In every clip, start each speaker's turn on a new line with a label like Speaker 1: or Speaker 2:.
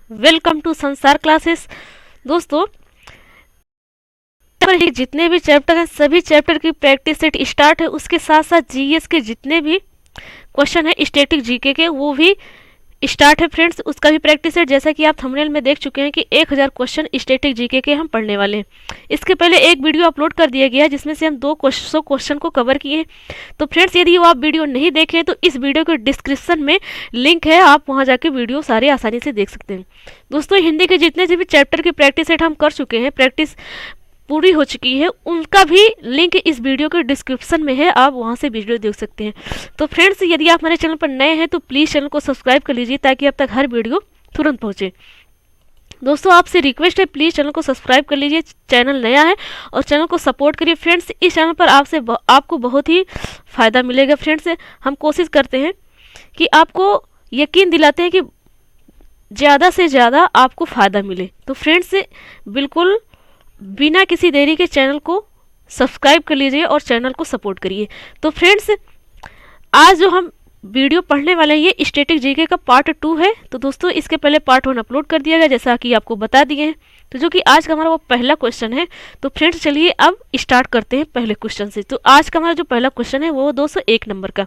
Speaker 1: Welcome to संसार classes. दोस्तों, पर ये जितने भी चैप्टर हैं सभी चैप्टर की प्रैक्टिस सेट स्टार्ट है। उसके साथ साथ जीएस के जितने भी क्वेश्चन है स्टैटिक जीके के वो भी स्टार्ट है फ्रेंड्स, उसका भी प्रैक्टिस सेट। जैसा कि आप थंबनेल में देख चुके हैं कि 1000 क्वेश्चन स्टैटिक जीके के हम पढ़ने वाले हैं। इसके पहले एक वीडियो अपलोड कर दिया गया है जिसमें से हम 200 क्वेश्चन को कवर किए हैं। तो फ्रेंड्स, यदि वो आप वीडियो नहीं देखे तो इस वीडियो के डिस्क्रिप्शन में लिंक है, आप वहां जाके वीडियो सारे आसानी से देख सकते हैं। दोस्तों, हिंदी के जितने से भी चैप्टर की प्रैक्टिस सेट हम कर चुके हैं, प्रैक्टिस पूरी हो चुकी है, उनका भी लिंक इस वीडियो के डिस्क्रिप्शन में है, आप वहां से वीडियो देख सकते हैं। तो फ्रेंड्स, यदि आप हमारे चैनल पर नए हैं तो प्लीज़ चैनल को सब्सक्राइब कर लीजिए ताकि अब तक हर वीडियो तुरंत पहुंचे। दोस्तों, आपसे रिक्वेस्ट है, प्लीज़ चैनल को सब्सक्राइब कर लीजिए, चैनल नया है और चैनल को सपोर्ट करिए। फ्रेंड्स, इस चैनल पर आपको बहुत ही फ़ायदा मिलेगा। फ्रेंड्स, हम कोशिश करते हैं कि आपको यकीन दिलाते हैं कि ज़्यादा से ज़्यादा आपको फ़ायदा मिले। तो फ्रेंड्स, बिल्कुल बिना किसी देरी के चैनल को सब्सक्राइब कर लीजिए और चैनल को सपोर्ट करिए। तो फ्रेंड्स, आज जो हम वीडियो पढ़ने वाले हैं ये स्टैटिक जीके का पार्ट 2 है। तो दोस्तों, इसके पहले पार्ट 1 अपलोड कर दिया गया जैसा कि आपको बता दिए हैं। तो जो कि आज का हमारा वो पहला क्वेश्चन है। तो फ्रेंड्स, चलिए अब स्टार्ट करते हैं पहले क्वेश्चन से। तो आज का हमारा जो पहला क्वेश्चन है वो 201 नंबर का।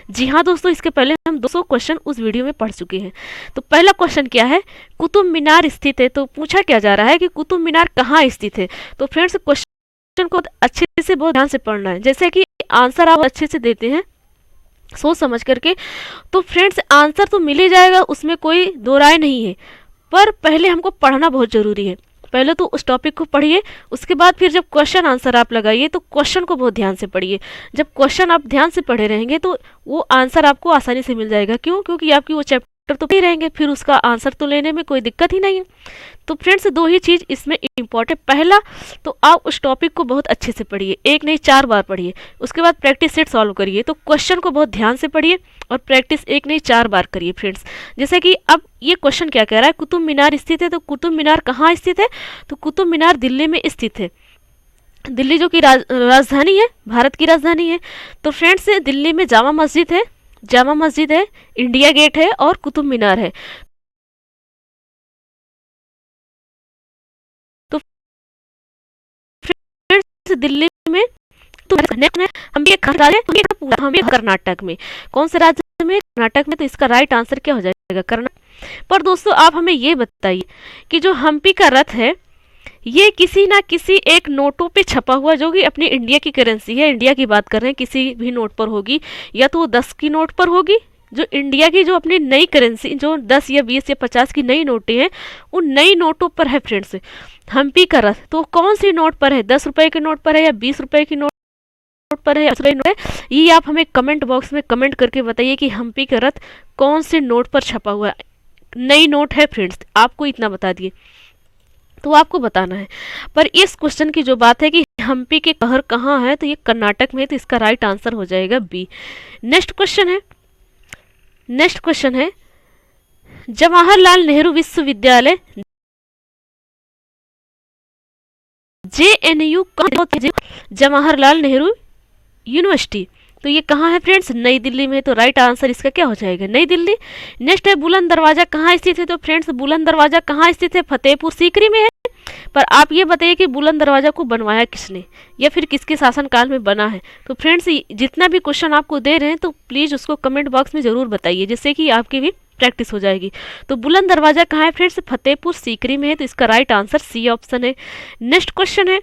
Speaker 1: जी हाँ दोस्तों, इसके पहले हम 200 क्वेश्चन उस वीडियो में पढ़ चुके हैं। तो पहला क्वेश्चन क्या है, कुतुब मीनार स्थित है। तो पूछा क्या जा रहा है कि कुतुब मीनार कहाँ स्थित है। तो फ्रेंड्स, क्वेश्चन को अच्छे से बहुत ध्यान से पढ़ना है, जैसे कि आंसर आप अच्छे से देते हैं सोच समझ करके। तो फ्रेंड्स, आंसर तो मिल ही जाएगा, उसमें कोई दो राय नहीं है, पर पहले हमको पढ़ना बहुत ज़रूरी है। पहले तो उस टॉपिक को पढ़िए, उसके बाद फिर जब क्वेश्चन आंसर आप लगाइए तो क्वेश्चन को बहुत ध्यान से पढ़िए। जब क्वेश्चन आप ध्यान से पढ़े रहेंगे तो वो आंसर आपको आसानी से मिल जाएगा। क्यों? क्योंकि आपकी वो चैप्टर तो ही रहेंगे, फिर उसका आंसर तो लेने में कोई दिक्कत ही नहीं है। तो फ्रेंड्स, दो ही चीज़ इसमें इम्पॉर्टेंट। पहला तो आप उस टॉपिक को बहुत अच्छे से पढ़िए, एक नहीं 4 बार पढ़िए। उसके बाद प्रैक्टिस सेट सॉल्व करिए। तो क्वेश्चन को बहुत ध्यान से पढ़िए और प्रैक्टिस एक नहीं 4 बार करिए फ्रेंड्स। जैसे कि अब ये क्वेश्चन क्या कह रहा है, कुतुब मीनार स्थित है। तो कुतुब मीनार कहाँ स्थित है? तो कुतुब मीनार दिल्ली में स्थित है। दिल्ली जो कि राजधानी है, भारत की राजधानी है। तो फ्रेंड्स, दिल्ली में जामा मस्जिद है, इंडिया गेट है और कुतुब मीनार है। तो फ्रेंड्स, दिल्ली में तो हम भी कर्नाटक में। कौन से राज्य में? कर्नाटक में। तो इसका राइट आंसर क्या हो जाएगा? कर्नाटक। पर दोस्तों, आप हमें ये बताइए कि जो हम्पी का रथ है ये किसी ना किसी एक नोटों पे छपा हुआ, जो कि अपनी इंडिया की करेंसी है, इंडिया की बात कर रहे हैं, किसी भी नोट पर होगी, या तो वो 10 की नोट पर होगी, जो इंडिया की जो अपनी नई करेंसी, जो 10 या 20 या 50 की नई नोटें हैं, उन नई नोटों पर है फ्रेंड्स हम्पी का रथ। तो कौन सी नोट पर है? 10 रुपए के नोट पर है या 20 रुपए की नोट पर है या 10 रुपए नोट है? ये आप हमें कमेंट बॉक्स में कमेंट करके बताइए कि हम्पी का रथ कौन से नोट पर छपा हुआ है। नई नोट है फ्रेंड्स, आपको इतना बता दिए, तो आपको बताना है। पर इस क्वेश्चन की जो बात है कि हम्पी के कहर कहाँ है, तो ये कर्नाटक में है। तो इसका राइट आंसर हो जाएगा बी। नेक्स्ट क्वेश्चन है जवाहरलाल नेहरू विश्वविद्यालय JNU जवाहरलाल नेहरू यूनिवर्सिटी। तो ये कहाँ है फ्रेंड्स? नई दिल्ली में। तो राइट आंसर इसका क्या हो जाएगा? नई दिल्ली। नेक्स्ट है बुलंद दरवाजा कहाँ स्थित है। तो फ्रेंड्स, बुलंद दरवाजा कहाँ स्थित है? फतेहपुर सीकरी में है। पर आप ये बताइए कि बुलंद दरवाजा को बनवाया किसने या फिर किसके शासनकाल में बना है। तो फ्रेंड्स, जितना भी क्वेश्चन आपको दे रहे हैं तो प्लीज़ उसको कमेंट बॉक्स में ज़रूर बताइए, जिससे कि आपकी भी प्रैक्टिस हो जाएगी। तो बुलंद दरवाजा कहाँ है फ्रेंड्स? फतेहपुर सीकरी में है। तो इसका राइट आंसर सी ऑप्शन है। नेक्स्ट क्वेश्चन है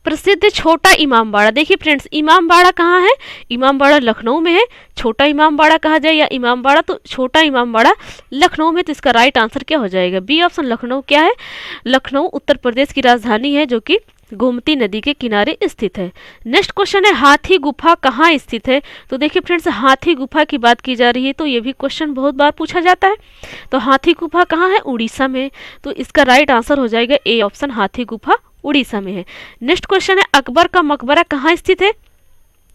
Speaker 1: प्रसिद्ध छोटा इमामबाड़ा। देखिए फ्रेंड्स, इमामबाड़ा कहाँ है? इमामबाड़ा लखनऊ में है। छोटा इमामबाड़ा कहा जाए या इमामबाड़ा, तो छोटा इमामबाड़ा लखनऊ में। तो इसका राइट आंसर क्या हो जाएगा? B option. लखनऊ क्या है? लखनऊ उत्तर प्रदेश की राजधानी है, जो कि गोमती नदी के किनारे स्थित है। नेक्स्ट क्वेश्चन है हाथी गुफा कहाँ स्थित है। तो देखिए फ्रेंड्स, हाथी गुफा की बात की जा रही है, तो ये भी क्वेश्चन बहुत बार पूछा जाता है। तो हाथी गुफा कहाँ है? उड़ीसा में। तो इसका राइट आंसर हो जाएगा ए ऑप्शन, हाथी गुफा उड़ीसा में है। नेक्स्ट क्वेश्चन है अकबर का मकबरा कहाँ स्थित है।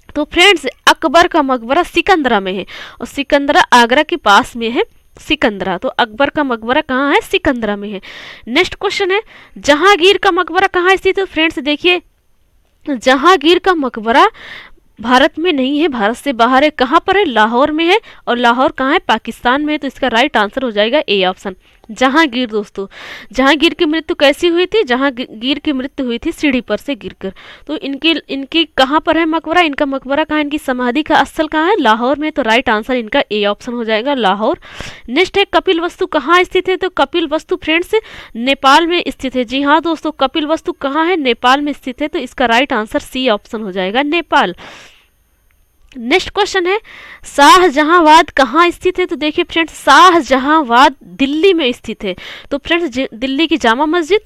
Speaker 1: तो फ्रेंड्स, अकबर का मकबरा सिकंदरा में है, और सिकंदरा आगरा के पास में है सिकंदरा। तो अकबर का मकबरा कहाँ है? सिकंदरा में है। नेक्स्ट क्वेश्चन है जहांगीर का मकबरा कहाँ स्थित है। फ्रेंड्स देखिए, जहांगीर का मकबरा भारत में नहीं है, भारत से बाहर है। कहाँ पर है? लाहौर में है। और लाहौर कहाँ है? पाकिस्तान में है। तो इसका राइट आंसर हो जाएगा ए ऑप्शन। जहांगीर दोस्तों, जहांगीर की मृत्यु कैसी हुई थी? जहांगीर की मृत्यु हुई थी सीढ़ी पर से गिरकर। तो इनकी इनकी कहाँ पर है मकबरा? इनका मकबरा कहाँ है? इनकी समाधि का स्थल कहाँ है? लाहौर में। तो राइट आंसर इनका ए ऑप्शन हो जाएगा, लाहौर। नेक्स्ट है कपिल वस्तु कहाँ स्थित है? तो कपिल वस्तु फ्रेंड्स नेपाल में स्थित है। जी हाँ दोस्तों, कपिल वस्तु कहाँ है? नेपाल में स्थित है। तो इसका राइट आंसर सी ऑप्शन हो जाएगा, नेपाल। नेक्स्ट क्वेश्चन है शाहजहांवाद कहाँ स्थित है? तो देखिए फ्रेंड्स, शाहजहांवाद दिल्ली में स्थित है। तो फ्रेंड्स दिल्ली की जामा मस्जिद,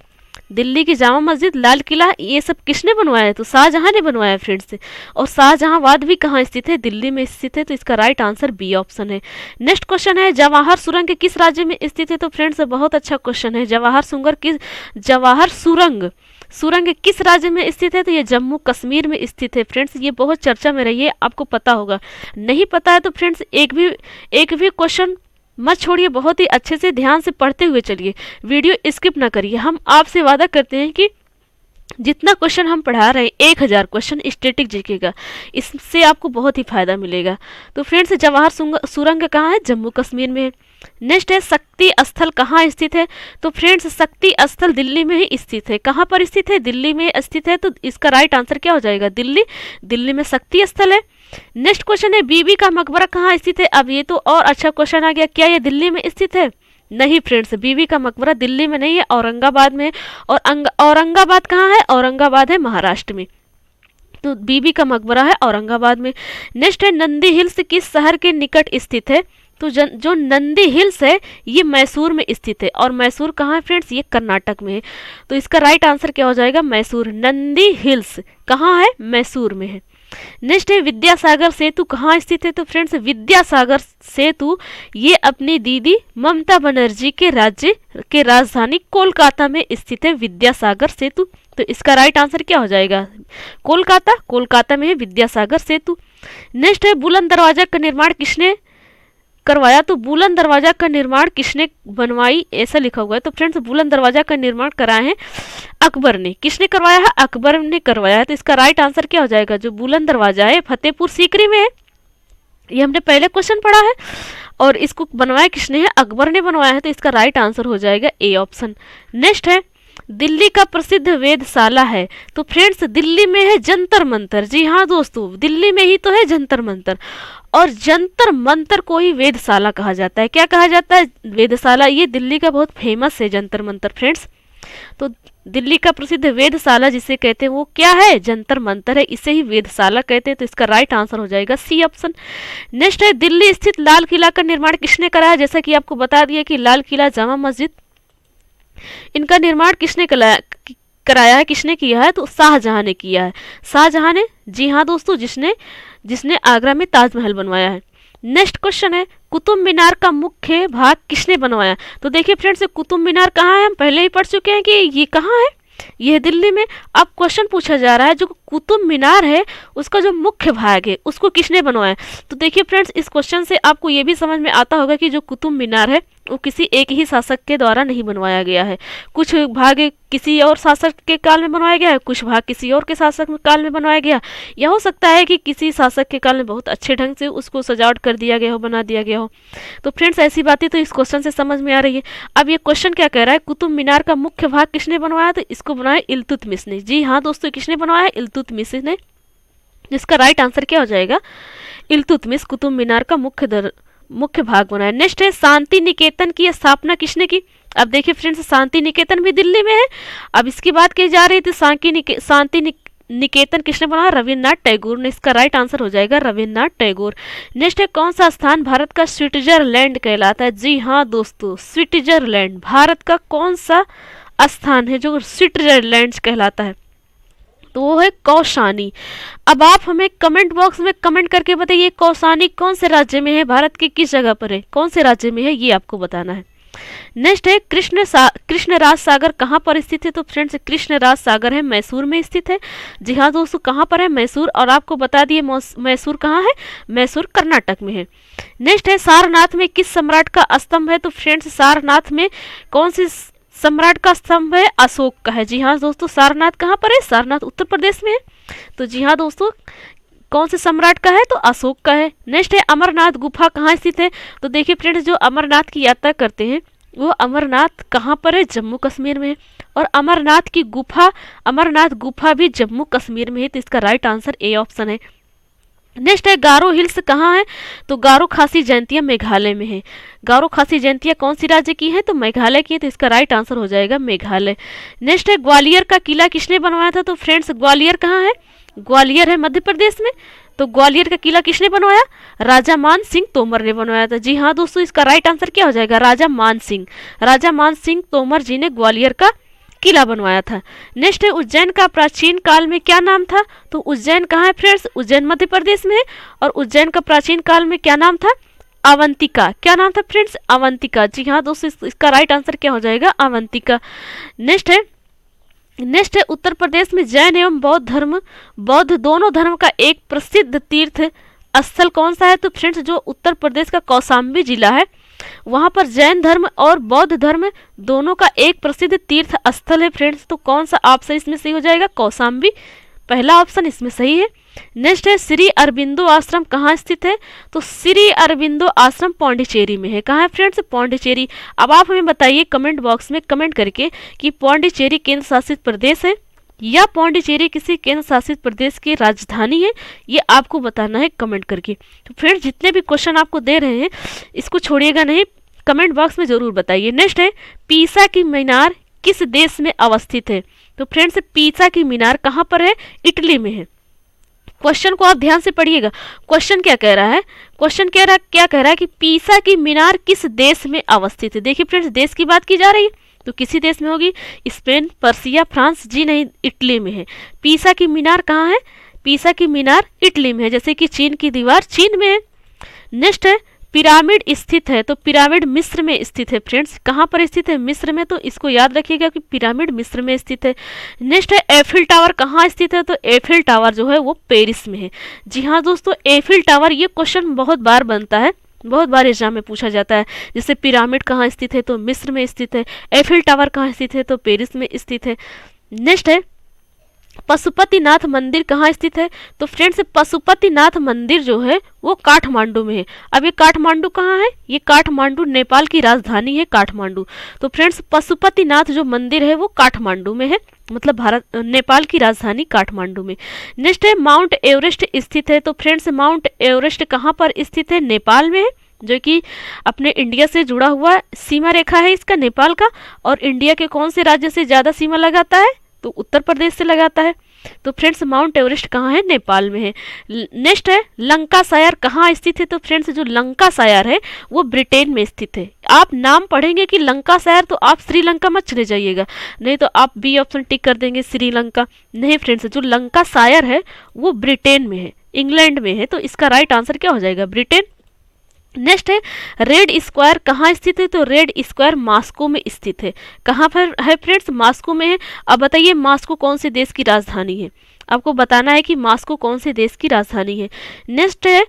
Speaker 1: दिल्ली की जामा मस्जिद, लाल किला, ये सब किसने बनवाया है? तो शाहजहां ने बनवाया फ्रेंड्स। और शाहजहांवाद भी कहाँ स्थित है? दिल्ली में स्थित है। तो इसका राइट आंसर बी ऑप्शन है। नेक्स्ट क्वेश्चन है जवाहर सुरंग किस राज्य में स्थित है? तो फ्रेंड्स बहुत अच्छा क्वेश्चन है। जवाहर सुरंग किस राज्य में स्थित है? तो ये जम्मू कश्मीर में स्थित है फ्रेंड्स। ये बहुत चर्चा में रही है, आपको पता होगा। नहीं पता है तो फ्रेंड्स एक भी क्वेश्चन मत छोड़िए, बहुत ही अच्छे से ध्यान से पढ़ते हुए चलिए, वीडियो स्किप ना करिए। हम आपसे वादा करते हैं कि जितना क्वेश्चन हम पढ़ा रहे हैं 1000 क्वेश्चन स्टैटिक जीके का, इससे आपको बहुत ही फायदा मिलेगा। तो फ्रेंड्स जवाहर सुरंग कहाँ है? जम्मू कश्मीर में है। नेक्स्ट है शक्ति स्थल कहाँ स्थित है? तो फ्रेंड्स शक्ति स्थल दिल्ली में ही स्थित है। कहाँ पर स्थित है? दिल्ली में स्थित है। तो इसका राइट आंसर क्या हो जाएगा? दिल्ली। दिल्ली में शक्ति स्थल है। नेक्स्ट क्वेश्चन है बीबी का मकबरा कहाँ स्थित है? अब ये तो और अच्छा क्वेश्चन आ गया, क्या ये दिल्ली में स्थित है? नहीं फ्रेंड्स, बीबी का मकबरा दिल्ली में नहीं है, औरंगाबाद में है। और औरंगाबाद कहाँ है? औरंगाबाद है महाराष्ट्र में। तो बीबी का मकबरा है औरंगाबाद में। नेक्स्ट है नंदी हिल्स किस शहर के निकट स्थित है? तो जो नंदी हिल्स है ये मैसूर में स्थित है। और मैसूर कहाँ है फ्रेंड्स? ये कर्नाटक में है। तो इसका राइट आंसर क्या हो जाएगा? मैसूर। नंदी हिल्स कहाँ है? मैसूर में है। नेक्स्ट है विद्यासागर सेतु कहाँ स्थित है? तो फ्रेंड्स विद्यासागर सेतु ये अपनी दीदी ममता बनर्जी के राज्य के राजधानी कोलकाता में स्थित है, विद्यासागर सेतु। तो इसका राइट आंसर क्या हो जाएगा? कोलकाता। कोलकाता में है विद्यासागर सेतु। नेक्स्ट है बुलंद दरवाजा का निर्माण किसने करवाया? तो बुलंद दरवाजा का निर्माण किसने बनवाई, ऐसा लिखा हुआ है। तो फ्रेंड्स बुलंद दरवाजा का निर्माण कराए हैं अकबर ने। किसने करवाया है? अकबर ने करवाया है। तो इसका राइट आंसर क्या हो जाएगा? जो बुलंद दरवाजा है फतेहपुर सीकरी में है। ये हमने पहले क्वेश्चन पढ़ा है। और इसको बनवाया किसने है? अकबर ने बनवाया है। तो इसका राइट आंसर हो जाएगा ए ऑप्शन। नेक्स्ट है दिल्ली का प्रसिद्ध वेधशाला है। तो फ्रेंड्स दिल्ली में है जंतर मंतर। जी हाँ दोस्तों, दिल्ली में ही तो है जंतर मंतर। और जंतर मंतर को ही वेधशाला कहा जाता है। क्या कहा जाता है? वेधशाला। ये दिल्ली का बहुत फेमस है जंतर मंतर फ्रेंड्स। तो दिल्ली का प्रसिद्ध वेधशाला जिसे कहते हैं वो क्या है? जंतर मंतर है, इसे ही वेधशाला कहते हैं। तो इसका राइट आंसर हो जाएगा सी ऑप्शन। नेक्स्ट है दिल्ली स्थित लाल किला का निर्माण किसने कराया? जैसा कि आपको बता दिया कि लाल किला, जामा मस्जिद, इनका निर्माण किसने कराया है, किसने किया है? तो शाहजहां ने किया है। शाहजहां ने, जी हाँ दोस्तों, जिसने आगरा में ताजमहल बनवाया है। नेक्स्ट क्वेश्चन है कुतुब मीनार का मुख्य भाग किसने बनवाया? तो देखिए फ्रेंड्स कुतुब मीनार कहाँ है? हम पहले ही पढ़ चुके हैं कि ये कहाँ है, ये दिल्ली में। अब क्वेश्चन पूछा जा रहा है जो कुतुब मीनार है उसका जो मुख्य भाग है उसको किसने बनवाया? तो देखिए फ्रेंड्स इस क्वेश्चन से आपको ये भी समझ में आता होगा कि जो कुतुब मीनार है वो किसी एक ही शासक के द्वारा नहीं बनवाया गया है। कुछ भाग किसी और शासक के काल में बनवाया गया है, कुछ भाग किसी और के शासक काल में बनवाया गया। यह हो सकता है कि किसी शासक के काल में बहुत अच्छे ढंग से उसको सजावट कर दिया गया हो, बना दिया गया हो। तो फ्रेंड्स ऐसी बातें तो इस क्वेश्चन से समझ में आ रही है। अब ये क्वेश्चन क्या कह रहा है? कुतुब मीनार का मुख्य भाग किसने बनवाया? तो इसको बनवाया इल्तुतमिश ने। जी हाँ दोस्तों, किसने बनवाया? इल्तुतमिश ने। जिसका राइट आंसर क्या हो जाएगा? इल्तुतमिश कुतुब मीनार का मुख्य भाग बनाया। नेक्स्ट है शांति निकेतन की स्थापना किसने की? अब देखिए फ्रेंड्स शांति निकेतन भी दिल्ली में है। अब इसकी बात की जा रही थी शांति निकेतन किसने बनाया? रविन्द्रनाथ टैगोर ने। इसका राइट आंसर हो जाएगा रविन्द्रनाथ टैगोर। नेक्स्ट है कौन सा स्थान भारत का स्विट्जरलैंड कहलाता है? जी हाँ दोस्तों, स्विट्जरलैंड भारत का कौन सा स्थान है जो स्विट्जरलैंड कहलाता है? तो वो है कौसानी। अब आप हमें कमेंट बॉक्स में कमेंट करके बताइए कौसानी कौन से राज्य में है, भारत के किस जगह पर है, कौन से राज्य में है, ये आपको बताना है। नेक्स्ट है कृष्णराज सागर कहाँ पर स्थित है? तो फ्रेंड्स कृष्णराज सागर है मैसूर में स्थित है। जी हाँ दोस्तों, कहाँ पर है? मैसूर। और आपको बता दिए मैसूर कहाँ है? मैसूर कर्नाटक में है। नेक्स्ट है सारनाथ में किस सम्राट का स्तंभ है? तो फ्रेंड्स सारनाथ में कौन सी सम्राट का स्तंभ है? अशोक का है। जी हाँ दोस्तों, सारनाथ कहाँ पर है? सारनाथ उत्तर प्रदेश में है। तो जी हाँ दोस्तों, कौन से सम्राट का है? तो अशोक का है। नेक्स्ट है अमरनाथ गुफा कहाँ स्थित है? तो देखिए फ्रेंड्स जो अमरनाथ की यात्रा करते हैं वो अमरनाथ कहाँ पर है? जम्मू कश्मीर में है। और अमरनाथ गुफा भी जम्मू कश्मीर में है, तो इसका राइट आंसर ए ऑप्शन है। नेक्स्ट है गारो हिल्स कहाँ है? तो गारो खासी जयंतियाँ मेघालय में है। गारो खासी जयंतियाँ कौन सी राज्य की है? तो मेघालय की है, तो इसका राइट आंसर हो जाएगा मेघालय। नेक्स्ट है ग्वालियर का किला किसने बनवाया था? तो फ्रेंड्स ग्वालियर कहाँ है? ग्वालियर है मध्य प्रदेश में। तो ग्वालियर का किला किसने बनवाया? राजा मान सिंह तोमर ने बनवाया था। जी हाँ दोस्तों, इसका राइट आंसर क्या हो जाएगा? राजा मान सिंह तोमर जी ने ग्वालियर का किला बनवाया था। नेक्स्ट है उज्जैन का प्राचीन काल में क्या नाम था? तो उज्जैन कहाँ है फ्रेंड्स? उज्जैन मध्य प्रदेश में है। और उज्जैन का प्राचीन काल में क्या नाम था? अवंतिका। क्या नाम था फ्रेंड्स? अवंतिका। जी हाँ दोस्तों, इसका राइट आंसर क्या हो जाएगा? अवंतिका। नेक्स्ट है उत्तर प्रदेश में जैन एवं बौद्ध दोनों धर्म का एक प्रसिद्ध तीर्थ स्थल कौन सा है? तो फ्रेंड्स जो उत्तर प्रदेश का कौशाम्बी जिला है, वहां पर जैन धर्म और बौद्ध धर्म दोनों का एक प्रसिद्ध तीर्थ स्थल है फ्रेंड्स। तो कौन सा ऑप्शन इसमें सही हो जाएगा? कौशाम्बी, पहला ऑप्शन इसमें सही है। नेक्स्ट है श्री अरबिंदो आश्रम कहाँ स्थित है? तो श्री अरबिंदो आश्रम पौंडीचेरी में है। कहाँ है फ्रेंड्स? पौंडीचेरी। अब आप हमें बताइए कमेंट बॉक्स में कमेंट करके कि पौंडीचेरी केंद्र शासित प्रदेश है या पौंडीचेरी किसी केंद्र शासित प्रदेश की राजधानी है, ये आपको बताना है कमेंट करके। तो फ्रेंड्स जितने भी क्वेश्चन आपको दे रहे हैं इसको छोड़िएगा नहीं, कमेंट बॉक्स में जरूर बताइए। नेक्स्ट है पीसा की मीनार किस देश में अवस्थित है? तो फ्रेंड्स पीसा की मीनार कहाँ पर है? इटली में है। क्वेश्चन को आप ध्यान से पढ़िएगा। क्वेश्चन क्या कह रहा है? क्वेश्चन क्या कह रहा है कि पीसा की मीनार किस देश में अवस्थित है। देखिए फ्रेंड्स देश की बात की जा रही है, तो किसी देश में होगी? Spain, Persia, France. जी नहीं, इटली में है। पीसा की मीनार कहाँ है? पीसा की मीनार इटली में है, जैसे कि चीन की दीवार चीन में है। नेक्स्ट है पिरामिड स्थित है, तो पिरामिड मिस्र में स्थित है फ्रेंड्स। कहाँ पर स्थित है? मिस्र में, तो इसको याद रखिएगा कि पिरामिड मिस्र में स्थित है। नेक्स्ट है एफिल टावर कहाँ स्थित है? तो एफिल टावर जो है वो पेरिस में है। जी हाँ दोस्तों, एफिल टावर, ये क्वेश्चन बहुत बार बनता है, बहुत बार एग्जाम में पूछा जाता है। जैसे पिरामिड कहाँ स्थित है? तो मिस्र में स्थित है। एफिल टावर कहाँ स्थित है? तो पेरिस में स्थित है। नेक्स्ट है पशुपतिनाथ मंदिर कहाँ स्थित है? तो फ्रेंड्स पशुपतिनाथ मंदिर जो है वो काठमांडू में है। अब ये काठमांडू कहाँ है? ये काठमांडू नेपाल की राजधानी है काठमांडू। तो फ्रेंड्स पशुपतिनाथ जो मंदिर है वो काठमांडू में है, मतलब नेपाल की राजधानी काठमांडू में। नेक्स्ट है माउंट एवरेस्ट स्थित है, तो फ्रेंड्स माउंट एवरेस्ट कहाँ पर स्थित है? नेपाल में है, जो कि अपने इंडिया से जुड़ा हुआ सीमा रेखा है इसका, नेपाल का। और इंडिया के कौन से राज्य से ज़्यादा सीमा लगाता है? तो उत्तर प्रदेश से लगाता है। तो फ्रेंड्स माउंट एवरेस्ट कहाँ है? नेपाल में है। नेक्स्ट है लंकाशायर कहाँ स्थित है? तो फ्रेंड्स जो लंकाशायर है वो ब्रिटेन में स्थित है। आप नाम पढ़ेंगे कि लंकाशायर, तो आप श्रीलंका मत चले जाइएगा, नहीं तो आप बी ऑप्शन टिक कर देंगे श्रीलंका। नहीं फ्रेंड्स, जो लंकाशायर है वो ब्रिटेन में है, इंग्लैंड में है, तो इसका राइट आंसर क्या हो जाएगा? ब्रिटेन। नेक्स्ट है रेड स्क्वायर कहाँ स्थित है? तो रेड स्क्वायर मॉस्को में स्थित है। कहाँ पर है फ्रेंड्स? मॉस्को में है। अब बताइए मॉस्को कौन से देश की राजधानी है? आपको बताना है कि मॉस्को कौन से देश की राजधानी है। नेक्स्ट है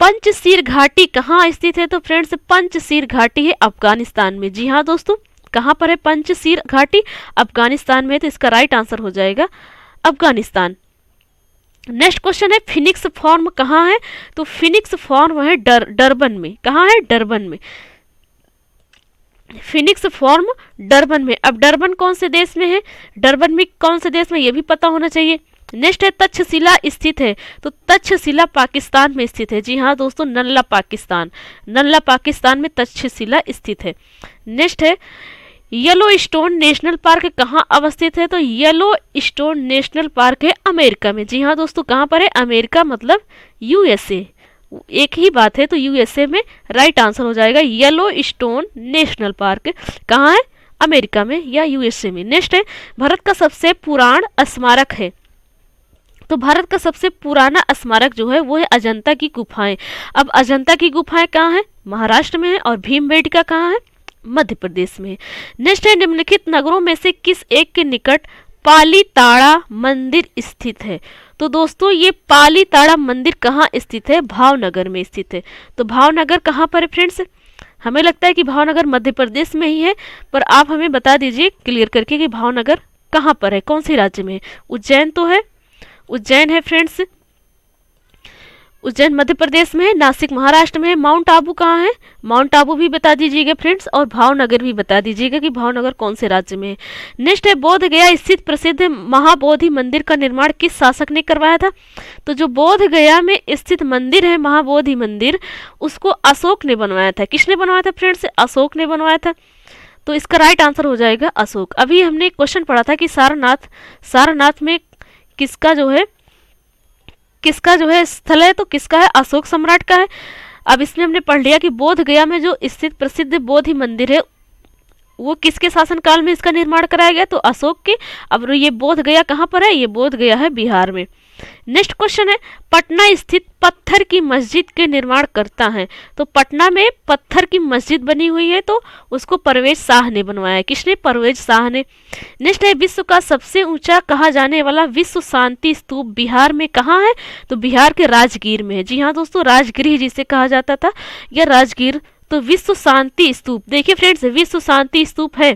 Speaker 1: पंचशीर घाटी कहाँ स्थित है? तो फ्रेंड्स पंचशीर घाटी है अफगानिस्तान में। जी हाँ दोस्तों, कहाँ पर है पंचशीर घाटी? अफगानिस्तान में है, तो इसका राइट आंसर हो जाएगा अफगानिस्तान। नेक्स्ट क्वेश्चन है फिनिक्स फॉर्म कहाँ है? तो फिनिक्स फॉर्म है डरबन में। कहाँ है? डरबन में। फिनिक्स फॉर्म डरबन में। अब डरबन कौन से देश में है? डरबन में कौन से देश में, ये भी पता होना चाहिए। नेक्स्ट है तक्षशिला स्थित है, तो तक्षशिला पाकिस्तान में स्थित है। जी हाँ दोस्तों, नल्ला पाकिस्तान में तक्षशिला स्थित है। नेक्स्ट है येलो स्टोन नेशनल पार्क कहाँ अवस्थित है? तो येलो स्टोन नेशनल पार्क है अमेरिका में। जी हाँ दोस्तों, कहाँ पर है? अमेरिका मतलब यूएसए, एक ही बात है, तो यूएसए में राइट आंसर हो जाएगा। येलो स्टोन नेशनल पार्क कहाँ है? अमेरिका में या यूएसए में। नेक्स्ट है भारत का सबसे पुराना स्मारक है, तो भारत का सबसे पुराना स्मारक जो है वो है अजंता की गुफाएं। अब अजंता की गुफाएं कहाँ है? महाराष्ट्र में है। और भीमबेटका कहाँ है? मध्य प्रदेश में। नेक्स्ट है निम्नलिखित नगरों में से किस एक के निकट पालीताड़ा मंदिर स्थित है? तो दोस्तों ये पालीताड़ा मंदिर कहाँ स्थित है? भावनगर में स्थित है। तो भावनगर कहाँ पर है फ्रेंड्स? हमें लगता है कि भावनगर मध्य प्रदेश में ही है, पर आप हमें बता दीजिए क्लियर करके कि भावनगर कहाँ पर है, कौन से राज्य में है। उज्जैन तो है, उज्जैन है फ्रेंड्स। उज्जैन मध्य प्रदेश में है, नासिक महाराष्ट्र में है, माउंट आबू कहाँ है, माउंट आबू भी बता दीजिएगा फ्रेंड्स, और भावनगर भी बता दीजिएगा कि भावनगर कौन से राज्य में है। नेक्स्ट है बोध गया स्थित प्रसिद्ध महाबोधि मंदिर का निर्माण किस शासक ने करवाया था। तो जो बोध गया में स्थित मंदिर है महाबोधि मंदिर, उसको अशोक ने बनवाया था। किसने बनवाया था फ्रेंड्स, अशोक ने बनवाया था। तो इसका राइट आंसर हो जाएगा अशोक। अभी हमने एक क्वेश्चन पढ़ा था कि सारनाथ में किसका जो है स्थल है, तो किसका है, अशोक सम्राट का है। अब इसमें हमने पढ़ लिया कि बोध गया में जो स्थित प्रसिद्ध बोधि मंदिर है वो किसके शासनकाल में इसका निर्माण कराया गया, तो अशोक के। अब ये बोध गया कहाँ पर है, ये बोध गया है बिहार में। नेक्स्ट क्वेश्चन है पटना स्थित पत्थर की मस्जिद के निर्माण करता है। तो पटना में पत्थर की मस्जिद बनी हुई है, तो उसको परवेज शाह ने बनवाया। किसने, परवेज शाह ने। नेक्स्ट है विश्व का सबसे ऊंचा कहा जाने वाला विश्व शांति स्तूप बिहार में कहाँ है, तो बिहार के राजगीर में है। जी हाँ दोस्तों, राजगीर जिसे कहा जाता था, या राजगीर। तो विश्व शांति स्तूप, देखिए फ्रेंड्स, विश्व शांति स्तूप है,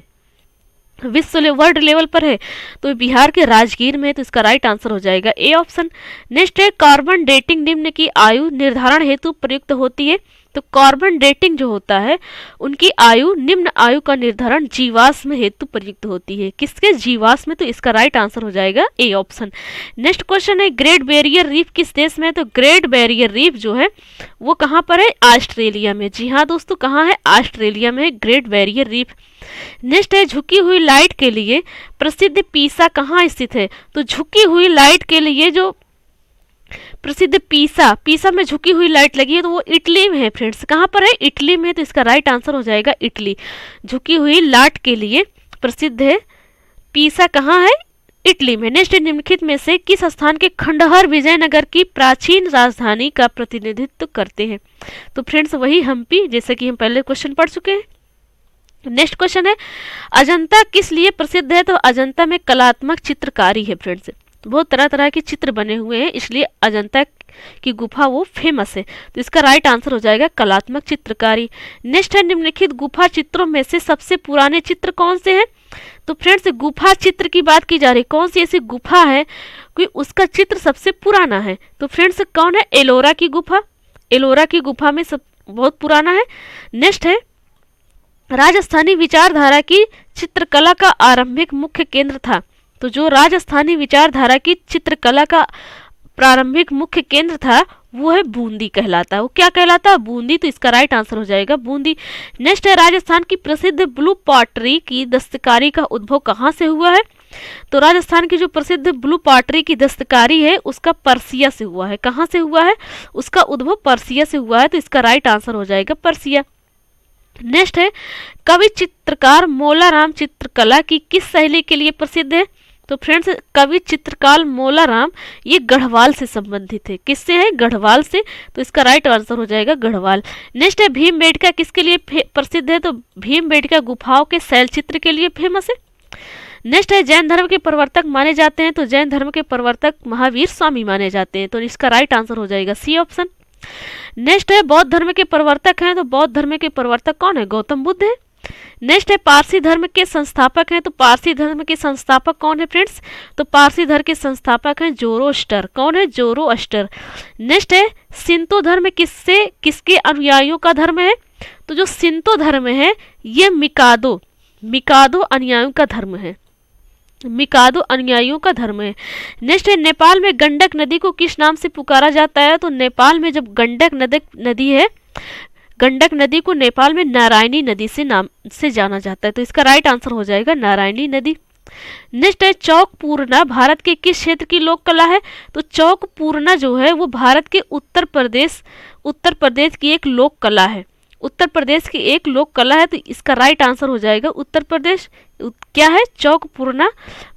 Speaker 1: वर्ल्ड लेवल पर है, तो बिहार के राजगीर में है। तो इसका राइट आंसर हो जाएगा ए ऑप्शन। नेक्स्ट है कार्बन डेटिंग निम्न की आयु निर्धारण हेतु प्रयुक्त होती है। तो कार्बन डेटिंग जो होता है उनकी आयु, निम्न आयु का निर्धारण जीवाश्म हेतु प्रयुक्त होती है। किसके, जीवाश्म में। तो इसका राइट आंसर हो जाएगा ए ऑप्शन। नेक्स्ट क्वेश्चन है ग्रेट बैरियर रीफ किस देश में है। तो ग्रेट बैरियर रीफ जो है वो कहाँ पर है, ऑस्ट्रेलिया में। जी हाँ दोस्तों, कहाँ है, ऑस्ट्रेलिया में है ग्रेट बैरियर रीफ। नेक्स्ट है झुकी हुई लाइट के लिए प्रसिद्ध पीसा कहाँ स्थित है। तो झुकी हुई लाइट के लिए जो प्रसिद्ध पीसा में झुकी हुई लाइट लगी है, तो वो इटली में है फ्रेंड्स। कहाँ पर है, इटली में। तो इसका राइट आंसर हो जाएगा इटली। झुकी हुई लाइट के लिए प्रसिद्ध है पीसा, कहाँ है, इटली में। नेक्स्ट निम्नलिखित में से किस स्थान के खंडहर विजयनगर की प्राचीन राजधानी का प्रतिनिधित्व करते हैं। तो फ्रेंड्स वही हम्पी, जैसे कि हम पहले क्वेश्चन पढ़ चुके हैं। नेक्स्ट क्वेश्चन है अजंता किस लिए प्रसिद्ध है। तो अजंता में कलात्मक चित्रकारी है फ्रेंड्स, बहुत तरह तरह के चित्र बने हुए हैं, इसलिए अजंता की गुफा वो फेमस है। तो इसका राइट आंसर हो जाएगा कलात्मक चित्रकारी। नेक्स्ट है निम्नलिखित गुफा चित्रों में से सबसे पुराने चित्र कौन से हैं। तो फ्रेंड्स गुफा चित्र की बात की जा रही, कौन सी ऐसी गुफा है कि उसका चित्र सबसे पुराना है। तो फ्रेंड्स कौन है, एलोरा की गुफा। एलोरा की गुफा में सब बहुत पुराना है। नेक्स्ट है राजस्थानी विचारधारा की चित्रकला का आरंभिक मुख्य केंद्र था। तो जो राजस्थानी विचारधारा की चित्रकला का प्रारंभिक मुख्य केंद्र था वो है बूंदी कहलाता है। वो क्या कहलाता है, बूंदी। तो इसका राइट आंसर हो जाएगा बूंदी। नेक्स्ट है राजस्थान की प्रसिद्ध ब्लू पॉटरी की दस्तकारी का उद्भव कहाँ से हुआ है। तो राजस्थान की जो प्रसिद्ध ब्लू पॉटरी की दस्तकारी है उसका पर्सिया से हुआ है। कहाँ से हुआ है, उसका उद्भव पर्सिया से हुआ है। तो इसका राइट आंसर हो जाएगा पर्सिया। नेक्स्ट है कवि चित्रकार मोलाराम चित्रकला की किस शैली के लिए प्रसिद्ध है। तो फ्रेंड्स कवि चित्रकार मोलाराम ये गढ़वाल से संबंधित है। किससे है, गढ़वाल से। तो इसका राइट आंसर हो जाएगा गढ़वाल। नेक्स्ट है भीमबेटका किसके लिए प्रसिद्ध है। तो भीमबेटका गुफाओं के शैल चित्र के लिए फेमस है। नेक्स्ट है जैन धर्म के प्रवर्तक माने जाते हैं। तो जैन धर्म के प्रवर्तक महावीर स्वामी माने जाते हैं। तो इसका राइट आंसर हो जाएगा सी ऑप्शन। नेक्स्ट है बौद्ध धर्म के प्रवर्तक हैं। तो बौद्ध धर्म के प्रवर्तक कौन है, गौतम बुद्ध है। नेक्स्ट है पारसी धर्म के संस्थापक हैं। तो पारसी धर्म के संस्थापक कौन है फ्रेंड्स। तो पारसी धर्म के संस्थापक हैं जोरोस्टर। कौन है, जोरोस्टर। नेक्स्ट है सिंतो धर्म किसके अनुयायियों का धर्म है। तो जो सिंतो धर्म है ये मिकादो अनुयायियों का धर्म है। मिकादो अनुयायियों का धर्म है। नेक्स्ट है नेपाल में गंडक नदी को किस नाम से पुकारा जाता है। तो नेपाल में जब गंडक नदी है, गंडक नदी को नेपाल में नारायणी नदी से नाम से जाना जाता है। तो इसका राइट आंसर हो जाएगा नारायणी नदी। नेक्स्ट है चौक पूर्णा भारत के किस क्षेत्र की लोक कला है। तो चौक पूर्णा जो है वो भारत के उत्तर प्रदेश की एक लोक कला है। उत्तर प्रदेश की एक लोक कला है। तो इसका राइट आंसर हो जाएगा उत्तर प्रदेश। क्या है, चौक पूर्णा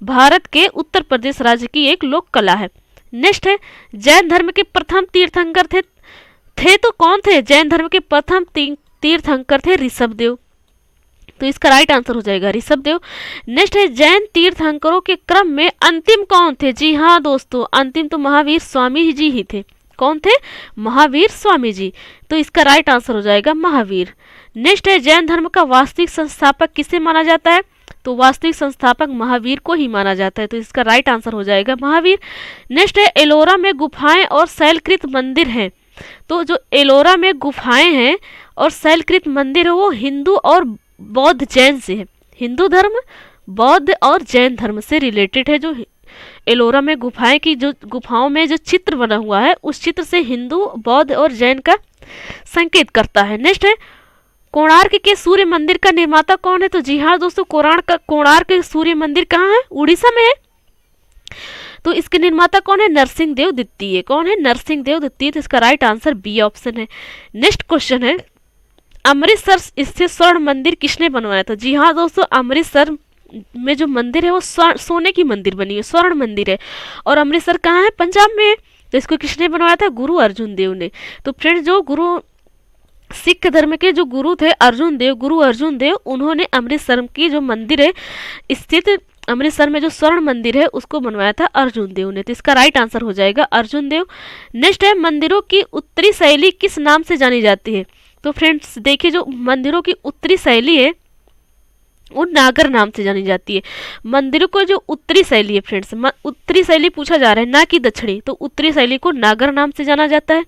Speaker 1: भारत के उत्तर प्रदेश राज्य की एक लोक कला है। नेक्स्ट है जैन धर्म के प्रथम तीर्थंकर थे तो कौन थे। जैन धर्म के प्रथम तीर्थंकर थे ऋषभदेव। तो इसका राइट आंसर हो जाएगा ऋषभदेव। नेक्स्ट है जैन तीर्थंकरों के क्रम में अंतिम कौन थे। जी हाँ दोस्तों, अंतिम तो महावीर स्वामी जी ही थे। कौन थे, महावीर स्वामी जी। तो इसका राइट आंसर हो जाएगा महावीर। नेक्स्ट है जैन धर्म का वास्तविक संस्थापक किसे माना जाता है। तो वास्तविक संस्थापक महावीर को ही माना जाता है। तो इसका राइट आंसर हो जाएगा महावीर। नेक्स्ट है एलोरा में गुफाएं और शैलकृत मंदिर हैं। तो जो एलोरा में गुफाएं हैं और शैलकृत मंदिर है वो हिंदू और बौद्ध जैन से है। हिंदू धर्म, बौद्ध और जैन धर्म से रिलेटेड है। जो एलोरा में गुफाएं की जो गुफाओं में जो चित्र बना हुआ है उस चित्र से हिंदू, बौद्ध और जैन का संकेत करता है। नेक्स्ट है कोणार्क के सूर्य मंदिर का निर्माता कौन है? तो जी हाँ दोस्तों, कोणार्क सूर्य मंदिर कहाँ है? उड़ीसा में है। तो इसके निर्माता कौन है? नरसिंह देव द्वितीय। कौन है? नरसिंह देव द्वितीय। तो इसका राइट आंसर बी ऑप्शन है। नेक्स्ट क्वेश्चन है अमृतसर स्थित स्वर्ण मंदिर किसने बनवाया था? जी हाँ दोस्तों, अमृतसर में जो मंदिर है वो सोने की मंदिर बनी है, स्वर्ण मंदिर है। और अमृतसर कहाँ है? पंजाब में है। तो इसको किसने बनवाया था? गुरु अर्जुन देव ने। तो फ्रेंड्स जो गुरु सिख धर्म के जो गुरु थे गुरु अर्जुन देव, उन्होंने अमृतसर की जो मंदिर है स्थित अमृतसर में जो स्वर्ण मंदिर है उसको बनवाया था अर्जुन देव ने। तो इसका राइट आंसर हो जाएगा अर्जुन देव। नेक्स्ट है मंदिरों की उत्तरी शैली किस नाम से जानी जाती है? तो फ्रेंड्स देखिए जो मंदिरों की उत्तरी शैली है वो नागर नाम से जानी जाती है। मंदिरों को जो उत्तरी शैली है फ्रेंड्स, उत्तरी शैली पूछा जा रहा है ना कि दक्षिणी, तो उत्तरी शैली को नागर नाम से जाना जाता है।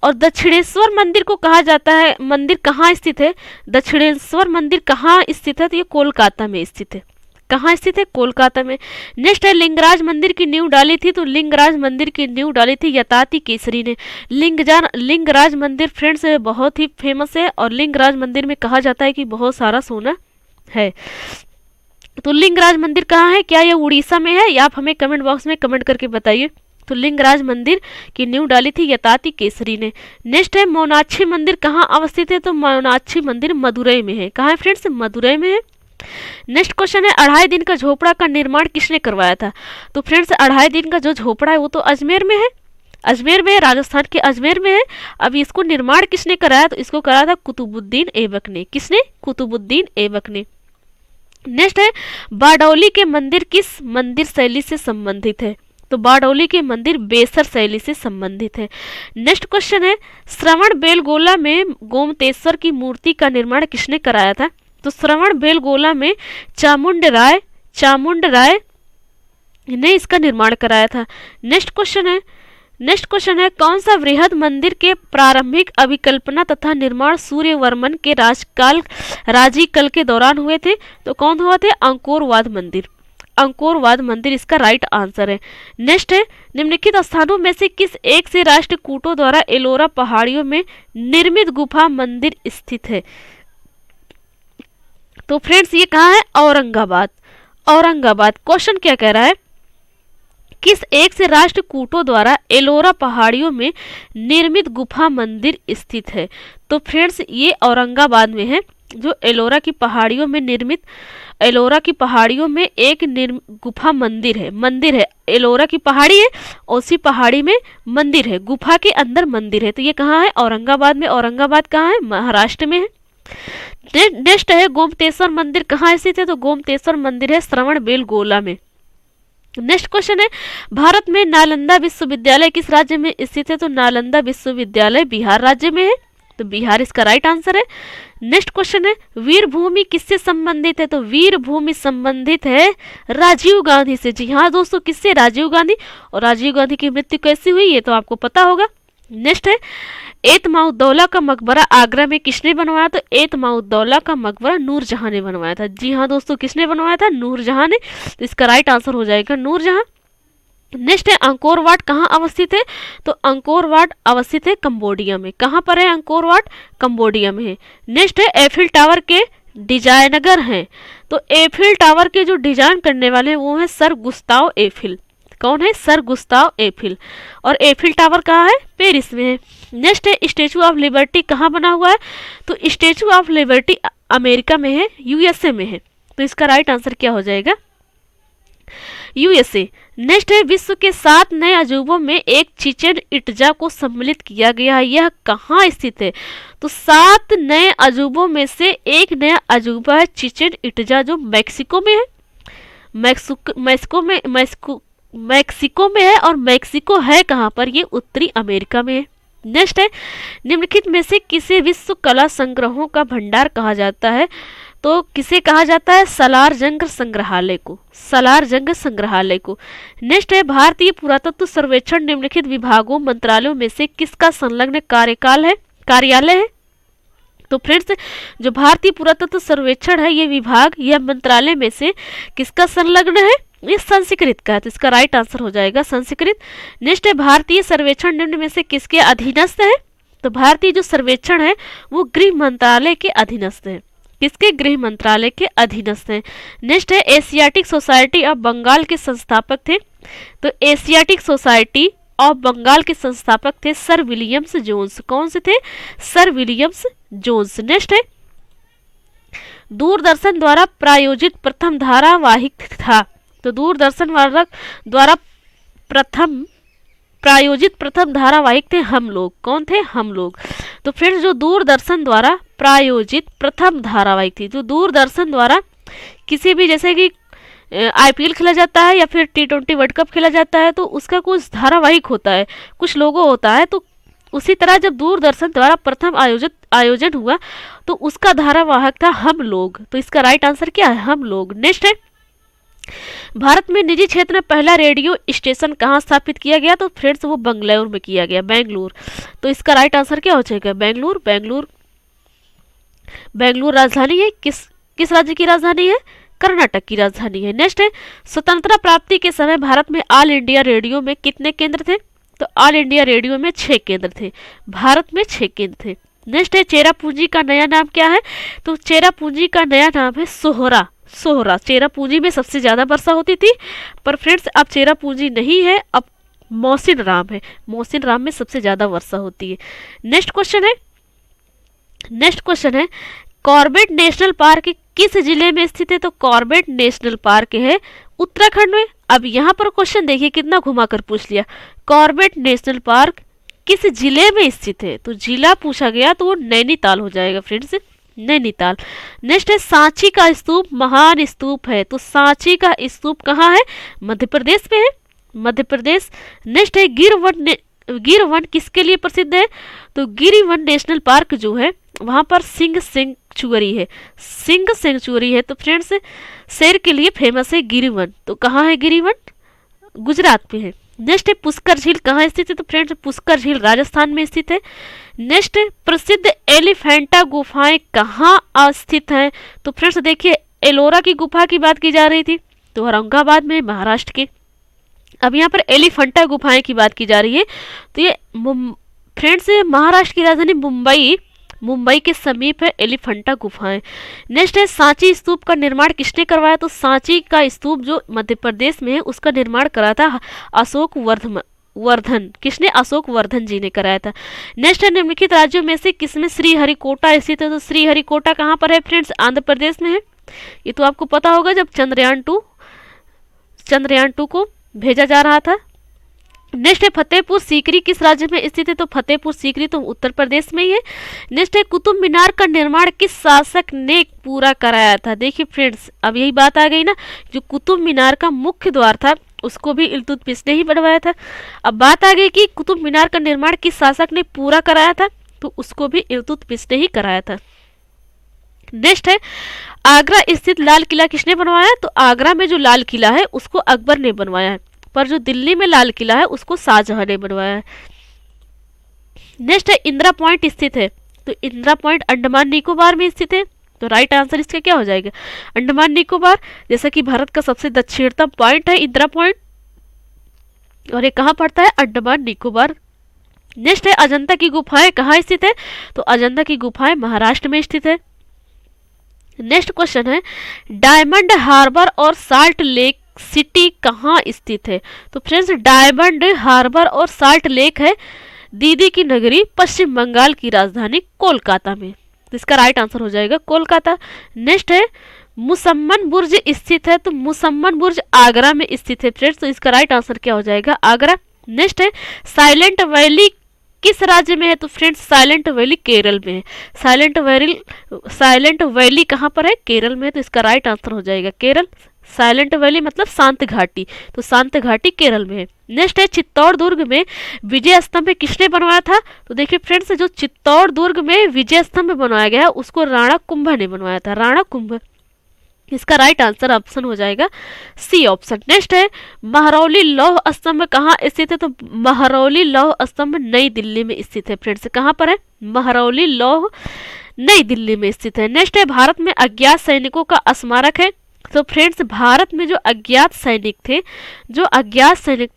Speaker 1: और दक्षिणेश्वर मंदिर को कहा जाता है, मंदिर कहाँ स्थित है? दक्षिणेश्वर मंदिर कहाँ स्थित है? तो ये कोलकाता में स्थित है। कहाँ स्थित है? कोलकाता में। नेक्स्ट है लिंगराज मंदिर की नींव डाली थी? तो लिंगराज मंदिर की नींव डाली थी यताति केसरी ने। लिंगराज मंदिर फ्रेंड्स बहुत ही फेमस है और लिंगराज मंदिर में कहा जाता है कि बहुत सारा सोना है। तो लिंगराज मंदिर कहाँ है? क्या ये उड़ीसा में है? या आप हमें कमेंट बॉक्स में कमेंट करके बताइए। तो लिंगराज मंदिर की नींव डाली थी यताति केसरी ने। नेक्स्ट है मोनाक्षी मंदिर कहाँ अवस्थित है? तो मोनाक्षी मंदिर मदुरई में है। कहाँ है फ्रेंड्स? मदुरई में है। नेक्स्ट क्वेश्चन है अढ़ाई दिन का झोपड़ा का निर्माण किसने करवाया था? तो फ्रेंड्स अढ़ाई दिन का जो झोपड़ा है वो तो अजमेर में है। अजमेर में, राजस्थान के अजमेर में है। अब इसको निर्माण किसने कराया? तो इसको कराया था कुतुबुद्दीन ऐबक ने। किसने? कुतुबुद्दीन ऐबक ने। नेक्स्ट है बारडोली के मंदिर किस मंदिर शैली से संबंधित है? तो बारडोली के मंदिर बेसर शैली से संबंधित है। नेक्स्ट क्वेश्चन है श्रवण बेलगोला में गोमतेश्वर की मूर्ति का निर्माण किसने कराया था? तो श्रवण बेलगोला में चामुंड राय ने इसका निर्माण कराया था। नेक्स्ट क्वेश्चन है कौन सा वृहद मंदिर के प्रारंभिक अभिकल्पना तथा निर्माण सूर्यवर्मन के राजीकल के दौरान हुए थे? तो कौन हुआ थे? अंकोरवाद मंदिर इसका राइट आंसर है। नेक्स्ट है निम्नलिखित स्थानों में से किस एक से राष्ट्रकूटों द्वारा एलोरा पहाड़ियों में निर्मित गुफा मंदिर स्थित है? तो फ्रेंड्स ये कहाँ है? औरंगाबाद। क्वेश्चन क्या कह रहा है? किस एक से राष्ट्रकूटों द्वारा एलोरा पहाड़ियों में निर्मित गुफा मंदिर स्थित है? तो फ्रेंड्स ये औरंगाबाद में है। जो एलोरा की पहाड़ियों में एक गुफा मंदिर है। एलोरा की पहाड़ी है, उसी पहाड़ी में मंदिर है, गुफा के अंदर मंदिर है। तो ये कहाँ है? औरंगाबाद में। औरंगाबाद कहाँ है? महाराष्ट्र में है। नेक्स्ट है गोमतेश्वर मंदिर कहाँ स्थित है? तो गोमतेश्वर मंदिर है श्रवण बेलगोला में। नेक्स्ट क्वेश्चन है भारत में नालंदा विश्वविद्यालय किस राज्य में स्थित है? तो नालंदा विश्वविद्यालय बिहार राज्य में है। तो बिहार इसका राइट आंसर है। नेक्स्ट क्वेश्चन है वीरभूमि किससे संबंधित है? तो वीरभूमि संबंधित है राजीव गांधी से। जी हाँ दोस्तों, किससे? राजीव गांधी। और राजीव गांधी की मृत्यु कैसे हुई ये तो आपको पता होगा। नेक्स्ट है एतमाउद्दौला का मकबरा आगरा में किसने बनवाया? तो एतमाउद्दौला का मकबरा नूरजहां ने बनवाया था। जी हाँ दोस्तों, किसने बनवाया था? नूरजहां ने। तो इसका राइट आंसर हो जाएगा नूरजहां। नेक्स्ट है अंकोर वाट कहाँ अवस्थित है? तो अंकोर वाट अवस्थित है कंबोडिया में। कहाँ पर है अंकोर वाट? कंबोडिया में है। नेक्स्ट है एफिल टावर के डिजाइनगर हैं। तो एफिल टावर के जो डिजाइन करने वाले हैं वो है सर गुस्ताव एफिल। कौन है? Sir Gustav Eiffel. और एफिल टावर कहाँ है? पेरिस में है। नेक्स्ट है स्टेचू ऑफ लिबर्टी कहाँ बना हुआ है? तो स्टेचू ऑफ लिबर्टी अमेरिका में है, यूएसए में है। तो इसका राइट आंसर क्या हो जाएगा? यूएसए। नेक्स्ट है विश्व के 7 नए अजूबों में एक चिचेन इट्जा को सम्मिलित किया गया है। यह कहाँ स्थित है? तो 7 नए अजूबों में से एक नया अजूबा है चिचेन इट्जा जो मैक्सिको में है। मैक्सिको में है। और मैक्सिको है कहाँ पर? ये उत्तरी अमेरिका में है। नेक्स्ट है निम्नलिखित में से किसे विश्व कला संग्रहों का भंडार कहा जाता है? तो किसे कहा जाता है? सालार जंग संग्रहालय को, सालार जंग संग्रहालय को। नेक्स्ट है भारतीय पुरातत्व सर्वेक्षण निम्नलिखित विभागों मंत्रालयों में से किसका संलग्न कार्यालय है? तो फ्रेंड्स जो भारतीय पुरातत्व सर्वेक्षण है ये विभाग या मंत्रालय में से किसका संलग्न है? ये संस्कृत का है, तो इसका राइट आंसर हो जाएगा संस्कृत। नेक्स्ट है भारतीय सर्वेक्षण निम्न में से किसके अधीनस्थ है? तो भारतीय जो सर्वेक्षण है वो गृह मंत्रालय के अधीनस्थ है। किसके? गृह मंत्रालय के अधीनस्थ है। नेक्स्ट है एशियाटिक सोसाइटी ऑफ बंगाल के संस्थापक थे। तो एशियाटिक सोसाइटी ऑफ बंगाल के संस्थापक थे सर विलियम्स जोन्स। कौन से थे? Sir Williams Jones. नेक्स्ट है दूरदर्शन द्वारा प्रायोजित प्रथम धारावाहिक था। तो दूरदर्शन द्वारा प्रायोजित प्रथम धारावाहिक थे हम लोग। कौन थे? हम लोग। तो फ्रेंड्स जो दूरदर्शन द्वारा प्रायोजित प्रथम धारावाहिक थी, जो दूरदर्शन द्वारा किसी भी जैसे कि आईपीएल खेला जाता है या फिर T20 वर्ल्ड कप खेला जाता है तो उसका कुछ धारावाहिक होता है, कुछ लोगो होता है, तो उसी तरह जब दूरदर्शन द्वारा प्रथम आयोजन हुआ तो उसका धारावाहिक था हम लोग। तो इसका राइट आंसर क्या है? हम लोग। नेक्स्ट है भारत में निजी क्षेत्र में पहला रेडियो स्टेशन कहाँ स्थापित किया गया? तो फ्रेंड्स वो बंगलौर में किया गया, बेंगलुरु। तो इसका राइट आंसर क्या हो जाएगा? बेंगलुरु। बेंगलुरु राजधानी है किस राज्य की राजधानी है? कर्नाटक की राजधानी है। नेक्स्ट है स्वतंत्रता प्राप्ति के समय भारत में ऑल इंडिया रेडियो में कितने केंद्र थे? तो ऑल इंडिया रेडियो में 6 केंद्र थे, भारत में 6 केंद्र थे। नेक्स्ट है चेरापूंजी का नया नाम क्या है? तो चेरापूंजी का नया नाम है सोहरा। चेरापूंजी में सबसे ज्यादा वर्षा होती थी, पर फ्रेंड्स अब चेरापूंजी नहीं है, अब मोहसिन राम है। मोहसिन राम में सबसे ज्यादा वर्षा होती है। नेक्स्ट क्वेश्चन है कॉर्बेट नेशनल पार्क किस जिले में स्थित है? तो कॉर्बेट नेशनल पार्क है उत्तराखंड में। अब यहाँ पर क्वेश्चन देखिए कितना घुमाकर पूछ लिया। कॉर्बेट नेशनल पार्क किस जिले में स्थित है? तो जिला पूछा गया तो वो नैनीताल हो जाएगा फ्रेंड्स, नैनीताल। नेक्स्ट है सांची का स्तूप महान स्तूप है। तो सांची का स्तूप कहाँ है? मध्य प्रदेश में है, मध्य प्रदेश। नेक्स्ट है गिर वन किसके लिए प्रसिद्ध है? तो गिर वन नेशनल पार्क जो है वहां पर सिंह सेंचुरी है। तो फ्रेंड्स शेर के लिए फेमस है गिर वन। तो कहाँ है गिर वन? गुजरात में है। नेक्स्ट है पुष्कर झील कहाँ स्थित है? तो फ्रेंड्स पुष्कर झील राजस्थान में स्थित है। नेक्स्ट प्रसिद्ध एलिफेंटा गुफाएं कहाँ स्थित है? तो फ्रेंड्स देखिए एलोरा की गुफा की बात की जा रही थी, तो औरंगाबाद में, महाराष्ट्र के। अब यहाँ पर एलिफेंटा गुफाएं की बात की जा रही है, तो ये फ्रेंड्स महाराष्ट्र की राजधानी मुंबई के समीप है एलिफेंटा गुफाएं। नेक्स्ट है सांची स्तूप का निर्माण किसने करवाया? तो सांची का स्तूप जो मध्य प्रदेश में है उसका निर्माण करा था अशोक वर्धन। किसने? अशोक वर्धन जी ने कराया था। नेक्स्ट है निम्नलिखित राज्यों में से किसमें श्रीहरिकोटा स्थित है? तो श्रीहरिकोटा कहाँ पर है फ्रेंड्स? आंध्र प्रदेश में है। ये तो आपको पता होगा जब चंद्रयान 2 को भेजा जा रहा था। नेक्स्ट है फतेहपुर सीकरी किस राज्य में स्थित है? तो फतेहपुर सीकरी तो उत्तर प्रदेश में ही है। नेक्स्ट है कुतुब मीनार का निर्माण किस शासक ने पूरा कराया था? देखिए फ्रेंड्स अब यही बात आ गई ना, जो कुतुब मीनार का मुख्य द्वार था उसको भी इल्तुतमिश ने ही बनवाया था। अब बात आ गई कि कुतुब मीनार का निर्माण किस शासक ने पूरा कराया था? तो उसको भी इल्तुतमिश ने ही कराया था। नेक्स्ट है आगरा स्थित लाल किला किसने बनवाया? तो आगरा में जो लाल किला है उसको अकबर ने बनवाया है, पर जो दिल्ली में लाल किला है उसको शाहजहां ने बनवाया है। नेक्स्ट है इंदिरा पॉइंट स्थित है। तो इंदिरा पॉइंट अंडमान निकोबार में स्थित है। तो राइट आंसर इसका क्या हो जाएगा? अंडमान निकोबार। जैसा कि भारत का सबसे दक्षिणतम पॉइंट है इंदिरा पॉइंट, और ये कहाँ पड़ता है? अंडमान निकोबार। नेक्स्ट है अजंता की गुफाएं कहाँ स्थित है? तो अजंता की गुफाएं महाराष्ट्र में स्थित है। नेक्स्ट क्वेश्चन है डायमंड हार्बर और साल्ट लेक सिटी कहाँ स्थित है? तो फ्रेंड्स डायमंड हार्बर और साल्ट लेक है दीदी की नगरी पश्चिम बंगाल की राजधानी कोलकाता में। तो इसका राइट आंसर हो जाएगा कोलकाता। नेक्स्ट है मुसम्मन बुर्ज स्थित है। तो मुसम्मन बुर्ज आगरा में स्थित है फ्रेंड्स। तो इसका राइट आंसर क्या हो जाएगा? आगरा। नेक्स्ट है साइलेंट वैली किस राज्य में है? तो फ्रेंड्स साइलेंट वैली केरल में है। साइलेंट वैली कहाँ पर है? केरल में है। तो इसका राइट आंसर हो जाएगा केरल। साइलेंट वैली मतलब शांत घाटी, तो शांत घाटी केरल में है। नेक्स्ट है चित्तौड़ दुर्ग में विजय स्तंभ किसने बनवाया था? तो देखिए फ्रेंड्स, जो चित्तौड़ दुर्ग में विजय स्तंभ बनवाया गया उसको राणा कुंभा ने बनवाया था, राणा कुंभ। इसका राइट आंसर ऑप्शन हो जाएगा सी ऑप्शन। नेक्स्ट है महरौली लौह स्तंभ कहाँ स्थित है? तो महरौली लौह स्तंभ नई दिल्ली में स्थित है फ्रेंड्स। कहाँ पर है? महरौली लौह नई दिल्ली में स्थित है। नेक्स्ट है भारत में अज्ञात सैनिकों का स्मारक है। तो फ्रेंड्स, भारत में जो अज्ञात सैनिक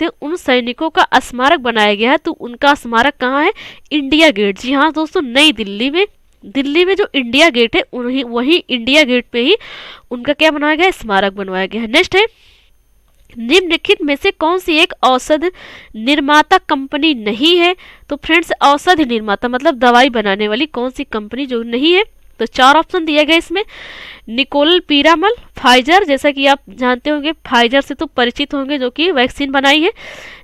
Speaker 1: थे उन सैनिकों का स्मारक बनाया गया है, तो उनका स्मारक कहाँ है? India gate. जी हाँ दोस्तों, नई दिल्ली में जो इंडिया गेट है वही इंडिया गेट पे ही उनका क्या बनवाया गया है? स्मारक बनवाया गया है। नेक्स्ट है निम्नलिखित में से कौन सी एक औषध निर्माता कंपनी नहीं है? तो फ्रेंड्स, औषध निर्माता मतलब दवाई बनाने वाली कौन सी कंपनी जो नहीं है? तो 4 ऑप्शन दिए गए इसमें, निकोल पीरामल, फाइजर, जैसा कि आप जानते होंगे फाइजर से तो परिचित होंगे, जो कि वैक्सीन बनाई है।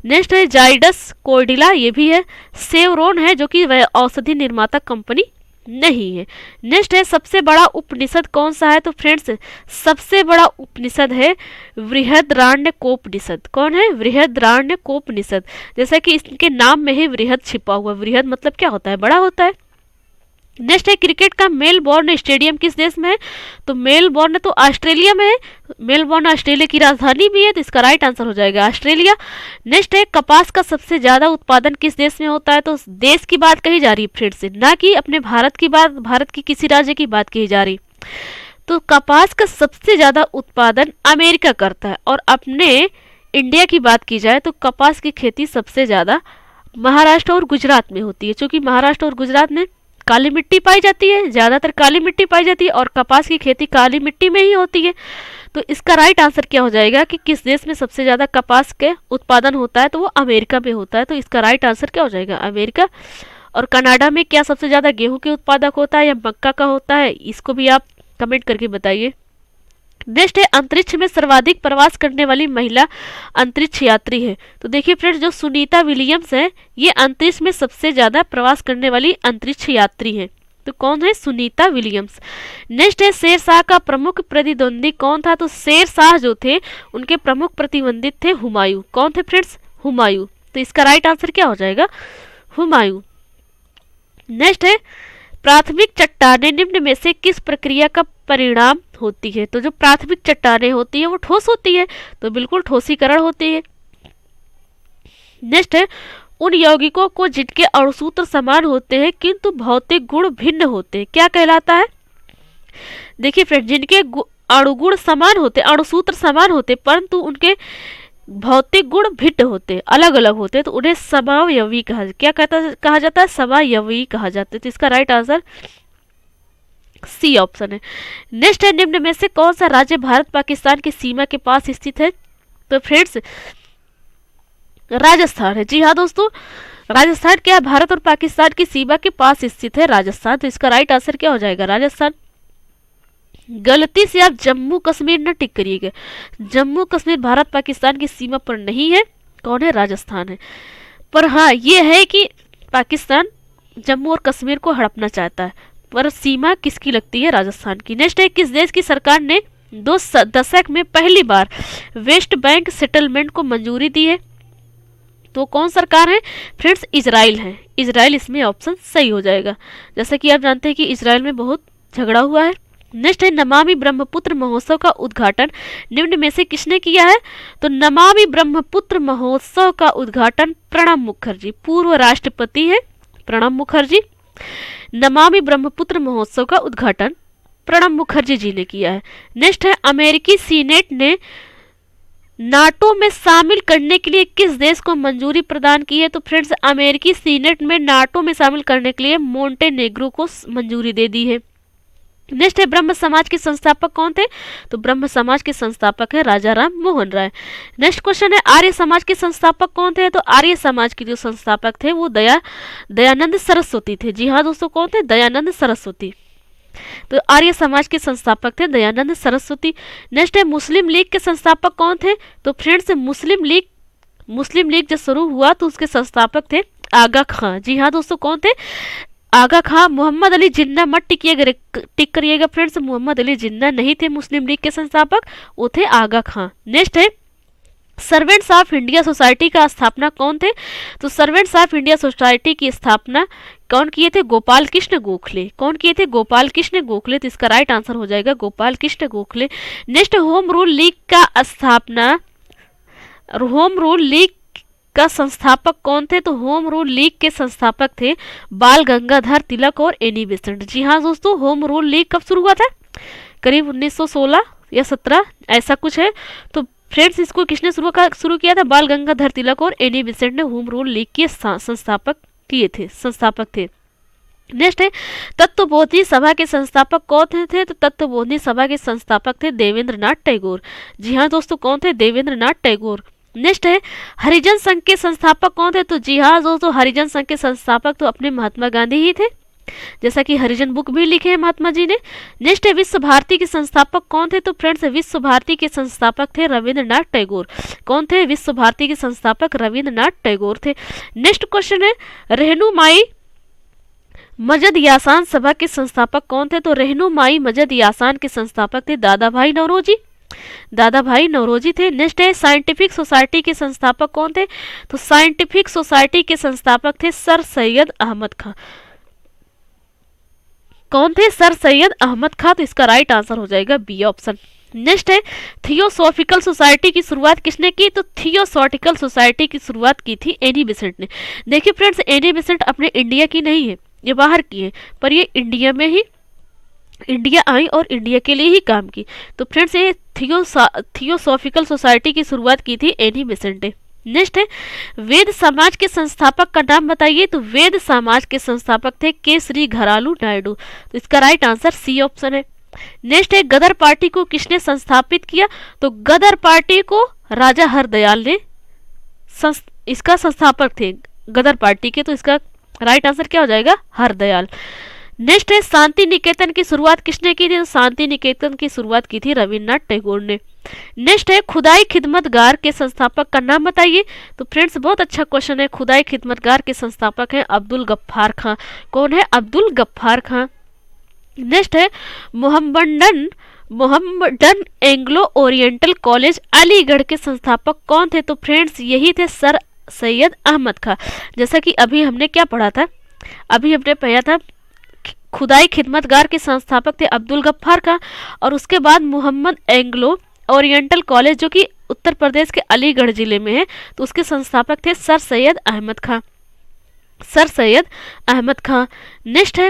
Speaker 1: नेक्स्ट है जाइडस कोर्डिला, ये भी है। सेवरोन है जो कि वह औषधि निर्माता कंपनी नहीं है। नेक्स्ट है सबसे बड़ा उपनिषद कौन सा है? तो फ्रेंड्स, सबसे बड़ा उपनिषद है बृहदारण्यकोपनिषद। कौन है? बृहदारण्यकोपनिषद। जैसा कि इसके नाम में ही बृहद छिपा हुआ, बृहद मतलब क्या होता है? बड़ा होता है। नेक्स्ट है क्रिकेट का मेलबोर्न स्टेडियम किस देश में है? तो मेलबोर्न तो ऑस्ट्रेलिया में है। मेलबोर्न ऑस्ट्रेलिया की राजधानी भी है, तो इसका राइट आंसर हो जाएगा ऑस्ट्रेलिया। नेक्स्ट है कपास का सबसे ज्यादा उत्पादन किस देश में होता है? तो देश की बात कही जा रही है फिर से, ना कि अपने भारत की किसी राज्य की बात कही जा रही। तो कपास का सबसे ज्यादा उत्पादन अमेरिका करता है, और अपने इंडिया की बात की जाए तो कपास की खेती सबसे ज्यादा महाराष्ट्र और गुजरात में होती है, क्योंकि महाराष्ट्र और गुजरात में काली मिट्टी पाई जाती है, ज्यादातर काली मिट्टी पाई जाती है, और कपास की खेती काली मिट्टी में ही होती है। तो इसका राइट आंसर क्या हो जाएगा कि किस देश में सबसे ज्यादा कपास के उत्पादन होता है? तो वो अमेरिका में होता है, तो इसका राइट आंसर क्या हो जाएगा? अमेरिका। और कनाडा में क्या सबसे ज्यादा गेहूं के उत्पादक होता है या मक्का का होता है? इसको भी आप कमेंट करके बताइए। नेक्स्ट है अंतरिक्ष में सर्वाधिक प्रवास करने वाली महिला अंतरिक्ष यात्री है। तो देखिए फ्रेंड्स, जो सुनीता विलियम्स है ये अंतरिक्ष में सबसे ज्यादा प्रवास करने वाली अंतरिक्ष यात्री है। तो कौन है? सुनीता विलियम्स। नेक्स्ट है शेरशाह का प्रमुख प्रतिद्वंदी कौन था? तो शेरशाह जो थे उनके प्रमुख प्रतिद्वंदी थे हुमायूं। कौन थे फ्रेंड्स? हुमायूं। तो इसका राइट आंसर क्या हो जाएगा? हुमायूं। नेक्स्ट है प्राथमिक चट्टानें निम्न में से किस प्रक्रिया का परिणाम होती है? तो जो प्राथमिक चट्टानें होती है वो ठोस होती है, तो बिल्कुल ठोसीकरण होती है। नेक्स्ट है उन यौगिकों को जिनके अणुसूत्र समान होते हैं किंतु भौतिक गुण भिन्न होते हैं, क्या कहलाता है? देखिए फ्रेंड, जिनके अणुगुण समान होते, अणुसूत्र समान होते, परंतु उनके भौतिक गुण भिन्न होते, अलग अलग होते, तो उन्हें समावयवी कहा जाता है? समावयवी कहा जाता है। तो इसका राइट आंसर सी ऑप्शन है। नेक्स्ट है निम्न में से कौन सा राज्य भारत पाकिस्तान की सीमा के पास स्थित है? तो फ्रेंड्स, राजस्थान है। जी हाँ दोस्तों, राजस्थान क्या है? भारत और पाकिस्तान की सीमा के पास स्थित है राजस्थान। तो इसका राइट आंसर क्या हो जाएगा? राजस्थान। गलती से आप जम्मू कश्मीर न टिक करिएगा, जम्मू कश्मीर भारत पाकिस्तान की सीमा पर नहीं है। कौन है? राजस्थान है। पर हाँ, ये है कि पाकिस्तान जम्मू और कश्मीर को हड़पना चाहता है, पर सीमा किसकी लगती है? राजस्थान की। नेक्स्ट है किस देश की सरकार ने 2 दशक में पहली बार वेस्ट बैंक सेटलमेंट को मंजूरी दी है? तो कौन सरकार है? फ्रेंड्स, इजराइल है। इजराइल इसमें ऑप्शन सही हो जाएगा। जैसा कि आप जानते हैं कि इजराइल में बहुत झगड़ा हुआ है। नेक्स्ट है नमामि ब्रह्मपुत्र महोत्सव का उद्घाटन निम्न में से किसने किया है? तो नमामि ब्रह्मपुत्र महोत्सव का उद्घाटन प्रणब मुखर्जी, पूर्व राष्ट्रपति है प्रणब मुखर्जी। नमामि ब्रह्मपुत्र महोत्सव का उद्घाटन प्रणब मुखर्जी जी ने किया है। नेक्स्ट है अमेरिकी सीनेट ने नाटो में शामिल करने के लिए किस देश को मंजूरी प्रदान की है? तो फ्रेंड्स, अमेरिकी सीनेट में नाटो में शामिल करने के लिए मोंटेनेग्रो को मंजूरी दे दी है। नेक्स्ट है ब्रह्म समाज के संस्थापक कौन थे? तो ब्रह्म समाज के संस्थापक है राजा राम मोहन राय। नेक्स्ट क्वेश्चन है आर्य समाज के संस्थापक कौन थे? तो आर्य समाज के जो संस्थापक थे वो दयानंद सरस्वती थे। जी हाँ दोस्तों, कौन थे? दयानंद सरस्वती। तो आर्य समाज के संस्थापक थे दयानंद सरस्वती। नेक्स्ट है मुस्लिम लीग के संस्थापक कौन थे? तो फ्रेंड्स, मुस्लिम लीग जब शुरू हुआ तो उसके संस्थापक थे आगा खां। जी हाँ दोस्तों, कौन थे? आगा खां, मोहम्मद अली जिन्ना मत टिक करिएगा फ्रेंड्स, मोहम्मद अली जिन्ना नहीं थे मुस्लिम लीग के संस्थापक, वो थे आगा खां। नेक्स्ट है सर्वेंट्स ऑफ इंडिया सोसाइटी का स्थापना कौन थे? तो सर्वेंट्स ऑफ इंडिया सोसाइटी की स्थापना कौन किए थे? गोपाल कृष्ण गोखले। कौन किए थे? गोपाल कृष्ण गोखले। तो इसका राइट आंसर हो जाएगा Gopal Krishna Gokhale. Next home rule league का स्थापना, होम रूल लीग का संस्थापक कौन थे? तो होम रूल लीग के संस्थापक थे बाल गंगाधर तिलक और एनी बेसेंट। जी हाँ दोस्तों, होम रूल लीग कब शुरू हुआ था? करीब 1916 या 17 ऐसा कुछ है। तो फ्रेंड्स इसको किसने शुरू किया था? बाल गंगाधर तिलक और एनी बेसेंट ने होम रूल लीग के संस्थापक थे। नेक्स्ट है तत्वबोधि सभा के संस्थापक कौन थे? तो तत्वबोधि सभा के संस्थापक थे देवेंद्र नाथ टैगोर। जी हाँ दोस्तों, कौन थे? देवेंद्र नाथ टैगोर। नेक्स्ट है हरिजन संघ के संस्थापक कौन थे? तो जी हाँ दोस्तों, हरिजन संघ के संस्थापक तो अपने महात्मा गांधी ही थे, जैसा कि हरिजन बुक भी लिखे हैं महात्मा जी ने। नेक्स्ट है विश्व भारती के संस्थापक कौन थे? तो फ्रेंड्स विश्व भारती के संस्थापक थे रविंद्रनाथ टैगोर। कौन थे? विश्व भारती के संस्थापक रविंद्रनाथ टैगोर थे। नेक्स्ट क्वेश्चन है रहनुमाई मजद यासान सभा के संस्थापक कौन थे? तो रहनुमाई मजद यासान के संस्थापक थे दादा भाई नौरोजी। दादा भाई नौरोजी थे। नेक्स्ट है साइंटिफिक सोसाइटी के संस्थापक कौन थे? तो साइंटिफिक सोसाइटी के संस्थापक थे सर सैयद अहमद खां। कौन थे? सर सैयद अहमद खां। तो इसका राइट आंसर हो जाएगा बी ऑप्शन। नेक्स्ट है थियोसॉफिकल सोसाइटी की शुरुआत किसने की? तो थियोसॉफिकल सोसाइटी की शुरुआत की थी एनी बेसेंट ने। देखिए फ्रेंड्स, एनी बेसेंट अपने इंडिया की नहीं है, ये बाहर की है, पर ये इंडिया में ही इंडिया आई और इंडिया के लिए ही काम की। तो फ्रेंड्स ये थियोसॉफिकल सोसाइटी की शुरुआत की थी एनी बेसेंट ने। नेक्स्ट है वेद समाज के संस्थापक का नाम बताइए। तो वेद समाज के संस्थापक थे केसरी घरालू नायडू। तो इसका राइट आंसर सी ऑप्शन है। नेक्स्ट है गदर पार्टी को किसने संस्थापित किया? तो गदर पार्टी को राजा हरदयाल ने इसका संस्थापक थे गदर पार्टी के। तो इसका राइट आंसर क्या हो जाएगा? हरदयाल। नेक्स्ट है शांति निकेतन की शुरुआत किसने की थी? तो शांति निकेतन की शुरुआत की थी रविन्द्रनाथ टैगोर ने। नेक्स्ट है खुदाई खिदमतगार के संस्थापक का नाम बताइए। तो फ्रेंड्स बहुत अच्छा क्वेश्चन है। खुदाई खिदमतगार के संस्थापक हैं अब्दुल गफ्फार खां। कौन है? अब्दुल गफ्फार खां। नेक्स्ट है Mohammedan Anglo oriental college Aligarh के संस्थापक कौन थे? तो फ्रेंड्स यही थे सर सैयद अहमद खां। जैसा कि अभी हमने क्या पढ़ा था? अभी हमने पढ़ा था खुदाई खिदमतगार के संस्थापक थे अब्दुल गफ्फार खां, और उसके बाद मोहम्मद एंग्लो ओरिएंटल कॉलेज जो कि उत्तर प्रदेश के अलीगढ़ जिले में है, तो उसके संस्थापक थे सर सैयद अहमद खां। सर सैयद अहमद खां। नेक्स्ट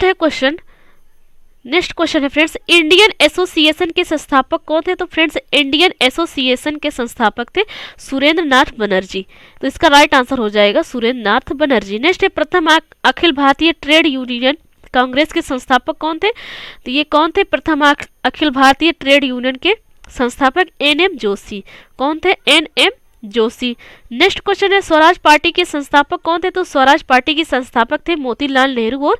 Speaker 1: है क्वेश्चन। नेक्स्ट क्वेश्चन है फ्रेंड्स इंडियन एसोसिएशन के संस्थापक कौन थे? तो फ्रेंड्स इंडियन एसोसिएशन के संस्थापक थे सुरेंद्र नाथ बनर्जी। तो इसका राइट आंसर हो जाएगा सुरेंद्र नाथ बनर्जी। नेक्स्ट है प्रथम अखिल भारतीय ट्रेड यूनियन कांग्रेस के संस्थापक कौन थे? तो ये कौन थे? प्रथम अखिल भारतीय ट्रेड यूनियन के संस्थापक एनएम जोशी। कौन थे? एनएम जोशी। नेक्स्ट क्वेश्चन है स्वराज पार्टी के संस्थापक कौन थे? तो स्वराज पार्टी के संस्थापक थे मोतीलाल नेहरू और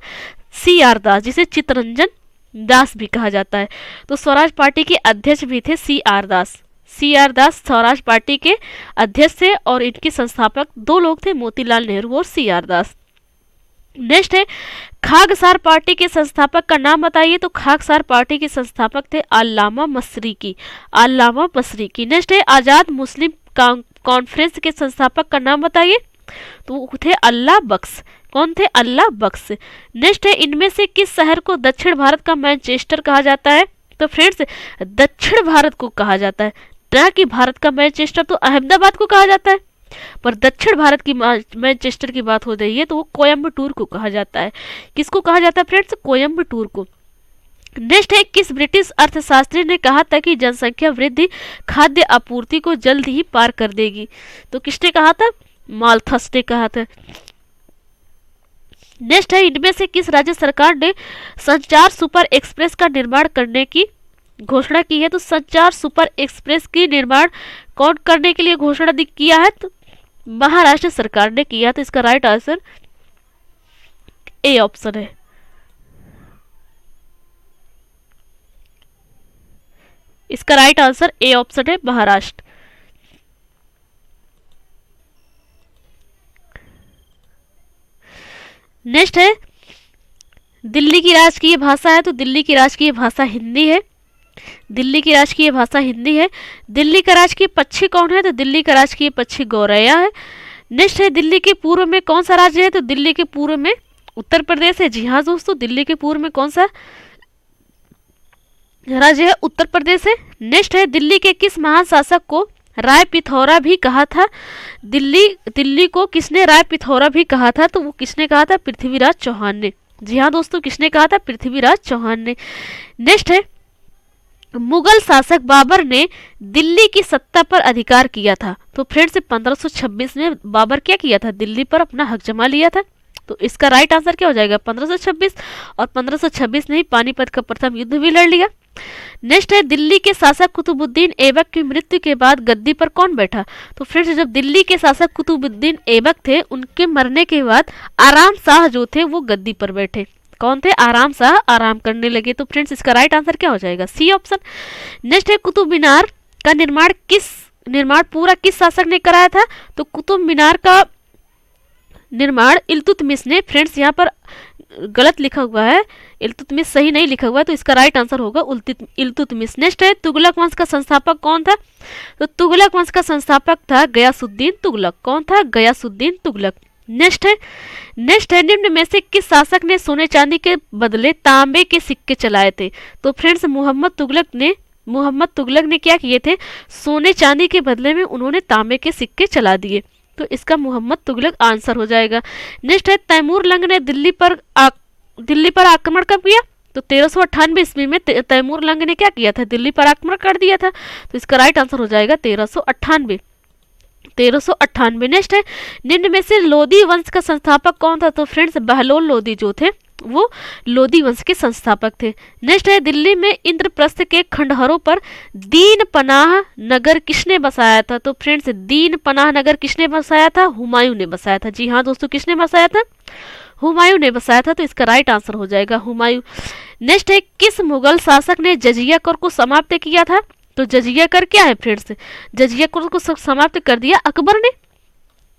Speaker 1: CR दास, जिसे चित्तरंजन दास भी कहा जाता है। तो स्वराज पार्टी के अध्यक्ष भी थे CR दास। CR दास स्वराज पार्टी के अध्यक्ष थे और इनके संस्थापक दो लोग थे मोतीलाल नेहरू और CR दास। नेक्स्ट है खागसार पार्टी के संस्थापक का नाम बताइए। तो खागसार पार्टी के संस्थापक थे अल्लामा मसरीकी। अल्लामा मसरीकी। नेक्स्ट है आजाद मुस्लिम कॉन्फ्रेंस के संस्थापक का नाम बताइए। तो थे अल्लाह बख्श। कौन थे? अल्लाह बख्श। नेक्स्ट है इनमें से किस शहर को दक्षिण भारत का मैनचेस्टर कहा जाता है? तो फ्रेंड्स दक्षिण भारत को कहा जाता है, ना कि भारत का मैनचेस्टर तो अहमदाबाद को कहा जाता है, पर दक्षिण भारत की मैनचेस्टर की बात हो रही है तो वो कोयम्बटूर को कहा जाता है। किसको कहा जाता है फ्रेंड्स? कोयम्बटूर को। नेक्स्ट है किस ब्रिटिश अर्थशास्त्री ने कहा था कि जनसंख्या वृद्धि खाद्य आपूर्ति को जल्द ही पार कर देगी? तो किसने कहा था? माल्थस ने कहा था। नेक्स्ट है इनमें से किस राज्य सरकार ने संचार सुपर एक्सप्रेस का निर्माण करने की घोषणा की है? तो संचार सुपर एक्सप्रेस की निर्माण कौन करने के लिए घोषणा किया है? तो महाराष्ट्र सरकार ने किया। तो इसका राइट आंसर ए ऑप्शन है। इसका राइट आंसर ए ऑप्शन है, महाराष्ट्र। नेक्स्ट है दिल्ली की राजकीय भाषा है, तो दिल्ली की राजकीय भाषा हिंदी है। दिल्ली की राजकीय भाषा हिंदी है। दिल्ली का राजकीय पक्षी कौन है, तो दिल्ली का राजकीय पक्षी गौरैया है। नेक्स्ट है दिल्ली के पूर्व में कौन सा राज्य है, तो दिल्ली के पूर्व में उत्तर प्रदेश है। जी हाँ दोस्तों, दिल्ली के पूर्व में कौन सा राज्य है, उत्तर प्रदेश है। नेक्स्ट है दिल्ली के किस महान शासक को राय पिथौरा भी कहा था, दिल्ली को किसने राय पिथौरा भी कहा था, तो वो किसने कहा था, पृथ्वीराज चौहान ने। जी हाँ दोस्तों, किसने कहा था, पृथ्वीराज चौहान ने। नेक्स्ट है मुगल शासक बाबर ने दिल्ली की सत्ता पर अधिकार किया था, तो फ्रेंड्स 1526 में बाबर क्या किया था, दिल्ली पर अपना हक जमा लिया था। तो इसका राइट आंसर क्या हो जाएगा, 1526। और 1526 ने ही पानीपत का प्रथम युद्ध भी लड़ लिया। नेक्स्ट है दिल्ली के शासक कुतुबुद्दीन ऐबक की मृत्यु के बाद गद्दी पर कौन बैठा, तो फ्रेंड्स जब दिल्ली के शासक कुतुबुद्दीन ऐबक थे, उनके मरने के बाद आराम शाह जो थे वो गद्दी पर बैठे। कौन थे, आराम शाह आराम करने लगे। तो फ्रेंड्स इसका राइट आंसर क्या हो जाएगा, सी ऑप्शन। नेक्स्ट है कुतुब मीनार का निर्माण पूरा किस शासक ने कराया था, तो कुतुब मीनार का निर्माण इल्तुतमिश ने। फ्रेंड्स यहाँ पर गलत लिखा हुआ है, इल्तुतमिश सही नहीं लिखा हुआ है, तो इसका राइट आंसर होगा इल्तुतमिश। नेक्स्ट है तुगलक वंश का संस्थापक कौन था, तो तुगलक वंश का संस्थापक था गयासुद्दीन तुगलक। कौन था, गयासुद्दीन तुगलक। नेक्स्ट है निम्न में से किस शासक ने सोने चांदी के बदले तांबे के सिक्के चलाए थे, तो फ्रेंड्स मोहम्मद तुगलक ने क्या किए थे, सोने चांदी के बदले में उन्होंने तांबे के सिक्के चला दिए। तो इसका मोहम्मद तुगलक आंसर हो जाएगा। नेक्स्ट है तैमूर लंग ने दिल्ली पर आक्रमण कब किया, तो 1398 ईस्वी में तैमूर लंग ने क्या किया था, दिल्ली पर आक्रमण कर दिया था। तो इसका राइट आंसर हो जाएगा 1398। नेक्स्ट है निम्न में से लोधी वंश का संस्थापक कौन था, तो फ्रेंड्स बहलोल लोधी जो थे वो लोधी वंश के संस्थापक थे। नेक्स्ट है दिल्ली में इंद्रप्रस्थ के खंडहरों पर दीन पनाह नगर किसने बसाया था, तो फ्रेंड्स दीन पनाह नगर किसने बसाया था, हुमायूं ने बसाया था। जी हाँ दोस्तों, किसने बसाया था, हुमायूं ने बसाया था। तो इसका राइट आंसर हो जाएगा हुमायूं। नेक्स्ट है किस मुगल शासक ने जजिया कर को समाप्त किया था, तो जजिया कर क्या है फ्रेंड्स, जजिया कर को समाप्त कर दिया अकबर ने।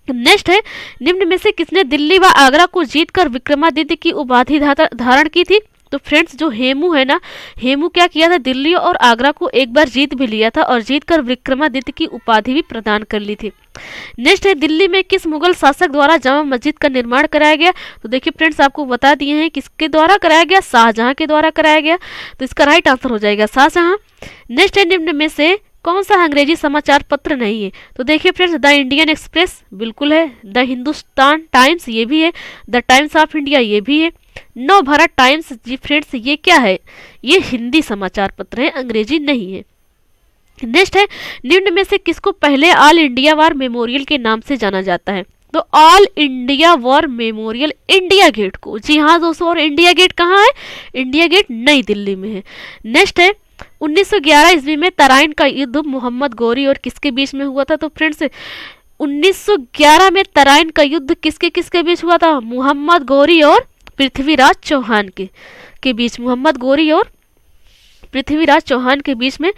Speaker 1: नेक्स्ट है निम्न में से किसने दिल्ली व आगरा को जीतकर विक्रमादित्य की उपाधि धारण की थी, तो फ्रेंड्स जो हेमू है ना, हेमू क्या किया था, दिल्ली और आगरा को एक बार जीत भी लिया था और जीतकर विक्रमादित्य की उपाधि भी प्रदान कर ली थी। नेक्स्ट है दिल्ली में किस मुगल शासक द्वारा जामा मस्जिद का निर्माण कराया गया, तो देखिए फ्रेंड्स आपको बता दिए हैं किसके द्वारा कराया गया, शाहजहां के द्वारा कराया गया। तो इसका राइट आंसर हो जाएगा शाहजहां। नेक्स्ट है निम्न में से कौन सा अंग्रेजी समाचार पत्र नहीं है, तो देखिए फ्रेंड्स द इंडियन एक्सप्रेस बिल्कुल है, द हिंदुस्तान टाइम्स ये भी है, द टाइम्स ऑफ इंडिया ये भी है, नव भारत टाइम्स। जी फ्रेंड्स ये क्या है, ये हिंदी समाचार पत्र है, अंग्रेजी नहीं है। नेक्स्ट है निम्न में से किसको पहले ऑल इंडिया वॉर मेमोरियल के नाम से जाना जाता है, तो all India war memorial India gate को। जी हाँ दोस्तों, और इंडिया गेट कहाँ है, इंडिया गेट नई दिल्ली में है। नेक्स्ट है 1911 ईस्वी में तराइन का युद्ध मोहम्मद गौरी और किसके बीच में हुआ था, तो फ्रेंड्स 1911 में तराइन का युद्ध किसके किसके बीच हुआ था, मोहम्मद गौरी और पृथ्वीराज चौहान के बीच, मोहम्मद गौरी और पृथ्वीराज चौहान के बीच में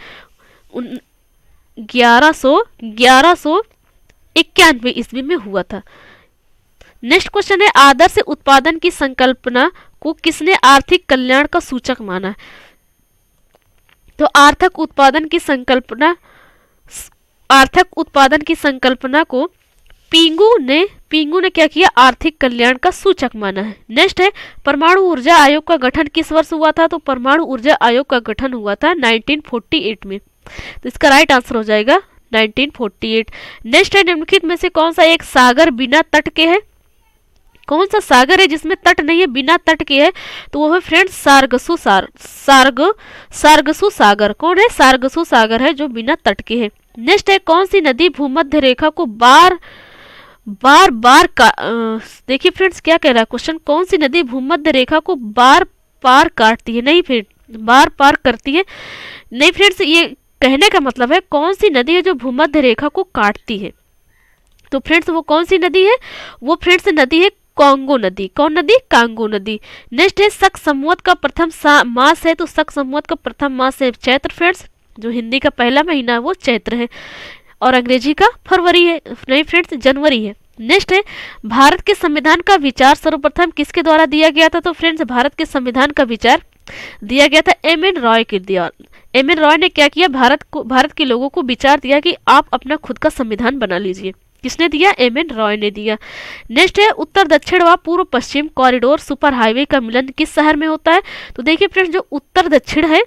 Speaker 1: 1191 ईस्वी में हुआ था। नेक्स्ट क्वेश्चन है आदर्श उत्पादन की संकल्पना को किसने आर्थिक कल्याण का सूचक माना है, तो आर्थिक उत्पादन की संकल्पना को पिंगू ने क्या किया, आर्थिक कल्याण का सूचक माना है। नेक्स्ट है परमाणु ऊर्जा आयोग का गठन किस वर्ष हुआ था, तो परमाणु ऊर्जा आयोग का गठन हुआ था 1948 में। तो इसका राइट आंसर हो जाएगा 1948। नेक्स्ट है निम्नलिखित में से कौन सा एक सागर बिना तट के है, कौन सा सागर है जिसमें तट नहीं है, बिना तट के है, तो वो है फ्रेंड्स सारगसु सागर। कौन है, सारगसु सागर है जो बिना तट के है। नेक्स्ट है कौन सी नदी भूमध्य रेखा को बार का देखिए फ्रेंड्स क्या कह रहा है क्वेश्चन, कौन सी नदी भूमध्य रेखा को बार पार काटती है, नहीं फिर बार पार करती है, नहीं फ्रेंड्स ये कहने का मतलब है कौन सी नदी है जो भूमध्य रेखा को काटती है। तो फ्रेंड्स वो कौन सी नदी है, वो फ्रेंड्स नदी है कांगो नदी। कौन नदी, कांगो नदी। नेक्स्ट है शक संवत का प्रथम मास है, तो शक संवत का प्रथम मास है चैत्र फ्रेंड्स, जो हिंदी का पहला महीना है वो चैत्र है और अंग्रेजी का फरवरी है, नहीं फ्रेंड्स जनवरी है। नेक्स्ट है भारत के संविधान का विचार सर्वप्रथम किसके द्वारा दिया गया था? तो फ्रेंड्स भारत के संविधान का विचार दिया गया था एम.एन. रॉय के द्वारा। एम.एन. रॉय ने क्या किया? भारत के लोगों को विचार दिया कि आप अपना खुद का संविधान बना लीजिए। किसने दिया? एम.एन. रॉय ने दिया। नेक्स्ट है उत्तर दक्षिण व पूर्व पश्चिम कॉरिडोर सुपर हाईवे का मिलन किस शहर में होता है? तो देखिए फ्रेंड्स जो उत्तर दक्षिण है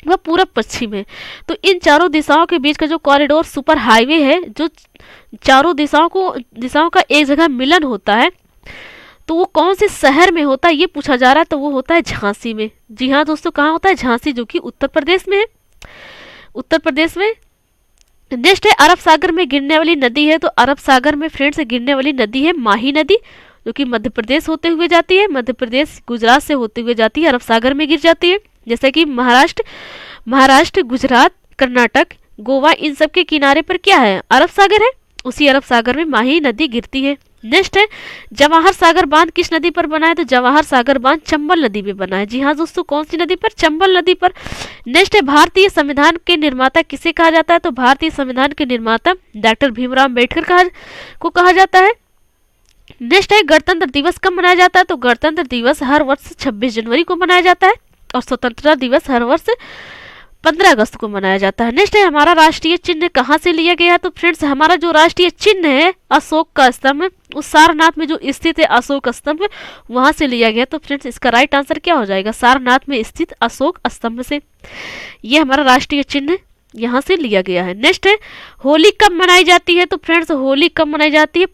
Speaker 1: वह पूर्व पश्चिम है, तो इन चारों दिशाओं के बीच का जो कॉरिडोर सुपर हाईवे है, जो चारों दिशाओं का एक जगह मिलन होता है, तो वो कौन से शहर में होता है ये पूछा जा रहा है। तो वो होता है झांसी में। जी हाँ दोस्तों, कहाँ होता है? झांसी, जो कि उत्तर प्रदेश में है। उत्तर प्रदेश में। नेक्स्ट है अरब सागर में गिरने वाली नदी है, तो अरब सागर में फ्रेंड्स गिरने वाली नदी है माही नदी, जो कि मध्य प्रदेश होते हुए जाती है। मध्य प्रदेश गुजरात से होते हुए जाती है, अरब सागर में गिर जाती है। जैसे कि महाराष्ट्र, गुजरात, कर्नाटक, गोवा, इन सब के किनारे पर क्या है? अरब सागर है। उसी अरब सागर में माही नदी गिरती है। नेक्स्ट है जवाहर सागर बांध किस नदी पर बना है? तो जवाहर सागर बांध चंबल नदी में बना है। जी हाँ दोस्तों, कौन सी नदी पर? चंबल नदी पर। नेक्स्ट है भारतीय संविधान के निर्माता किसे कहा जाता है? तो भारतीय संविधान के निर्माता डॉक्टर भीमराव अम्बेडकर को कहा जाता है। नेक्स्ट है गणतंत्र दिवस कब मनाया जाता है? तो गणतंत्र दिवस हर वर्ष 26 जनवरी को मनाया जाता है और स्वतंत्रता दिवस हर वर्ष 15 अगस्त को मनाया जाता है। नेक्स्ट है हमारा राष्ट्रीय चिन्ह कहाँ से लिया गया है? तो फ्रेंड्स हमारा जो राष्ट्रीय चिन्ह है अशोक का स्तंभ, उस सारनाथ में जो स्थित है अशोक स्तंभ, वहां से लिया गया। तो फ्रेंड्स इसका राइट आंसर क्या हो जाएगा? सारनाथ में स्थित अशोक स्तंभ से ये हमारा राष्ट्रीय चिन्ह यहाँ से लिया गया है। नेक्स्ट है होली कब मनाई जाती है? तो फ्रेंड्स होली कब मनाई जाती है?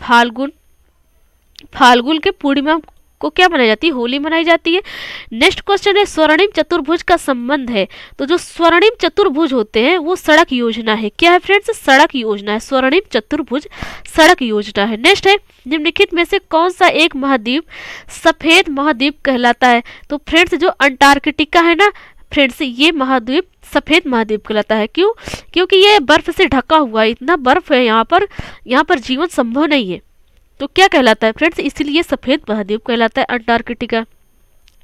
Speaker 1: फाल्गुन के पूर्णिमा को क्या मनाई जाती है? होली मनाई जाती है। नेक्स्ट क्वेश्चन है स्वर्णिम चतुर्भुज का संबंध है, तो जो स्वर्णिम चतुर्भुज होते हैं वो सड़क योजना है। क्या है फ्रेंड्स? सड़क योजना है। स्वर्णिम चतुर्भुज सड़क योजना है। नेक्स्ट है निम्नलिखित में से कौन सा एक महाद्वीप सफेद महाद्वीप कहलाता है? तो फ्रेंड्स जो अंटार्कटिका है ना फ्रेंड्स, ये महाद्वीप सफेद महाद्वीप कहलाता है। क्यों? क्योंकि ये बर्फ से ढका हुआ है, इतना बर्फ है यहाँ पर जीवन संभव नहीं है। तो क्या कहलाता है फ्रेंड्स? इसीलिए सफेद महाद्वीप कहलाता है अंटार्कटिका।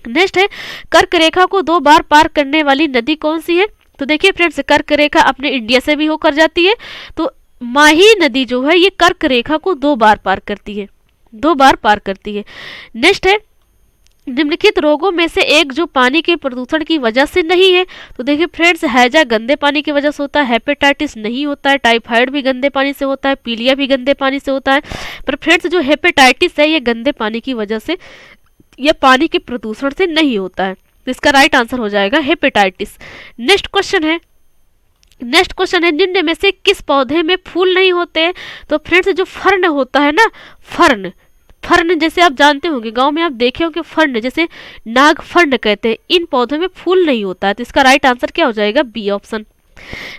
Speaker 1: नेक्स्ट है कर्क रेखा को 2 बार पार करने वाली नदी कौन सी है? तो देखिए फ्रेंड्स कर्क रेखा अपने इंडिया से भी होकर जाती है, तो माही नदी जो है ये कर्क रेखा को 2 बार पार करती है, 2 बार पार करती है। नेक्स्ट है निम्नलिखित रोगों में से एक जो पानी के प्रदूषण की वजह से नहीं है। तो देखिए फ्रेंड्स हैजा गंदे पानी की वजह से होता है, हेपेटाइटिस नहीं होता है, टाइफाइड भी गंदे पानी से होता है, पीलिया भी गंदे पानी से होता है। पर फ्रेंड्स जो हेपेटाइटिस है ये गंदे पानी की वजह से, ये पानी के प्रदूषण से नहीं होता है। तो इसका राइट आंसर हो जाएगा हेपेटाइटिस। नेक्स्ट क्वेश्चन है निम्न में से किस पौधे में फूल नहीं होते? तो फ्रेंड्स जो फर्न होता है ना, फर्न जैसे आप जानते होंगे, गांव में आप देखे होंगे फर्न, जैसे नाग फर्न कहते हैं, इन पौधों में फूल नहीं होता है। तो इसका राइट आंसर क्या हो जाएगा? B option.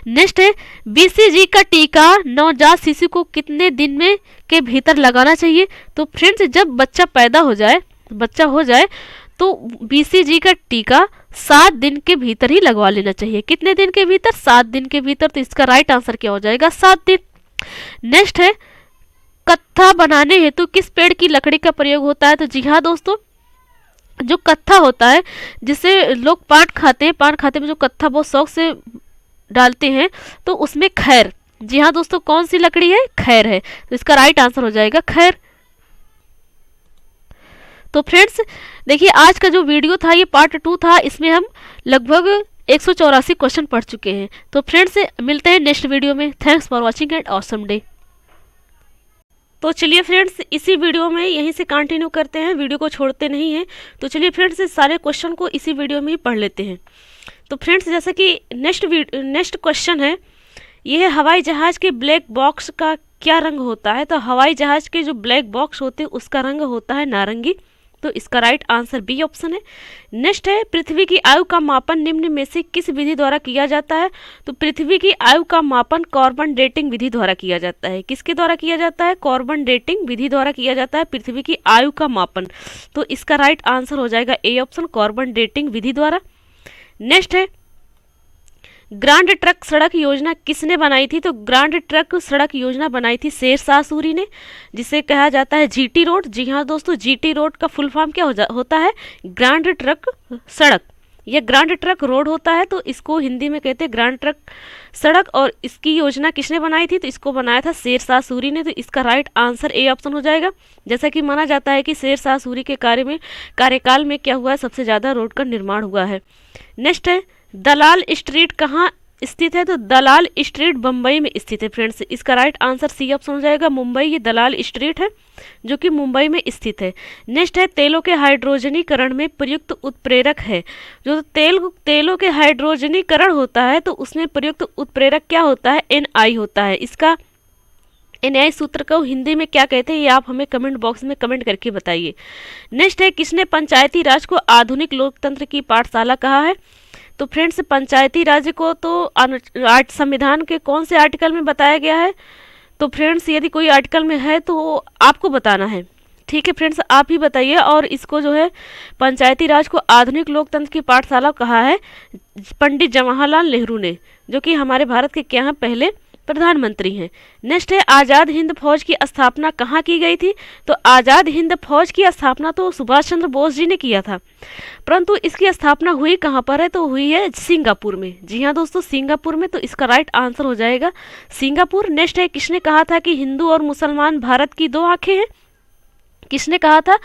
Speaker 1: नेक्स्ट है बीसीजी का टीका नवजात शिशु को कितने दिन में के भीतर लगाना चाहिए? तो फ्रेंड्स जब बच्चा हो जाए तो बीसीजी का टीका 7 दिन के भीतर ही लगवा लेना चाहिए। कितने दिन के भीतर? 7 दिन के भीतर। तो इसका राइट आंसर क्या हो जाएगा? 7 दिन। नेक्स्ट है कत्था बनाने हेतु किस पेड़ की लकड़ी का प्रयोग होता है? तो जी हाँ दोस्तों, जो कत्था होता है जिससे लोग पान खाते में जो कत्था बहुत शौक से डालते हैं, तो उसमें खैर, जी हाँ दोस्तों, कौन सी लकड़ी है? खैर है। तो इसका राइट आंसर हो जाएगा खैर। तो फ्रेंड्स देखिए आज का जो वीडियो था ये पार्ट 2 था, इसमें हम लगभग 184 क्वेश्चन पढ़ चुके हैं। तो फ्रेंड्स मिलते हैं नेक्स्ट वीडियो में। Thanks for watching and awesome day. तो चलिए फ्रेंड्स इसी वीडियो में यहीं से कंटिन्यू करते हैं, वीडियो को छोड़ते नहीं हैं। तो चलिए फ्रेंड्स सारे क्वेश्चन को इसी वीडियो में ही पढ़ लेते हैं। तो फ्रेंड्स जैसा कि नेक्स्ट क्वेश्चन है, ये है हवाई जहाज़ के ब्लैक बॉक्स का क्या रंग होता है? तो हवाई जहाज़ के जो ब्लैक बॉक्स होते हैं उसका रंग होता है नारंगी। तो इसका राइट आंसर बी ऑप्शन है। नेक्स्ट है पृथ्वी की आयु का मापन निम्न में से किस विधि द्वारा किया जाता है? तो पृथ्वी की आयु का मापन कार्बन डेटिंग विधि द्वारा किया जाता है। किसके द्वारा किया जाता है? कार्बन डेटिंग विधि द्वारा किया जाता है पृथ्वी की आयु का मापन। तो इसका राइट आंसर हो जाएगा ए ऑप्शन, कार्बन डेटिंग विधि द्वारा। नेक्स्ट है ग्रांड ट्रक सड़क योजना किसने बनाई थी? तो ग्रांड ट्रक सड़क योजना बनाई थी शेरशाह सूरी ने, जिसे कहा जाता है जीटी रोड। जी हाँ दोस्तों, जीटी रोड का फुल फॉर्म क्या होता है? ग्रांड ट्रक सड़क यह ग्रांड ट्रक रोड होता है, तो इसको हिंदी में कहते हैं ग्रांड ट्रक सड़क। और इसकी योजना किसने बनाई थी? तो इसको बनाया था शेरशाह सूरी ने। तो इसका राइट आंसर ए ऑप्शन हो जाएगा। जैसा कि माना जाता है कि शेरशाह सूरी के कार्यकाल में क्या हुआ है, सबसे ज़्यादा रोड का निर्माण हुआ है। नेक्स्ट है दलाल स्ट्रीट कहाँ स्थित है? तो दलाल स्ट्रीट बम्बई में स्थित है फ्रेंड्स। इसका राइट आंसर सी ऑप्शन हो जाएगा, मुंबई। ये दलाल स्ट्रीट है जो कि मुंबई में स्थित है। नेक्स्ट है तेलों के हाइड्रोजनीकरण में प्रयुक्त उत्प्रेरक है। जो तेलों के हाइड्रोजनीकरण होता है तो उसमें प्रयुक्त उत्प्रेरक क्या होता है? NI होता है। इसका NI सूत्र को हिंदी में क्या कहते हैं, ये आप हमें कमेंट बॉक्स में कमेंट करके बताइए। नेक्स्ट है किसने पंचायती राज को आधुनिक लोकतंत्र की पाठशाला कहा है? तो फ्रेंड्स पंचायती राज को तो संविधान के कौन से आर्टिकल में बताया गया है? तो फ्रेंड्स यदि कोई आर्टिकल में है तो आपको बताना है, ठीक है फ्रेंड्स, आप ही बताइए। और इसको जो है पंचायती राज को आधुनिक लोकतंत्र की पाठशाला कहा है पंडित जवाहरलाल नेहरू ने, जो कि हमारे भारत के क्या हैं? पहले प्रधानमंत्री हैं। नेक्स्ट है आज़ाद हिंद फौज की स्थापना कहाँ की गई थी? तो आज़ाद हिंद फौज की स्थापना तो सुभाष चंद्र बोस जी ने किया था, परंतु इसकी स्थापना हुई कहाँ पर है? तो हुई है सिंगापुर में। जी हाँ दोस्तों, सिंगापुर में। तो इसका राइट आंसर हो जाएगा सिंगापुर। नेक्स्ट है किसने कहा था कि हिंदू और मुसलमान भारत की दो आंखें हैं? किसने कहा था?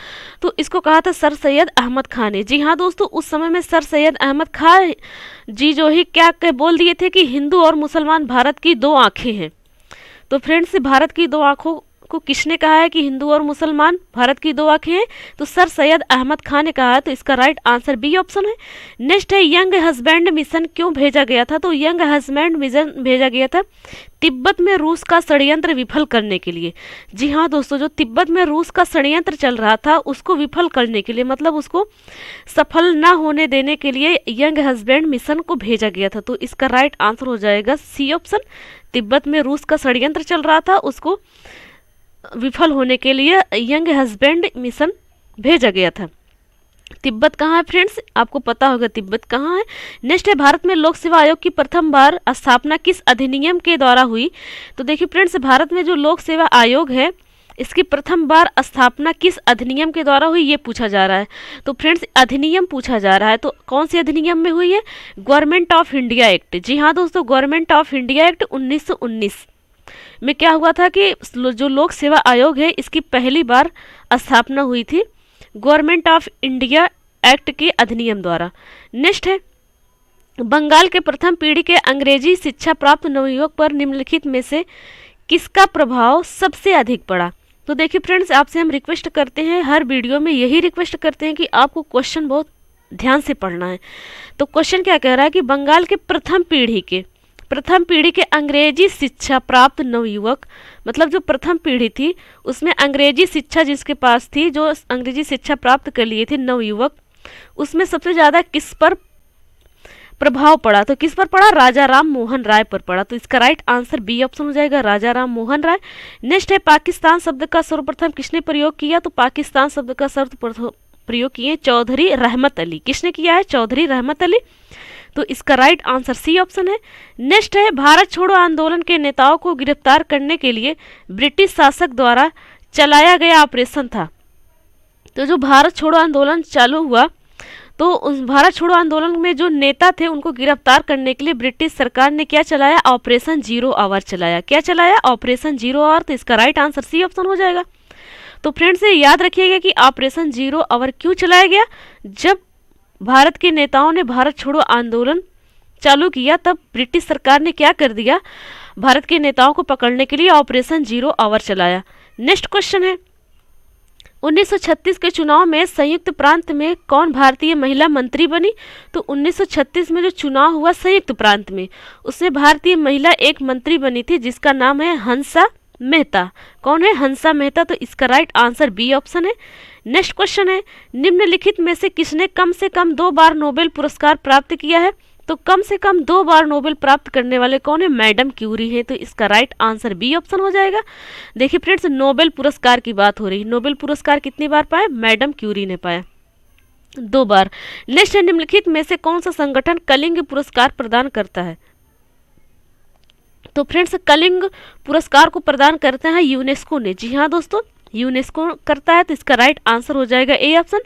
Speaker 1: तो इसको कहा था सर सैयद अहमद खान ने। जी हाँ दोस्तों, उस समय में सर सैयद अहमद खान जी जो ही क्या बोल दिए थे कि हिंदू और मुसलमान भारत की दो आंखें हैं। तो फ्रेंड्स भारत की दो आंखों को किसने कहा है कि हिंदू और मुसलमान भारत की दो आंखें हैं? तो सर सैयद अहमद खान ने कहा है। तो इसका राइट आंसर बी ऑप्शन है। नेक्स्ट है यंग हस्बैंड मिशन क्यों भेजा गया था? तो यंग हस्बैंड मिशन भेजा गया था तिब्बत में रूस का षड्यंत्र विफल करने के लिए। जी हाँ दोस्तों, जो तिब्बत में रूस का षड्यंत्र चल रहा था उसको विफल करने के लिए, मतलब उसको सफल ना होने देने के लिए यंग हस्बैंड मिशन को भेजा गया था। तो इसका राइट आंसर हो जाएगा सी ऑप्शन। तिब्बत में रूस का षड्यंत्र चल रहा था, उसको विफल होने के लिए यंग हस्बैंड मिशन भेजा गया था। तिब्बत कहाँ है फ्रेंड्स? आपको पता होगा तिब्बत कहाँ है। नेक्स्ट है भारत में लोक सेवा आयोग की प्रथम बार स्थापना किस अधिनियम के द्वारा हुई? तो देखिए फ्रेंड्स, भारत में जो लोक सेवा आयोग है इसकी प्रथम बार स्थापना किस अधिनियम के द्वारा हुई, ये पूछा जा रहा है। तो फ्रेंड्स अधिनियम पूछा जा रहा है, तो कौन से अधिनियम में हुई है? Government of India act. जी हाँ दोस्तों, गवर्नमेंट ऑफ इंडिया एक्ट 1919 में क्या हुआ था कि जो लोक सेवा आयोग है इसकी पहली बार स्थापना हुई थी गवर्नमेंट ऑफ इंडिया एक्ट के अधिनियम द्वारा। नेक्स्ट है बंगाल के प्रथम पीढ़ी के अंग्रेजी शिक्षा प्राप्त नवयुवक पर निम्नलिखित में से किसका प्रभाव सबसे अधिक पड़ा? तो देखिए फ्रेंड्स, आपसे हम रिक्वेस्ट करते हैं, हर वीडियो में यही रिक्वेस्ट करते हैं कि आपको क्वेश्चन बहुत ध्यान से पढ़ना है। तो क्वेश्चन क्या कह रहा है कि बंगाल के प्रथम पीढ़ी के अंग्रेजी शिक्षा प्राप्त नवयुवक, मतलब जो प्रथम पीढ़ी थी उसमें अंग्रेजी शिक्षा जिसके पास थी, जो अंग्रेजी शिक्षा प्राप्त कर लिए थे नवयुवक, उसमें सबसे ज़्यादा किस पर प्रभाव पड़ा? तो किस पर पड़ा? राजा राम मोहन राय पर पड़ा। तो इसका राइट आंसर बी ऑप्शन हो जाएगा, राजा राम मोहन राय। नेक्स्ट है पाकिस्तान शब्द का सर्वप्रथम किसने प्रयोग किया? तो पाकिस्तान शब्द का सर्वप्रथम प्रयोग किए चौधरी रहमत अली। किसने किया है? चौधरी रहमत अली। तो इसका राइट आंसर सी ऑप्शन है। नेक्स्ट है भारत छोड़ो आंदोलन के नेताओं को गिरफ्तार करने के लिए ब्रिटिश शासक द्वारा चलाया गया ऑपरेशन था। तो जो भारत छोड़ो आंदोलन चालू हुआ, तो उस भारत छोड़ो आंदोलन में जो नेता थे उनको गिरफ्तार करने के लिए ब्रिटिश सरकार ने क्या चलाया? ऑपरेशन जीरो आवर चलाया। क्या चलाया? Operation zero hour. तो इसका राइट आंसर सी ऑप्शन हो जाएगा। तो फ्रेंड्स याद रखिएगा कि ऑपरेशन जीरो आवर क्यों चलाया गया? जब भारत के नेताओं ने भारत छोड़ो आंदोलन चालू किया तब ब्रिटिश सरकार ने क्या कर दिया? भारत के नेताओं को पकड़ने के लिए ऑपरेशन जीरो आवर चलाया। नेक्स्ट क्वेश्चन है 1936 के चुनाव में संयुक्त प्रांत में कौन भारतीय महिला मंत्री बनी? तो 1936 में जो चुनाव हुआ संयुक्त प्रांत में, उसमें भारतीय महिला एक मंत्री बनी थी जिसका नाम है हंसा मेहता। कौन है? हंसा मेहता। तो इसका राइट आंसर बी ऑप्शन है। नेक्स्ट क्वेश्चन है निम्नलिखित में से किसने कम से कम 2 बार नोबेल पुरस्कार प्राप्त किया है? तो कम से कम 2 बार नोबेल प्राप्त करने वाले कौन है? मैडम क्यूरी है। तो इसका राइट आंसर बी ऑप्शन हो जाएगा। देखिए फ्रेंड्स, नोबेल पुरस्कार की बात हो रही है। नोबेल पुरस्कार कितनी बार पाए? मैडम क्यूरी ने पाया 2 बार। नेक्स्ट है निम्नलिखित में से कौन सा संगठन कलिंग पुरस्कार प्रदान करता है? तो फ्रेंड्स कलिंग पुरस्कार को प्रदान करते हैं यूनेस्को ने। जी हाँ दोस्तों, यूनेस्को करता है, तो इसका राइट आंसर हो जाएगा ए ऑप्शन,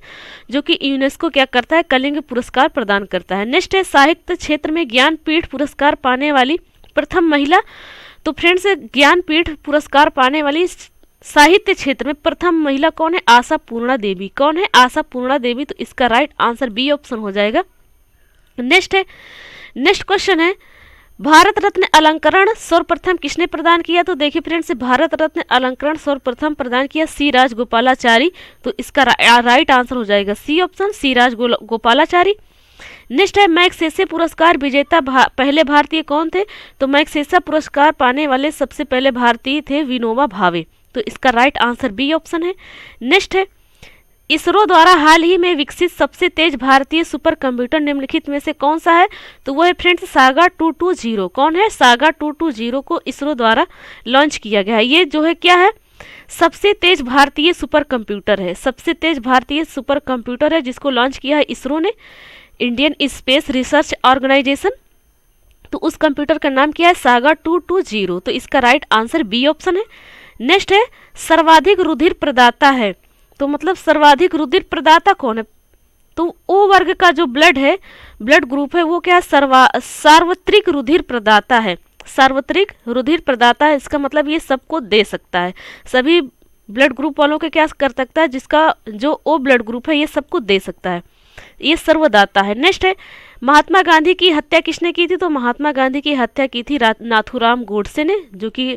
Speaker 1: जो कि यूनेस्को क्या करता है, कलिंग पुरस्कार प्रदान करता है। नेक्स्ट है साहित्य क्षेत्र में ज्ञानपीठ पुरस्कार पाने वाली प्रथम महिला। तो फ्रेंड्स ज्ञानपीठ पुरस्कार पाने वाली साहित्य क्षेत्र में प्रथम महिला कौन है, आशा पूर्णा देवी। कौन है, आशा पूर्णा देवी। तो इसका राइट आंसर बी ऑप्शन हो जाएगा। नेक्स्ट क्वेश्चन है भारत रत्न अलंकरण सर्वप्रथम किसने प्रदान किया। तो देखिए फ्रेंड्स भारत रत्न अलंकरण सर्वप्रथम प्रदान किया सी राजगोपालाचारी। तो इसका राइट आंसर हो जाएगा सी ऑप्शन, सी राजगोपालाचारी। नेक्स्ट है मैग्सेसे पुरस्कार विजेता पहले भारतीय कौन थे। तो मैग्सेसे पुरस्कार पाने वाले सबसे पहले भारतीय थे विनोबा भावे। तो इसका राइट आंसर बी ऑप्शन है। नेक्स्ट है इसरो द्वारा हाल ही में विकसित सबसे तेज भारतीय सुपर कंप्यूटर निम्नलिखित में से कौन सा है। तो वो है फ्रेंड्स सागा 220। कौन है, सागा 220 को इसरो द्वारा लॉन्च किया गया है। ये जो है क्या है, सबसे तेज भारतीय सुपर कंप्यूटर है, सबसे तेज भारतीय सुपर कंप्यूटर है जिसको लॉन्च किया है इसरो ने, इंडियन स्पेस रिसर्च ऑर्गेनाइजेशन। तो उस कंप्यूटर का नाम क्या है, सागा 220। तो इसका राइट आंसर बी ऑप्शन है। नेक्स्ट है सर्वाधिक रुधिर प्रदाता है। तो मतलब सर्वाधिक रुधिर प्रदाता कौन है। तो ओ वर्ग का जो ब्लड है, ब्लड ग्रुप है, वो क्या है, सार्वत्रिक रुधिर प्रदाता है, सार्वत्रिक रुधिर प्रदाता है। इसका मतलब ये सबको दे सकता है, सभी ब्लड ग्रुप वालों के क्या कर सकता है, जिसका जो ओ ब्लड ग्रुप है ये सबको दे सकता है, ये सर्वदाता है। नेक्स्ट है महात्मा गांधी की हत्या किसने की थी। तो महात्मा गांधी की हत्या की थी नाथूराम गोडसे ने, जो कि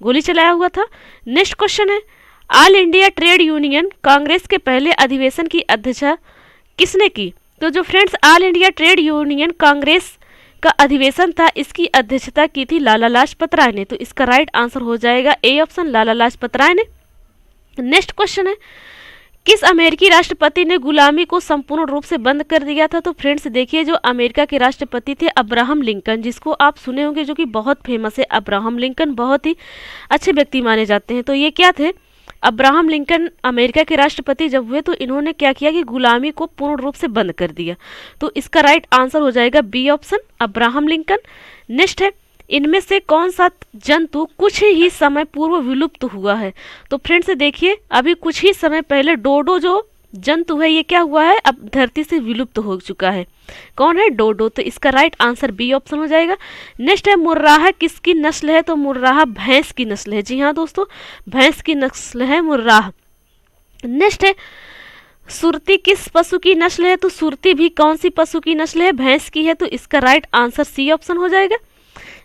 Speaker 1: गोली चलाया हुआ था। नेक्स्ट क्वेश्चन है all India trade union Congress के पहले अधिवेशन की अध्यक्षता किसने की। तो जो friends all India trade union Congress का अधिवेशन था, इसकी अध्यक्षता की थी लाला लाजपत राय ने। तो इसका राइट आंसर हो जाएगा ए ऑप्शन, लाला लाजपत राय ने। नेक्स्ट क्वेश्चन है किस अमेरिकी राष्ट्रपति ने गुलामी को संपूर्ण रूप से बंद कर दिया था। तो फ्रेंड्स देखिए जो अमेरिका के राष्ट्रपति थे अब्राहम लिंकन, जिसको आप सुने होंगे, जो कि बहुत फेमस है। अब्राहम लिंकन बहुत ही अच्छे व्यक्ति माने जाते हैं। तो ये क्या थे, अब्राहम लिंकन अमेरिका के राष्ट्रपति जब हुए तो इन्होंने क्या किया कि गुलामी को पूर्ण रूप से बंद कर दिया। तो इसका राइट आंसर हो जाएगा B option, Abraham Lincoln. Next है इनमें से कौन सा जंतु कुछ ही समय पूर्व विलुप्त हुआ है। तो फ्रेंड्स देखिए अभी कुछ ही समय पहले डोडो जो जंतु है ये क्या हुआ है, अब धरती से विलुप्त हो चुका है। कौन है, डोडो। तो इसका राइट आंसर बी ऑप्शन हो जाएगा। नेक्स्ट है मुर्राह किसकी नस्ल है। तो मुर्राह भैंस की नस्ल है। जी हाँ दोस्तों, भैंस की नस्ल है मुर्राह। नेक्स्ट है सुरती किस पशु की नस्ल है। तो सुरती भी कौन सी पशु की नस्ल है, भैंस की है। तो इसका राइट आंसर सी ऑप्शन हो जाएगा।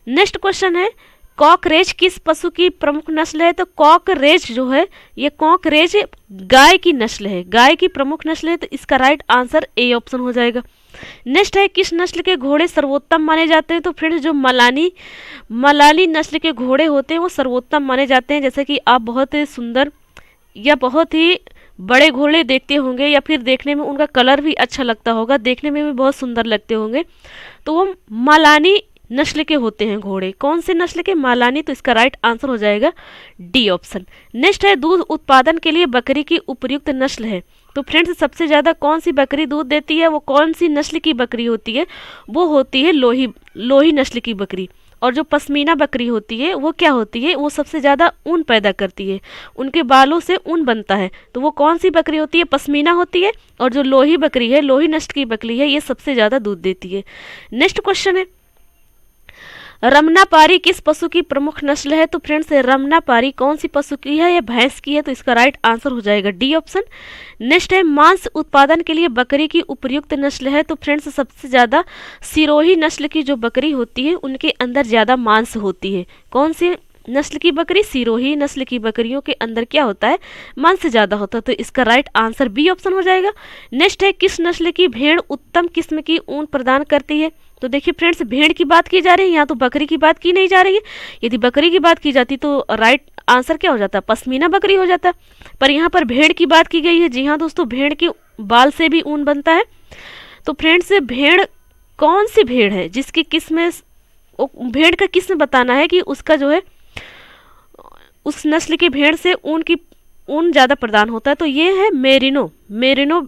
Speaker 1: नेक्स्ट क्वेश्चन है कॉकरेज किस पशु की प्रमुख नस्ल है। तो कॉकरेज जो है ये कॉकरेज गाय की नस्ल है, गाय की प्रमुख नस्ल है। तो इसका राइट आंसर ए ऑप्शन हो जाएगा। नेक्स्ट है किस नस्ल के घोड़े सर्वोत्तम माने जाते हैं। तो फ्रेंड्स जो मलाली नस्ल के घोड़े होते हैं वो सर्वोत्तम माने जाते हैं। जैसे कि आप बहुत ही सुंदर या बहुत ही बड़े घोड़े देखते होंगे, या फिर देखने में उनका कलर भी अच्छा लगता होगा, देखने में भी बहुत सुंदर लगते होंगे, तो वो मलानी नस्ल के होते हैं घोड़े। कौन से नस्ल के, मालानी। तो इसका राइट आंसर हो जाएगा डी ऑप्शन। नेक्स्ट है दूध उत्पादन के लिए बकरी की उपयुक्त नस्ल है। तो फ्रेंड्स सबसे ज़्यादा कौन सी बकरी दूध देती है, वो कौन सी नस्ल की बकरी होती है, वो होती है लोही नस्ल की बकरी। और जो पश्मीना बकरी होती है वो क्या होती है, वो सबसे ज़्यादा ऊन पैदा करती है, उनके बालों से ऊन बनता है। तो वो कौन सी बकरी होती है, पश्मीना होती है। और जो लोही बकरी है, लोही नस्ल की बकरी है, ये सबसे ज़्यादा दूध देती है। नेक्स्ट क्वेश्चन है रमनापारी किस पशु की प्रमुख नस्ल है। तो फ्रेंड्स रमनापारी कौन सी पशु की है, ये भैंस की है। तो इसका राइट आंसर हो जाएगा डी ऑप्शन। नेक्स्ट है मांस उत्पादन के लिए बकरी की उपयुक्त नस्ल है। तो फ्रेंड्स सबसे ज़्यादा सिरोही नस्ल की जो बकरी होती है उनके अंदर ज़्यादा मांस होती है। कौन सी नस्ल की बकरी, सिरोही नस्ल की बकरियों के अंदर क्या होता है, मांस ज़्यादा होता है। तो इसका राइट आंसर बी ऑप्शन हो जाएगा। नेक्स्ट है किस नस्ल की भेड़ उत्तम किस्म की ऊन प्रदान करती है। तो देखिए फ्रेंड्स भेड़ की बात की जा रही है, यहाँ तो बकरी की बात की नहीं जा रही है। यदि बकरी की बात की जाती तो राइट आंसर क्या हो जाता, पश्मीना बकरी हो जाता। पर यहाँ पर भेड़ की बात की गई है। जी हाँ दोस्तों, भेड़ के बाल से भी ऊन बनता है। तो फ्रेंड्स भेड़ कौन सी भेड़ है जिसकी किस्म, भेड़ का किस्म बताना है कि उसका जो है उस नस्ल की भेड़ से ऊन ज़्यादा प्रदान होता है। तो ये है मेरिनो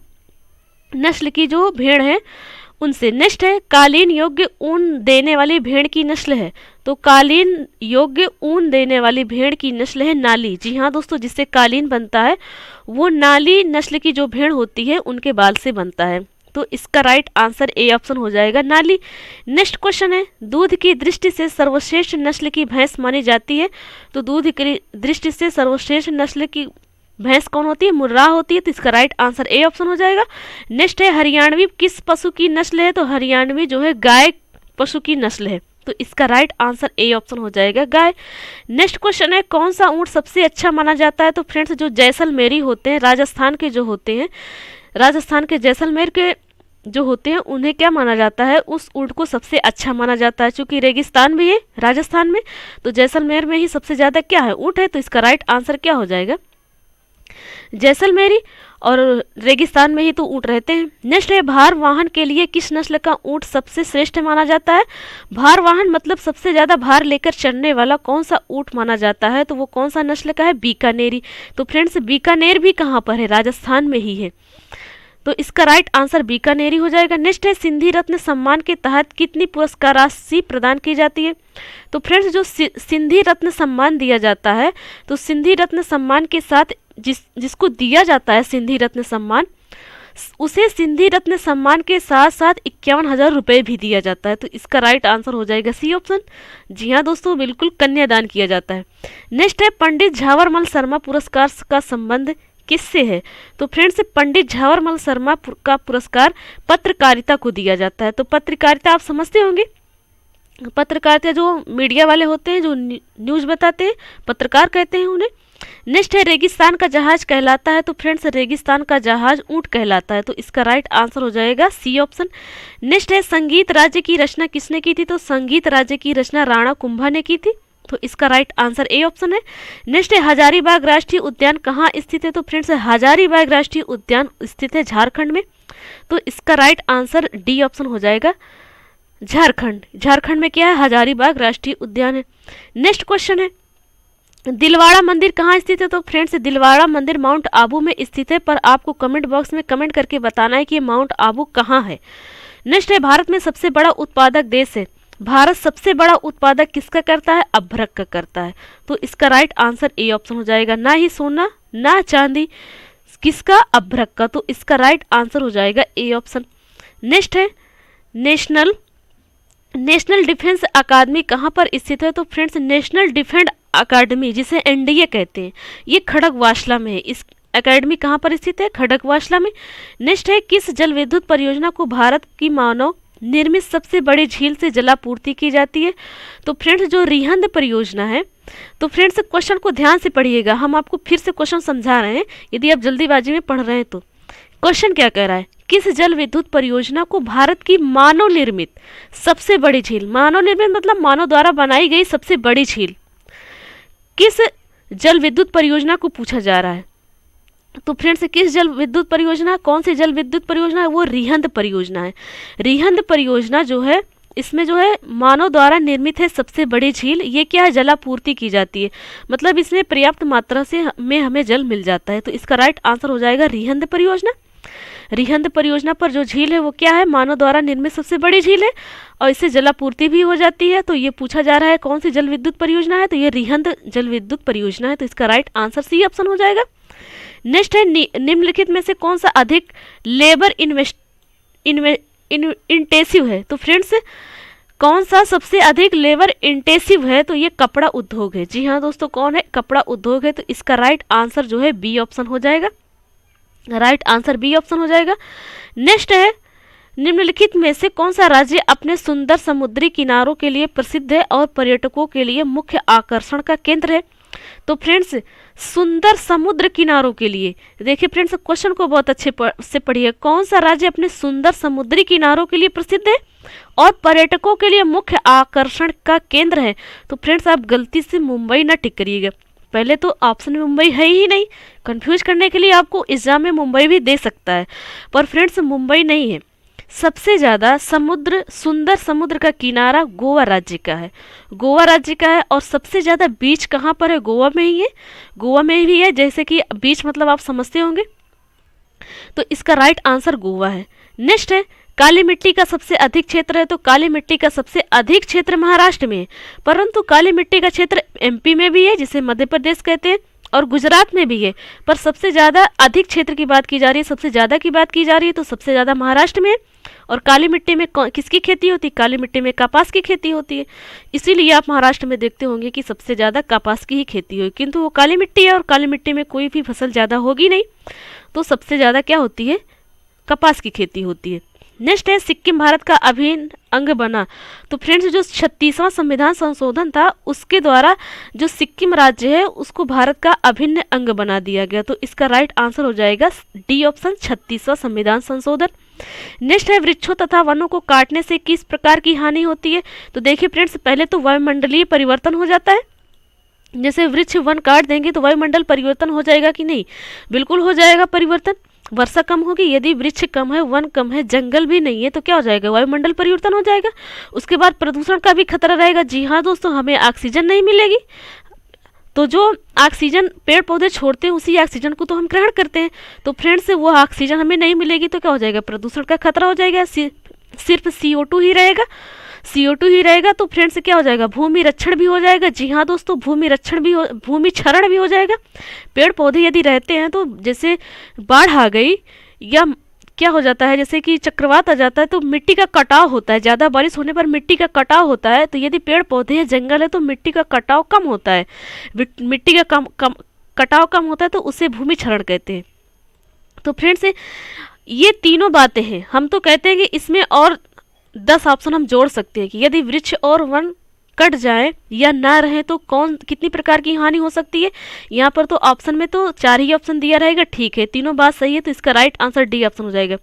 Speaker 1: नस्ल की जो भेड़ है उनसे। नेक्स्ट है कालीन योग्य ऊन देने वाली भेड़ की नस्ल है। तो कालीन योग्य ऊन देने वाली भेड़ की नस्ल है नाली। जी हाँ दोस्तों, जिससे कालीन बनता है वो नाली नस्ल की जो भेड़ होती है उनके बाल से बनता है। तो इसका राइट आंसर ए ऑप्शन हो जाएगा, नाली। नेक्स्ट क्वेश्चन है, दूध की दृष्टि से सर्वश्रेष्ठ नस्ल की भैंस मानी जाती है। तो दूध की दृष्टि से सर्वश्रेष्ठ नस्ल की भैंस कौन होती है? मुर्राह होती है। तो इसका राइट आंसर ए ऑप्शन हो जाएगा। नेक्स्ट है, हरियाणवी किस पशु की नस्ल है? तो हरियाणवी जो है गाय पशु की नस्ल है। तो इसका राइट आंसर ए ऑप्शन हो जाएगा, गाय। नेक्स्ट क्वेश्चन है, कौन सा ऊंट सबसे अच्छा माना जाता है? तो फ्रेंड्स जो जैसलमेरी होते हैं, राजस्थान के जो होते हैं, राजस्थान के जैसलमेर के जो होते हैं उन्हें क्या माना जाता है? उस ऊंट को सबसे अच्छा माना जाता है। चूंकि रेगिस्तान भी है राजस्थान में, तो जैसलमेर में ही सबसे ज्यादा क्या है? ऊंट है। तो इसका राइट आंसर क्या हो जाएगा? जैसलमेरी। और रेगिस्तान में ही तो ऊंट रहते हैं। नेक्स्ट है, भार वाहन के लिए किस नस्ल का ऊंट सबसे श्रेष्ठ माना जाता है? भार वाहन मतलब सबसे ज्यादा भार लेकर चढ़ने वाला कौन सा ऊंट माना जाता है? तो वो कौन सा नस्ल का है? बीकानेरी। तो फ्रेंड्स बीकानेर भी कहाँ पर है? राजस्थान में ही है। तो इसका राइट आंसर बीकानेरी हो जाएगा। नेक्स्ट है, सिंधी रत्न सम्मान के तहत कितनी पुरस्कार राशि प्रदान की जाती है? तो फ्रेंड्स जो सिंधी रत्न सम्मान दिया जाता है, तो सिंधी रत्न सम्मान के साथ जिसको दिया जाता है सिंधी रत्न सम्मान, उसे सिंधी रत्न सम्मान के साथ साथ 51,000 रुपये भी दिया जाता है। तो इसका राइट आंसर हो जाएगा सी ऑप्शन। जी हाँ दोस्तों, बिल्कुल कन्यादान किया जाता है। नेक्स्ट है, पंडित झावरमल शर्मा पुरस्कार का संबंध किससे है? तो फ्रेंड्स पंडित झावरमल शर्मा का पुरस्कार पत्रकारिता को दिया जाता है। तो पत्रकारिता आप समझते होंगे, पत्रकारिता जो मीडिया वाले होते हैं, जो न्यूज़ बताते हैं, पत्रकार कहते हैं उन्हें। नेक्स्ट है, रेगिस्तान का जहाज कहलाता है। तो फ्रेंड्स रेगिस्तान का जहाज ऊंट कहलाता है। तो इसका राइट आंसर हो जाएगा सी ऑप्शन। नेक्स्ट है, संगीत राज्य की रचना किसने की थी? तो संगीत राज्य की रचना राणा कुंभा ने की थी। तो इसका राइट आंसर ए ऑप्शन है। नेक्स्ट है, हजारीबाग राष्ट्रीय उद्यान कहाँ स्थित है? तो फ्रेंड्स हजारीबाग राष्ट्रीय उद्यान स्थित है झारखंड में। तो इसका राइट आंसर डी ऑप्शन हो जाएगा, झारखंड। झारखंड में क्या है? हजारीबाग राष्ट्रीय उद्यान है। नेक्स्ट क्वेश्चन है, दिलवाड़ा मंदिर कहाँ स्थित है? तो फ्रेंड्स दिलवाड़ा मंदिर माउंट आबू में स्थित है, पर आपको कमेंट बॉक्स में कमेंट करके बताना है कि माउंट आबू कहाँ है। नेक्स्ट है, भारत में सबसे बड़ा उत्पादक देश है। भारत सबसे बड़ा उत्पादक किसका करता है? अभ्रक का करता है। तो इसका राइट आंसर ए ऑप्शन हो जाएगा, ना ही सोना ना चांदी, किसका? अभ्रक का। तो इसका राइट आंसर हो जाएगा ए ऑप्शन। नेक्स्ट है, नेशनल डिफेंस अकादमी कहाँ पर स्थित है? तो फ्रेंड्स नेशनल डिफेंस अकादमी, जिसे एनडीए कहते हैं, ये खड़गवासला में है। इस अकेडमी कहाँ पर स्थित है? खड़गवासला में। नेक्स्ट है, किस जल विद्युत परियोजना को भारत की मानव निर्मित सबसे बड़ी झील से जलापूर्ति की जाती है? तो फ्रेंड्स जो रिहंद परियोजना है, तो फ्रेंड्स क्वेश्चन को ध्यान से पढ़िएगा, हम आपको फिर से क्वेश्चन समझा रहे हैं, यदि आप जल्दीबाजी में पढ़ रहे हैं तो। क्वेश्चन क्या कह रहा है? किस जल विद्युत परियोजना को भारत की मानव निर्मित सबसे बड़ी झील, मानव निर्मित मतलब मानव द्वारा बनाई गई सबसे बड़ी झील, किस जल विद्युत परियोजना को पूछा जा रहा है? तो फ्रेंड्स किस जल विद्युत परियोजना, कौन सी जल विद्युत परियोजना है? वो रिहंद परियोजना है। रिहंद परियोजना जो है, इसमें जो है मानव द्वारा निर्मित है सबसे बड़ी झील। ये क्या है? जलापूर्ति की जाती है, मतलब इसमें पर्याप्त मात्रा से में हमें जल मिल जाता है। तो इसका राइट आंसर हो जाएगा रिहंद परियोजना। रिहंद परियोजना पर जो झील है वो क्या है? मानव द्वारा निर्मित सबसे बड़ी झील है और इससे जलापूर्ति भी हो जाती है। तो ये पूछा जा रहा है कौन सी जल विद्युत परियोजना है? तो ये रिहंद जल विद्युत परियोजना है। तो इसका राइट आंसर सी ऑप्शन हो जाएगा। नेक्स्ट है, निम्नलिखित में से कौन सा अधिक लेबर इंटेंसिव है? तो फ्रेंड्स कौन सा सबसे अधिक लेबर इंटेंसिव है? तो ये कपड़ा उद्योग है। जी हाँ दोस्तों, कौन है? कपड़ा उद्योग है। तो इसका राइट आंसर जो है बी ऑप्शन हो जाएगा, राइट आंसर बी ऑप्शन हो जाएगा। नेक्स्ट है, निम्नलिखित में से कौन सा राज्य अपने सुंदर समुद्री किनारों के लिए प्रसिद्ध है और पर्यटकों के लिए मुख्य आकर्षण का केंद्र है? तो फ्रेंड्स सुंदर समुद्र किनारों के लिए, देखिए फ्रेंड्स क्वेश्चन को बहुत अच्छे से पढ़िए, कौन सा राज्य अपने सुंदर समुद्री किनारों के लिए प्रसिद्ध है और पर्यटकों के लिए मुख्य आकर्षण का केंद्र है? तो फ्रेंड्स आप गलती से मुंबई ना टिक करिएगा, पहले तो ऑप्शन में मुंबई है ही नहीं, कंफ्यूज करने के लिए आपको एग्जाम में मुंबई भी दे सकता है, पर फ्रेंड्स मुंबई नहीं है। सबसे ज़्यादा सुंदर समुद्र का किनारा गोवा राज्य का है, गोवा राज्य का है। और सबसे ज़्यादा बीच कहाँ पर है? गोवा में ही है, गोवा में भी है। जैसे कि बीच मतलब आप समझते होंगे, तो इसका राइट आंसर गोवा है। नेक्स्ट है, काली मिट्टी का सबसे अधिक क्षेत्र है, तो काली मिट्टी का सबसे अधिक क्षेत्र महाराष्ट्र में है, परंतु काली मिट्टी का क्षेत्र एमपी में भी है जिसे मध्य प्रदेश कहते हैं, और गुजरात में भी है। पर सबसे ज़्यादा अधिक क्षेत्र की बात की जा रही है, सबसे ज़्यादा की बात की जा रही है, तो सबसे ज़्यादा महाराष्ट्र में है। और काली मिट्टी में किसकी खेती होती है? काली मिट्टी में कपास की खेती होती है। इसीलिए आप महाराष्ट्र में देखते होंगे कि सबसे ज़्यादा कपास की ही खेती होगी, किंतु वो काली मिट्टी है और काली मिट्टी में कोई भी फसल ज़्यादा होगी नहीं, तो सबसे ज़्यादा क्या होती है? कपास की खेती होती है। नेक्स्ट है सिक्किम भारत का अभिन्न अंग बना। तो फ्रेंड्स जो 36वां संविधान संशोधन था उसके द्वारा जो सिक्किम राज्य है उसको भारत का अभिन्न अंग बना दिया गया, तो इसका राइट आंसर हो जाएगा डी ऑप्शन 36वां संविधान संशोधन। नेक्स्ट है वृक्षों तथा वनों को काटने से किस प्रकार की हानि होती है? तो देखिए फ्रेंड्स पहले तो वायुमंडलीय परिवर्तन हो जाता है, जैसे वृक्ष वन काट देंगे तो वायुमंडल परिवर्तन हो जाएगा कि नहीं? बिल्कुल हो जाएगा परिवर्तन। वर्षा कम होगी, यदि वृक्ष कम है, वन कम है, जंगल भी नहीं है, तो क्या हो जाएगा? वायुमंडल परिवर्तन हो जाएगा। उसके बाद प्रदूषण का भी खतरा रहेगा। जी हाँ दोस्तों, हमें ऑक्सीजन नहीं मिलेगी, तो जो ऑक्सीजन पेड़ पौधे छोड़ते हैं उसी ऑक्सीजन को तो हम ग्रहण करते हैं, तो फ्रेंड्स वो ऑक्सीजन हमें नहीं मिलेगी तो क्या हो जाएगा? प्रदूषण का खतरा हो जाएगा। सिर्फ CO2 ही रहेगा, CO2 ही रहेगा, तो फ्रेंड्स क्या हो जाएगा? भूमि रक्षण भी हो जाएगा। जी हाँ दोस्तों, भूमि क्षरण भी हो जाएगा। पेड़ पौधे यदि रहते हैं तो जैसे बाढ़ आ गई या क्या हो जाता है, जैसे कि चक्रवात आ जाता है, तो मिट्टी का कटाव होता है, ज़्यादा बारिश होने पर मिट्टी का कटाव होता है, तो यदि पेड़ पौधे हैं, जंगल है, तो मिट्टी का कटाव कम होता है। मिट्टी का कटाव कम होता है तो उसे भूमि क्षरण कहते हैं। तो फ्रेंड्स ये तीनों बातें हैं, हम तो कहते हैं कि इसमें और 10 ऑप्शन हम जोड़ सकते हैं कि यदि वृक्ष और वन कट जाए या ना रहे तो कितनी प्रकार की हानि हो सकती है। यहाँ पर तो ऑप्शन में तो 4 ही ऑप्शन दिया रहेगा, ठीक है, तीनों बात सही है, तो इसका राइट आंसर डी ऑप्शन हो जाएगा।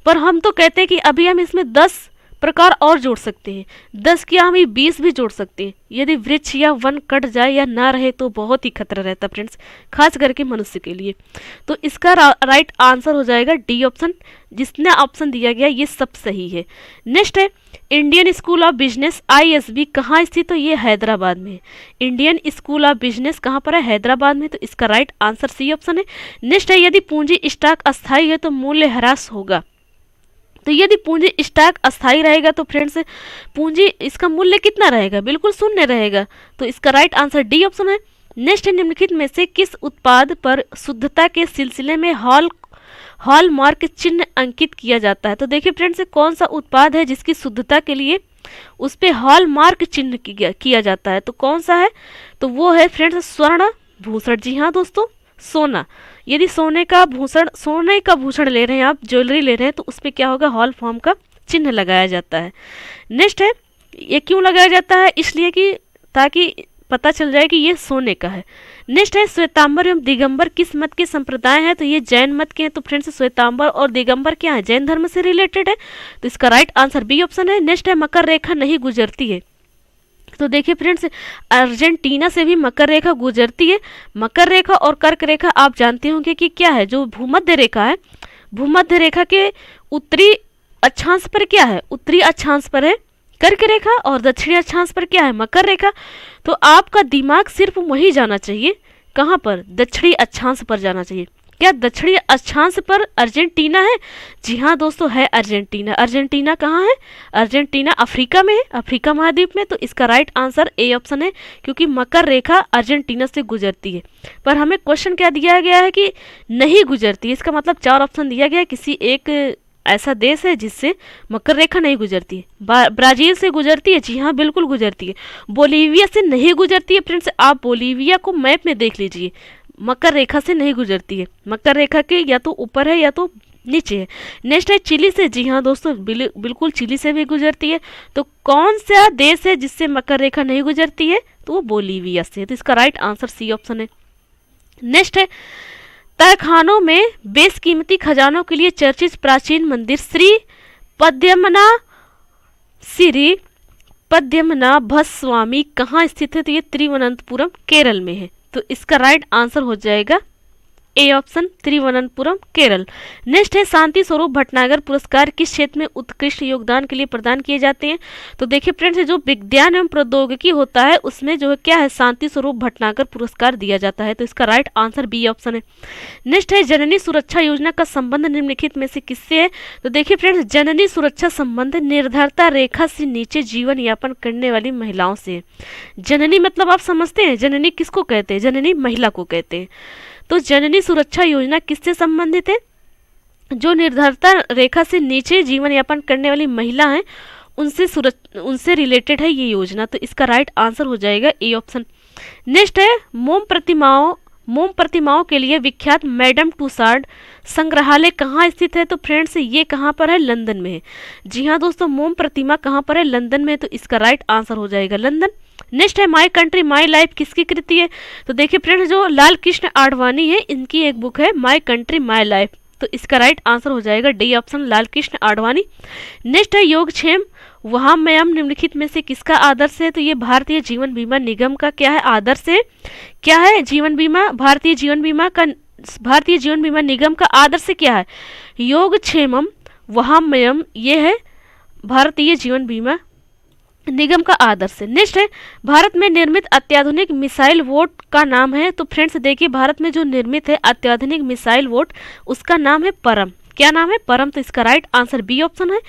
Speaker 1: पर हम तो कहते हैं कि अभी हम इसमें 10 प्रकार और जोड़ सकते हैं, 10 क्या हम 20 भी जोड़ सकते हैं। यदि वृक्ष या वन कट जाए या ना रहे तो बहुत ही खतरा रहता है फ्रेंड्स, खास करके मनुष्य के लिए। तो इसका राइट आंसर हो जाएगा डी ऑप्शन। जिसने ऑप्शन दिया गया ये सब सही है। नेक्स्ट है Indian school of business ISB कहाँ स्थित? तो ये हैदराबाद में है। इंडियन स्कूल ऑफ बिजनेस कहाँ पर है? हैदराबाद में, तो इसका राइट आंसर सी ऑप्शन है। नेक्स्ट है यदि पूंजी स्टॉक अस्थायी है तो मूल्य ह्रास होगा। तो यदि पूंजी स्टॉक अस्थायी रहेगा तो फ्रेंड्स पूंजी इसका मूल्य कितना रहेगा? बिल्कुल शून्य रहेगा, तो इसका राइट आंसर डी ऑप्शन है। नेक्स्ट है निम्नलिखित में से किस उत्पाद पर शुद्धता के सिलसिले में हॉलमार्क चिन्ह अंकित किया जाता है? तो देखिए फ्रेंड्स कौन सा उत्पाद है जिसकी शुद्धता के लिए उस पर हॉलमार्क चिन्ह किया जाता है, तो कौन सा है? तो वो है फ्रेंड्स स्वर्ण भूषण। जी हाँ दोस्तों, सोना। यदि सोने का भूषण ले रहे हैं आप, ज्वेलरी ले रहे हैं, तो उस पर क्या होगा? हॉल फॉर्म का चिन्ह लगाया जाता है। नेक्स्ट है ये क्यों लगाया जाता है? इसलिए कि ताकि पता चल जाए कि ये सोने का है। नेक्स्ट है श्वेतांबर एवं दिगंबर किस मत के संप्रदाय हैं? तो ये जैन मत के हैं। तो फ्रेंड्स श्वेतांबर और दिगंबर क्या है? जैन धर्म से रिलेटेड है, तो इसका राइट आंसर बी ऑप्शन है। नेक्स्ट है मकर रेखा नहीं गुजरती है। तो देखिए फ्रेंड्स अर्जेंटीना से भी मकर रेखा गुजरती है। मकर रेखा और कर्क रेखा आप जानते होंगे कि क्या है? जो भूमध्य रेखा है, भूमध्य रेखा के उत्तरी अक्षांश पर क्या है? उत्तरी अक्षांश पर है कर्क रेखा और दक्षिणी अक्षांश पर क्या है? मकर रेखा। तो आपका दिमाग सिर्फ वहीं जाना चाहिए, कहाँ पर? दक्षिणी अक्षांश पर जाना चाहिए। क्या दक्षिणी अक्षांश पर अर्जेंटीना है? जी हाँ दोस्तों, है अर्जेंटीना। अर्जेंटीना कहाँ है? अर्जेंटीना अफ्रीका में है, अफ्रीका महाद्वीप में, तो इसका राइट आंसर ए ऑप्शन है, क्योंकि मकर रेखा अर्जेंटीना से गुजरती है। पर हमें क्वेश्चन क्या दिया गया है कि नहीं गुजरती है, इसका मतलब 4 ऑप्शन दिया गया है, किसी एक ऐसा देश है जिससे मकर रेखा नहीं गुजरती है। ब्राजील से गुजरती है, जी हाँ बिल्कुल गुजरती है। बोलीविया से नहीं गुजरती है फ्रेंड्स, आप बोलीविया को मैप में देख लीजिए, मकर रेखा से नहीं गुजरती है, मकर रेखा के या तो ऊपर है या तो नीचे है। नेक्स्ट है चिली से, जी हाँ दोस्तों बिल्कुल चिली से भी गुजरती है। तो कौन सा देश है जिससे मकर रेखा नहीं गुजरती है? तो वो बोलीविया से है, तो इसका राइट आंसर सी ऑप्शन है। नेक्स्ट है तहखानों में बेशकीमती खजानों के लिए चर्चित प्राचीन मंदिर श्री पद्मनाभ स्वामी कहाँ स्थित है? तो ये तिरुवनंतपुरम केरल में है, तो इसका राइट आंसर हो जाएगा A option Thiruvananthapuram Kerala. Next है शांति स्वरूप भटनागर पुरस्कार किस क्षेत्र में उत्कृष्ट योगदान के लिए प्रदान किए जाते हैं? तो देखिए फ्रेंड्स, जो विज्ञान एवं प्रौद्योगिकी होता है उसमें जो है क्या है, शांति स्वरूप भटनागर पुरस्कार दिया जाता है। तो इसका राइट आंसर बी ऑप्शन है। नेक्स्ट है जननी सुरक्षा योजना का संबंध निम्नलिखित में से किससे है? तो देखिए फ्रेंड्स, जननी सुरक्षा संबंध निर्धरता रेखा से नीचे जीवन यापन करने वाली महिलाओं से। जननी मतलब आप समझते हैं, जननी किसको कहते हैं? जननी महिला को कहते हैं। तो जननी सुरक्षा योजना किससे संबंधित है? जो निर्धरता रेखा से नीचे जीवन यापन करने वाली महिला हैं उनसे रिलेटेड है ये योजना। तो इसका राइट आंसर हो जाएगा ए ऑप्शन। नेक्स्ट है मोम प्रतिमाओं के लिए विख्यात मैडम टूसाड संग्रहालय कहाँ स्थित है? तो फ्रेंड्स, ये कहाँ पर है? लंदन में है। जी हाँ दोस्तों, मोम प्रतिमा कहाँ पर है? लंदन में है। तो इसका राइट आंसर हो जाएगा लंदन। नेक्स्ट है माई कंट्री माई लाइफ किसकी कृति है? तो देखिए फ्रेंड्स, जो लाल कृष्ण आडवाणी है इनकी एक बुक है माई कंट्री माई लाइफ। तो इसका राइट आंसर हो जाएगा D option, Lal Krishna Advani. Next है योगक्षेम वहाम्यम निम्नलिखित में से किसका आदर्श है? तो ये भारतीय जीवन बीमा निगम का क्या है? आदर्श है। क्या है? जीवन बीमा, भारतीय जीवन बीमा निगम का आदर्श क्या है? योगक्षेमम वहाम्यम, ये है भारतीय जीवन बीमा निगम का आदर्श है। नेक्स्ट है भारत में निर्मित अत्याधुनिक मिसाइल वोट का नाम है? तो फ्रेंड्स देखिए, भारत में जो निर्मित है अत्याधुनिक मिसाइल वोट उसका नाम है परम। क्या नाम है? परम। तो इसका राइट आंसर बी ऑप्शन है।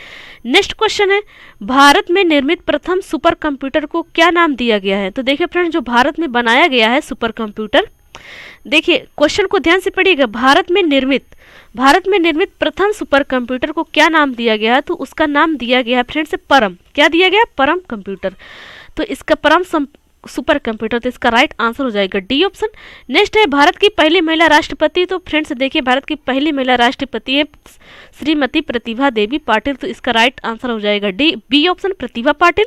Speaker 1: नेक्स्ट क्वेश्चन है भारत में निर्मित प्रथम सुपर कंप्यूटर को क्या नाम दिया गया है? तो देखिए फ्रेंड्स, जो भारत में बनाया गया है सुपर कंप्यूटर, देखिए क्वेश्चन को ध्यान से पढ़िएगा, भारत में निर्मित प्रथम सुपर कंप्यूटर को क्या नाम दिया गया है? तो उसका नाम दिया गया है फ्रेंड्स परम। क्या दिया गया? परम कंप्यूटर। तो इसका परम सुपर कंप्यूटर। तो इसका राइट आंसर हो जाएगा डी ऑप्शन। नेक्स्ट है भारत की पहली महिला राष्ट्रपति। तो फ्रेंड्स देखिए, भारत की पहली महिला राष्ट्रपति है श्रीमती प्रतिभा देवी पाटिल। तो इसका राइट आंसर हो जाएगा D B option, Pratibha Patil.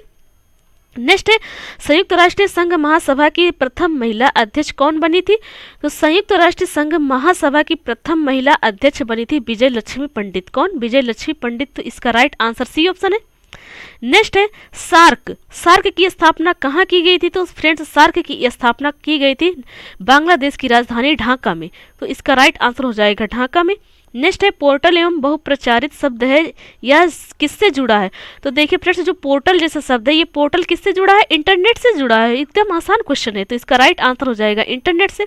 Speaker 1: Next है संयुक्त राष्ट्र संघ महासभा की प्रथम महिला अध्यक्ष कौन बनी थी? तो संयुक्त राष्ट्र संघ महासभा की प्रथम महिला अध्यक्ष बनी थी विजय लक्ष्मी पंडित। कौन? विजय लक्ष्मी पंडित। तो इसका राइट आंसर सी ऑप्शन है। नेक्स्ट है सार्क की स्थापना कहाँ की गई थी? तो फ्रेंड्स, सार्क की स्थापना की गई थी बांग्लादेश की राजधानी ढाका में। तो इसका राइट आंसर हो जाएगा ढाका में। नेक्स्ट है पोर्टल एवं बहुप्रचारित शब्द है, यह किससे जुड़ा है? तो देखिए फ्रेंड्स, जो पोर्टल जैसा शब्द है, ये पोर्टल किससे जुड़ा है? इंटरनेट से जुड़ा है। एकदम आसान क्वेश्चन है। तो इसका राइट आंसर हो जाएगा इंटरनेट से।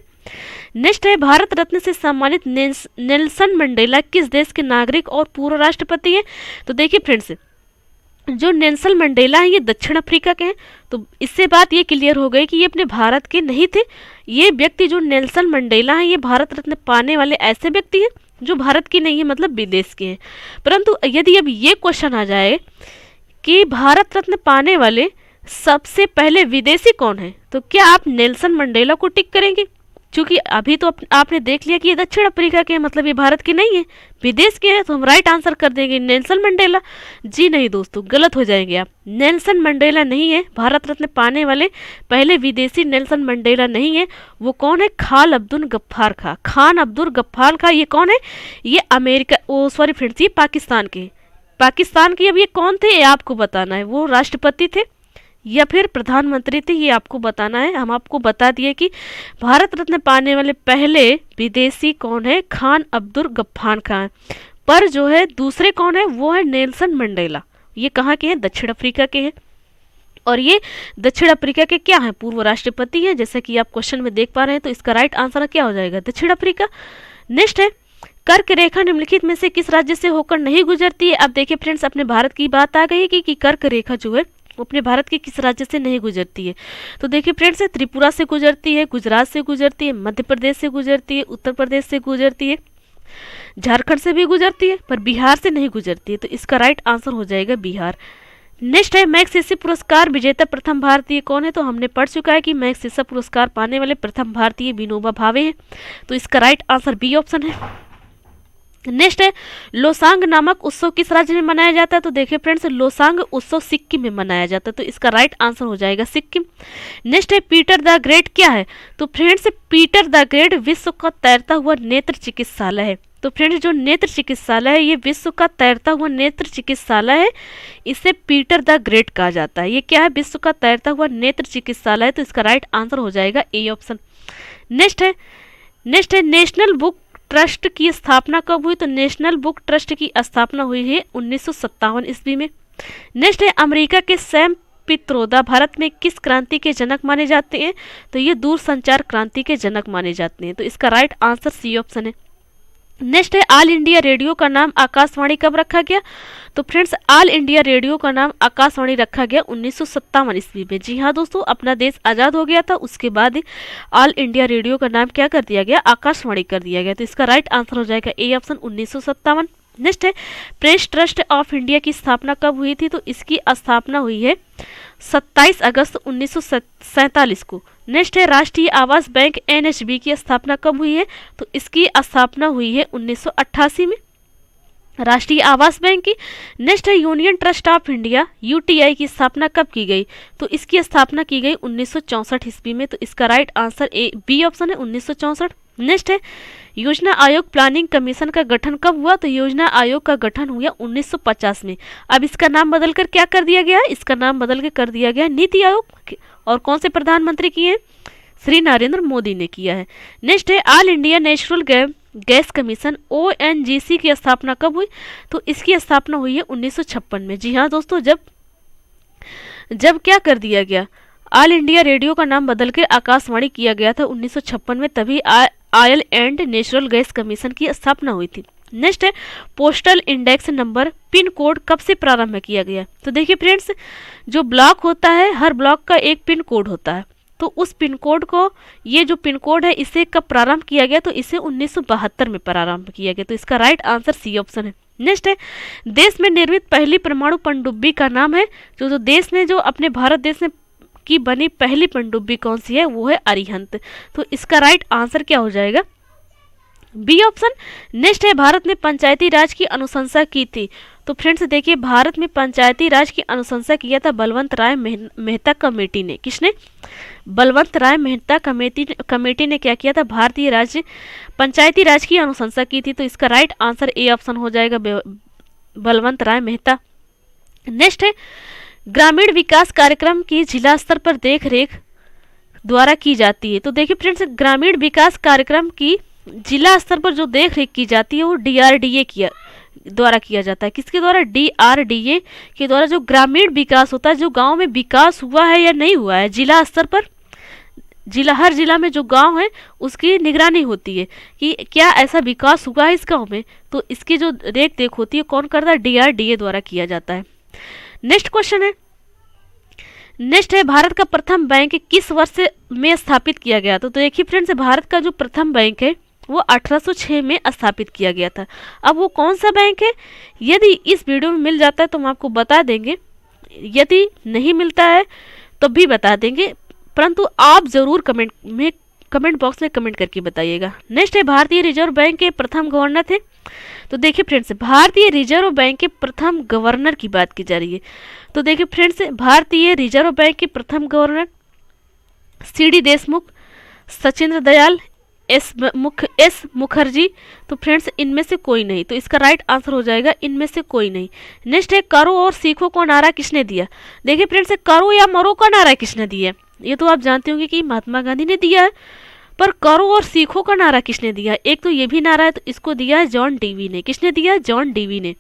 Speaker 1: नेक्स्ट है भारत रत्न से सम्मानित नेल्सन मंडेला किस देश के नागरिक और पूर्व राष्ट्रपति हैं? तो देखिए फ्रेंड्स, जो नेल्सन मंडेला हैं ये दक्षिण अफ्रीका के हैं। तो इससे बात ये क्लियर हो गई कि ये अपने भारत के नहीं थे। ये व्यक्ति जो नेल्सन मंडेला हैं ये भारत रत्न पाने वाले ऐसे व्यक्ति हैं जो भारत की नहीं है, मतलब विदेश के हैं। परंतु यदि अब ये क्वेश्चन आ जाए कि भारत रत्न पाने वाले सबसे पहले विदेशी कौन है, तो क्या आप नेल्सन मंडेला को टिक करेंगे? क्योंकि अभी तो आपने देख लिया कि ये दक्षिण अफ्रीका के हैं, मतलब ये भारत के नहीं है, विदेश के हैं। तो हम राइट आंसर कर देंगे नेल्सन मंडेला। जी नहीं दोस्तों, गलत हो जाएंगे आप। नेल्सन मंडेला नहीं है भारत रत्न पाने वाले पहले विदेशी, नेल्सन मंडेला नहीं है। वो कौन है? खान अब्दुल गफ्फार खां। ये कौन है? ये अमेरिका, ओ सॉरी फ्रेंड्स, ये पाकिस्तान के अब ये कौन थे ये आपको बताना है। वो राष्ट्रपति थे या फिर प्रधानमंत्री थे, ये आपको बताना है। हम आपको बता दिए कि भारत रत्न पाने वाले पहले विदेशी कौन है? खान अब्दुल गफ्फार खान। पर जो है दूसरे कौन है? वो है नेल्सन मंडेला। ये कहाँ के हैं? दक्षिण अफ्रीका के हैं। और ये दक्षिण अफ्रीका के क्या हैं? पूर्व राष्ट्रपति हैं, जैसा कि आप क्वेश्चन में देख पा रहे हैं। तो इसका राइट आंसर क्या हो जाएगा? दक्षिण अफ्रीका। नेक्स्ट है कर्क रेखा निम्नलिखित में से किस राज्य से होकर नहीं गुजरती है? अब देखिए फ्रेंड्स, अपने भारत की बात आ गई कि कर्क रेखा जो है वो अपने भारत के किस राज्य से नहीं गुजरती है। तो देखिए फ्रेंड्स, त्रिपुरा से गुजरती है, गुजरात से गुजरती है, मध्य प्रदेश से गुजरती है, उत्तर प्रदेश से गुजरती है, झारखंड से भी गुजरती है, पर बिहार से नहीं गुजरती है। तो इसका राइट आंसर हो जाएगा बिहार। नेक्स्ट है मैग्सेसे पुरस्कार विजेता प्रथम भारतीय कौन है? तो हमने पढ़ चुका है कि मैग्सेसे पुरस्कार पाने वाले प्रथम भारतीय विनोबा भावे हैं। तो इसका राइट आंसर बी ऑप्शन है। नेक्स्ट है लोसांग नामक उत्सव किस राज्य में मनाया जाता है? तो देखिए फ्रेंड्स, लोसांग उत्सव सिक्किम में मनाया जाता है। तो इसका राइट आंसर हो जाएगा सिक्किम। नेक्स्ट है पीटर द ग्रेट क्या है? तो फ्रेंड्स, पीटर द ग्रेट विश्व का तैरता हुआ नेत्र चिकित्सालय है। तो फ्रेंड्स, जो नेत्र चिकित्सालय है ये विश्व का तैरता हुआ नेत्र चिकित्सालय है, इसे पीटर द ग्रेट कहा जाता है। ये क्या है? विश्व का तैरता हुआ नेत्र चिकित्सालय। तो इसका राइट आंसर हो जाएगा ए ऑप्शन। नेक्स्ट है नेशनल बुक ट्रस्ट की स्थापना कब हुई? तो नेशनल बुक ट्रस्ट की स्थापना हुई है 1957 ईस्वी में। नेक्स्ट है अमेरिका के सैम पित्रोदा भारत में किस क्रांति के जनक माने जाते हैं? तो ये दूरसंचार क्रांति के जनक माने जाते हैं। तो इसका राइट आंसर सी ऑप्शन है। नेक्स्ट है ऑल इंडिया रेडियो का नाम आकाशवाणी कब रखा गया? तो फ्रेंड्स ऑल इंडिया रेडियो का नाम आकाशवाणी रखा गया 1957 ईस्वी में। जी हाँ दोस्तों, अपना देश आज़ाद हो गया था, उसके बाद ऑल इंडिया रेडियो का नाम क्या कर दिया गया? आकाशवाणी कर दिया गया। तो इसका राइट आंसर हो जाएगा ए ऑप्शन 1957। नेक्स्ट है प्रेस ट्रस्ट ऑफ इंडिया की स्थापना कब हुई थी? तो इसकी स्थापना हुई है 27 अगस्त 1947 को। नेक्स्ट है राष्ट्रीय आवास बैंक एनएचबी की स्थापना कब हुई है? तो इसकी स्थापना हुई है 1988 में, राष्ट्रीय आवास बैंक की। नेक्स्ट है union trust of India UTI की स्थापना कब की गई? तो इसकी स्थापना की गई 1964 ईस्वी में। तो इसका right answer A B option है 1964। नेक्स्ट है योजना आयोग प्लानिंग कमीशन का गठन कब हुआ? तो योजना आयोग का गठन हुआ 1950 में। अब इसका नाम बदलकर क्या कर दिया गया है? इसका नाम बदल के कर दिया गया नीति आयोग। और कौन से प्रधानमंत्री किए हैं? श्री नरेंद्र मोदी ने किया है। नेक्स्ट है all India natural gas commission ONGC की स्थापना कब हुई? तो इसकी स्थापना हुई है 1956 में। जी हाँ दोस्तों, जब क्या कर दिया गया? ऑल इंडिया रेडियो का नाम बदल के आकाशवाणी किया गया था 1956 में, तभी oil and natural gas commission की स्थापना हुई थी। नेक्स्ट है postal index number pin code कब से प्रारंभ किया गया? तो देखिए फ्रेंड्स, जो ब्लॉक होता है हर ब्लॉक का एक पिन कोड होता है, तो उस पिन कोड को, ये जो पिन कोड है इसे कब प्रारंभ किया गया? तो इसे 1972 में प्रारंभ किया गया। तो इसका राइट आंसर सी ऑप्शन है। नेक्स्ट है देश में निर्मित पहली परमाणु पनडुब्बी का नाम है? जो देश में जो अपने भारत देश में की बनी पहली पनडुब्बी कौन सी है? वो है अरिहंत। तो इसका राइट आंसर क्या हो जाएगा? B option. नेक्स्ट है भारत में पंचायती राज की अनुशंसा की थी? तो फ्रेंड्स देखिए, भारत में पंचायती राज की अनुशंसा किया था बलवंत राय मेहता कमेटी ने। किसने? बलवंत राय मेहता कमेटी ने क्या किया था? भारतीय राज्य पंचायती राज की अनुशंसा की थी। तो इसका राइट आंसर ए ऑप्शन हो जाएगा, बलवंत राय मेहता। नेक्स्ट है ग्रामीण विकास कार्यक्रम की जिला स्तर पर देख रेख द्वारा की जाती है? तो देखिए फ्रेंड्स, ग्रामीण विकास कार्यक्रम की जिला स्तर पर जो देख रेख की जाती है वो डीआरडीए द्वारा किया जाता है। किसके द्वारा? डीआरडीए के द्वारा। जो ग्रामीण विकास होता है, जो गांव में विकास हुआ है या नहीं हुआ है, जिला स्तर पर हर जिला में जो गांव है उसकी निगरानी होती है कि क्या ऐसा विकास हुआ है इस गांव में। तो इसकी जो देख देख होती है कौन करता है? डीआरडीए द्वारा किया जाता है। नेक्स्ट क्वेश्चन है, नेक्स्ट है भारत का प्रथम बैंक किस वर्ष में स्थापित किया गया? तो देखिए फ्रेंड्स, भारत का जो प्रथम बैंक है वो 1806 में स्थापित किया गया था। अब वो कौन सा बैंक है? यदि इस वीडियो में मिल जाता है तो हम आपको बता देंगे, यदि नहीं मिलता है तो भी बता देंगे, परंतु आप जरूर कमेंट बॉक्स में कमेंट करके बताइएगा। नेक्स्ट है भारतीय रिजर्व बैंक के प्रथम गवर्नर थे? तो देखिए फ्रेंड्स, भारतीय रिजर्व बैंक के प्रथम गवर्नर की बात की जा रही है। तो देखिए फ्रेंड्स, भारतीय रिजर्व बैंक के प्रथम governor CD Deshmukh, Sachindra Dayal, S Mukherjee. तो फ्रेंड्स इनमें से कोई नहीं। तो इसका राइट आंसर हो जाएगा इनमें से कोई नहीं। नेक्स्ट है करो और सीखो को नारा किसने दिया? देखिए फ्रेंड्स, करो या मरो का नारा किसने दिया? ये तो आप जानते होंगे कि महात्मा गांधी ने दिया है, पर करो और सीखो का नारा किसने दिया? एक तो ये भी नारा है, तो इसको दिया है जॉन डीवी ने। किसने दिया? जॉन डीवी ने।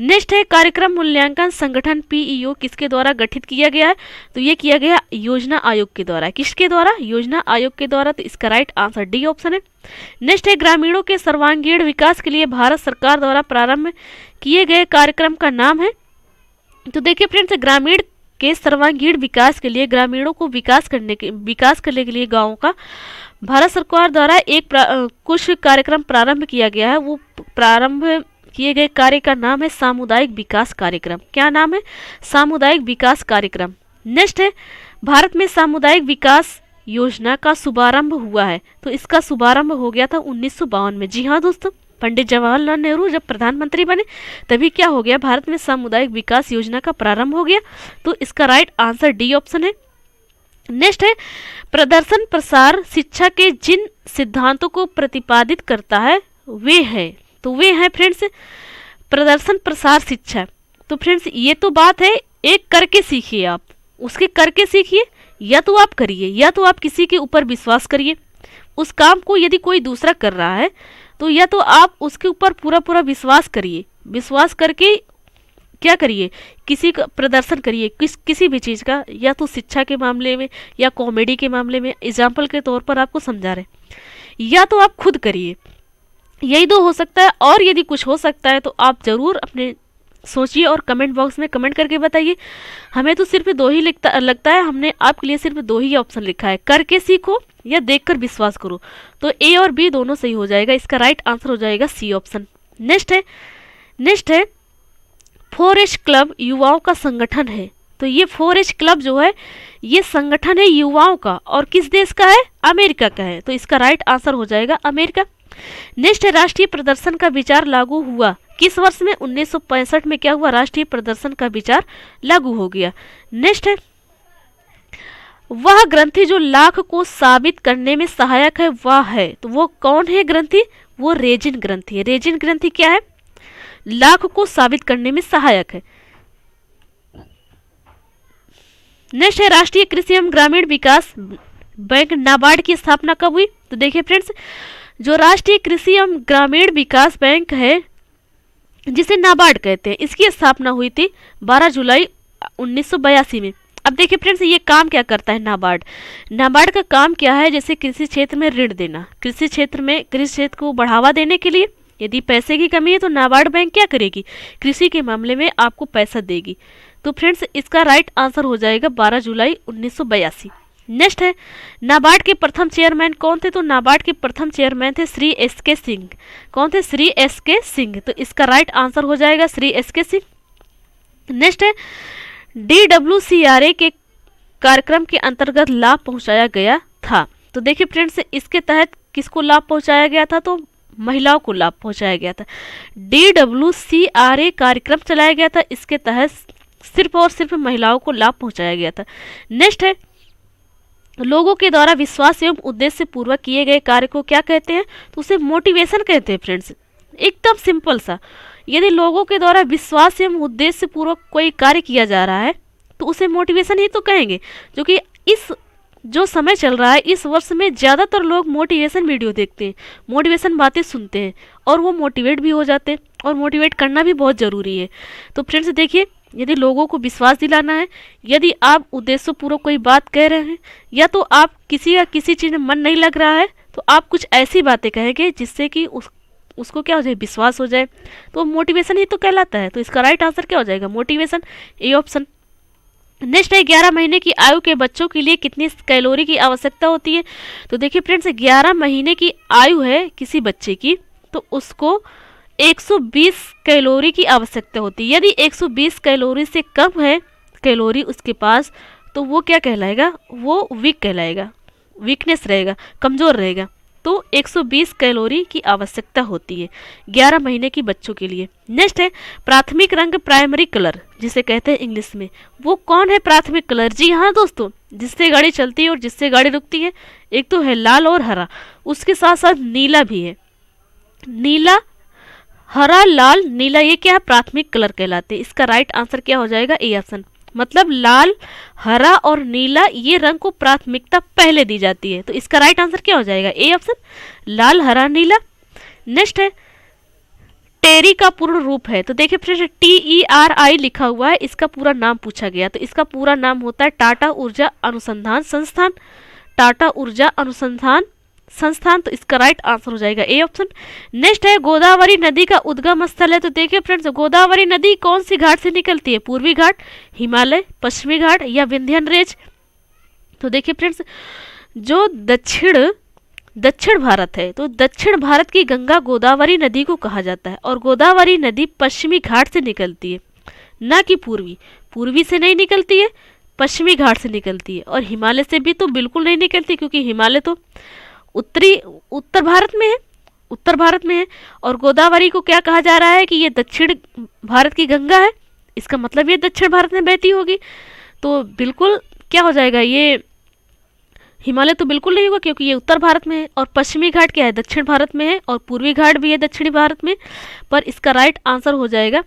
Speaker 1: नेक्स्ट है कार्यक्रम मूल्यांकन संगठन पीईओ किसके द्वारा गठित किया गया है? तो ये किया गया योजना आयोग के द्वारा। किसके द्वारा? योजना आयोग के द्वारा। तो इसका राइट आंसर डी ऑप्शन है। नेक्स्ट है ग्रामीणों के सर्वांगीण विकास के लिए भारत सरकार द्वारा प्रारंभ किए गए कार्यक्रम का नाम है? तो देखिए फ्रेंड्स, ग्रामीण के सर्वांगीण विकास के लिए, ग्रामीणों को विकास करने के लिए गाँवों का भारत सरकार द्वारा कुछ कार्यक्रम प्रारंभ किया गया है। वो प्रारंभ किए गए कार्य का नाम है सामुदायिक विकास कार्यक्रम। क्या नाम है? सामुदायिक विकास कार्यक्रम। नेक्स्ट है भारत में सामुदायिक विकास योजना का शुभारंभ हुआ है? तो इसका शुभारंभ हो गया था 1952 में। जी हाँ दोस्तों, पंडित जवाहरलाल नेहरू जब प्रधानमंत्री बने तभी क्या हो गया? भारत में सामुदायिक विकास योजना का प्रारंभ हो गया। तो इसका राइट आंसर डी ऑप्शन है। नेक्स्ट है प्रदर्शन प्रसार शिक्षा के जिन सिद्धांतों को प्रतिपादित करता है वे है? तो वे हैं फ्रेंड्स प्रदर्शन प्रसार शिक्षा। तो फ्रेंड्स ये तो बात है, एक करके सीखिए, आप उसके करके सीखिए, या तो आप करिए या तो आप किसी के ऊपर विश्वास करिए। उस काम को यदि कोई दूसरा कर रहा है तो या तो आप उसके ऊपर पूरा पूरा विश्वास करिए, विश्वास करके क्या करिए, किसी का प्रदर्शन करिए, किसी भी चीज़ का, या तो शिक्षा के मामले में या कॉमेडी के मामले में, एग्जाम्पल के तौर पर आपको समझा रहे, या तो आप खुद करिए। यही दो हो सकता है, और यदि कुछ हो सकता है तो आप ज़रूर अपने सोचिए और कमेंट बॉक्स में कमेंट करके बताइए। हमें तो सिर्फ दो ही लगता है, हमने आपके लिए सिर्फ दो ही ऑप्शन लिखा है, करके सीखो या देखकर विश्वास करो। तो ए और बी दोनों सही हो जाएगा, इसका राइट आंसर हो जाएगा सी ऑप्शन। नेक्स्ट है 4H क्लब युवाओं का संगठन है। तो ये 4H क्लब जो है ये संगठन है युवाओं का, और किस देश का है, अमेरिका का है। तो इसका राइट आंसर हो जाएगा अमेरिका। नेक्स्ट है राष्ट्रीय प्रदर्शन का विचार लागू हुआ किस वर्ष में, 1965 में क्या हुआ, राष्ट्रीय प्रदर्शन का विचार लागू हो गया। नेक्स्ट है वह ग्रंथि जो लाख को साबित करने में सहायक है वह है, तो वो कौन है ग्रंथि, वो रेजिन ग्रंथि है। रेजिन ग्रंथि क्या है, लाख को साबित करने में सहायक है। नेक्स्ट है राष्ट्रीय कृषि एवं ग्रामीण विकास बैंक नाबार्ड की स्थापना कब हुई। तो देखिए फ्रेंड्स, जो राष्ट्रीय कृषि एवं ग्रामीण विकास बैंक है जिसे नाबार्ड कहते हैं, इसकी स्थापना हुई थी 12 जुलाई 1982 में। अब देखिए फ्रेंड्स, ये काम क्या करता है नाबार्ड। नाबार्ड का काम क्या है, जैसे कृषि क्षेत्र में ऋण देना, कृषि क्षेत्र को बढ़ावा देने के लिए यदि पैसे की कमी है तो नाबार्ड बैंक क्या करेगी, कृषि के मामले में आपको पैसा देगी। तो फ्रेंड्स इसका राइट आंसर हो जाएगा 12 जुलाई 1982। नेक्स्ट है नाबार्ड के प्रथम चेयरमैन कौन थे। तो नाबार्ड के प्रथम चेयरमैन थे श्री एस.के. सिंह। कौन थे, श्री एस.के. सिंह। तो इसका राइट आंसर हो जाएगा श्री एस.के. सिंह। नेक्स्ट है DWCRA के कार्यक्रम के अंतर्गत लाभ पहुंचाया गया था। तो देखिए फ्रेंड्स, इसके तहत किसको लाभ पहुंचाया गया था, तो महिलाओं को लाभ पहुंचाया गया था। DWCRA कार्यक्रम चलाया गया था, इसके तहत सिर्फ और सिर्फ महिलाओं को लाभ पहुंचाया गया था। नेक्स्ट है लोगों के द्वारा विश्वास एवं उद्देश्य पूर्वक किए गए कार्य को क्या कहते हैं, तो उसे मोटिवेशन कहते हैं। फ्रेंड्स एकदम सिंपल सा, यदि लोगों के द्वारा विश्वास एवं उद्देश्य पूर्वक कोई कार्य किया जा रहा है तो उसे मोटिवेशन ही तो कहेंगे। जो कि इस जो समय चल रहा है इस वर्ष में ज़्यादातर लोग मोटिवेशन वीडियो देखते हैं, मोटिवेशन बातें सुनते हैं और वो मोटिवेट भी हो जाते हैं, और मोटिवेट करना भी बहुत ज़रूरी है। तो फ्रेंड्स देखिए, यदि लोगों को विश्वास दिलाना है, यदि आप उद्देश्यपूर्वक कोई बात कह रहे हैं, या तो आप किसी का किसी चीज़ में मन नहीं लग रहा है तो आप कुछ ऐसी बातें कहेंगे जिससे कि उसको क्या हो जाए, विश्वास हो जाए, तो मोटिवेशन ही तो कहलाता है। तो इसका राइट आंसर क्या हो जाएगा, मोटिवेशन, ए ऑप्शन। नेक्स्ट है 11 महीने की आयु के बच्चों के लिए कितनी कैलोरी की आवश्यकता होती है। तो देखिए फ्रेंड्स, 11 महीने की आयु है किसी बच्चे की तो उसको 120 कैलोरी की आवश्यकता होती है। यदि 120 कैलोरी से कम है कैलोरी उसके पास तो वो क्या कहलाएगा, वो वीक कहलाएगा, वीकनेस रहेगा, कमज़ोर रहेगा। तो 120 कैलोरी की आवश्यकता होती है 11 महीने की बच्चों के लिए। नेक्स्ट है प्राथमिक रंग, प्राइमरी कलर जिसे कहते हैं इंग्लिश में, वो कौन है प्राथमिक कलर। जी हाँ दोस्तों, जिससे गाड़ी चलती है और जिससे गाड़ी रुकती है, एक तो है लाल और हरा, उसके साथ साथ नीला भी है। नीला, हरा, लाल, नीला, ये क्या है, प्राथमिक कलर कहलाते हैं। इसका राइट आंसर क्या हो जाएगा, ए ऑप्शन। मतलब लाल, हरा और नीला ये रंग को प्राथमिकता पहले दी जाती है। तो इसका राइट आंसर क्या हो जाएगा, ए ऑप्शन, लाल, हरा, नीला। नेक्स्ट है टेरी का पूर्ण रूप है। तो देखिए फ्रेंड्स, TERI लिखा हुआ है, इसका पूरा नाम पूछा गया तो इसका पूरा नाम होता है टाटा ऊर्जा अनुसंधान संस्थान। टाटा ऊर्जा अनुसंधान संस्थान। तो इसका राइट आंसर हो जाएगा ए ऑप्शन। नेक्स्ट है गोदावरी नदी का उद्गम स्थल है। तो देखिए फ्रेंड्स, गोदावरी नदी कौन सी घाट से निकलती है, पूर्वी घाट, हिमालय, पश्चिमी घाट या विंध्यन रेंज। तो देखिए फ्रेंड्स, जो दक्षिण भारत है तो दक्षिण भारत की गंगा गोदावरी नदी को कहा जाता है, और गोदावरी नदी पश्चिमी घाट से निकलती है, ना कि पूर्वी से नहीं निकलती है, पश्चिमी घाट से निकलती है। और हिमालय से भी तो बिल्कुल नहीं निकलती, क्योंकि हिमालय तो उत्तर भारत में है। और गोदावरी को क्या कहा जा रहा है कि ये दक्षिण भारत की गंगा है, इसका मतलब ये दक्षिण भारत में बहती होगी। तो बिल्कुल क्या हो जाएगा, ये हिमालय तो बिल्कुल नहीं होगा क्योंकि ये उत्तर भारत में है, और पश्चिमी घाट क्या है, दक्षिण भारत में है, और पूर्वी घाट भी है दक्षिणी भारत में। पर इसका राइट आंसर हो जाएगा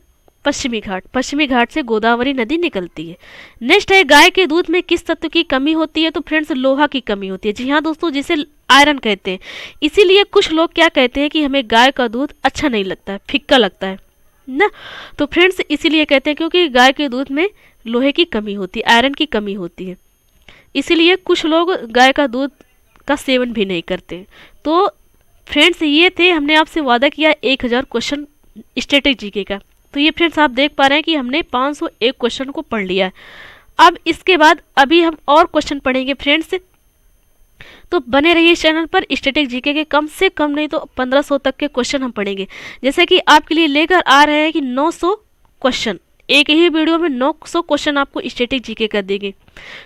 Speaker 1: पश्चिमी घाट से गोदावरी नदी निकलती है। नेक्स्ट है गाय के दूध में किस तत्व की कमी होती है? तो फ्रेंड्स लोहा की कमी होती है। जी हाँ दोस्तों, जिसे आयरन कहते हैं। इसीलिए कुछ लोग क्या कहते हैं कि हमें गाय का दूध अच्छा नहीं लगता है, फिक्का लगता है ना। तो फ्रेंड्स इसीलिए कहते हैं क्योंकि गाय के दूध में लोहे की कमी होती है, आयरन की कमी होती है। इसीलिए कुछ लोग गाय का दूध का सेवन भी नहीं करते। तो फ्रेंड्स ये थे, हमने आपसे वादा किया 1000 क्वेश्चन स्टैटिक जीके का। तो ये फ्रेंड्स आप देख पा रहे हैं कि हमने 501 क्वेश्चन को पढ़ लिया है। अब इसके बाद अभी हम और क्वेश्चन पढ़ेंगे फ्रेंड्स। तो बने रहिए चैनल पर। स्टैटिक जीके के कम से कम नहीं तो 1500 तक के क्वेश्चन हम पढ़ेंगे। जैसे कि आपके लिए लेकर आ रहे हैं कि 900 क्वेश्चन, एक ही वीडियो में 900 क्वेश्चन आपको स्टैटिक जीके कर देंगे।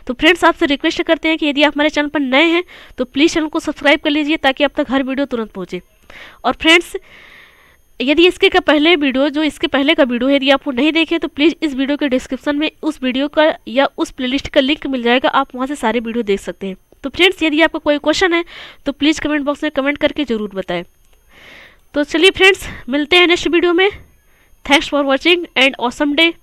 Speaker 1: तो फ्रेंड्स आपसे रिक्वेस्ट करते हैं कि यदि आप हमारे चैनल पर नए हैं तो प्लीज़ चैनल को सब्सक्राइब कर लीजिए ताकि आप तक हर वीडियो तुरंत पहुँचे। और फ्रेंड्स यदि इसके का पहले वीडियो, जो इसके पहले का वीडियो है, यदि आपको नहीं देखे तो प्लीज़ इस वीडियो के डिस्क्रिप्शन में उस वीडियो का या उस प्लेलिस्ट का लिंक मिल जाएगा, आप वहाँ से सारे वीडियो देख सकते हैं। तो फ्रेंड्स यदि आपका कोई क्वेश्चन है तो प्लीज़ कमेंट बॉक्स में कमेंट करके ज़रूर बताएं। तो चलिए फ्रेंड्स मिलते हैं नेक्स्ट वीडियो में। Thanks for watching and awesome day.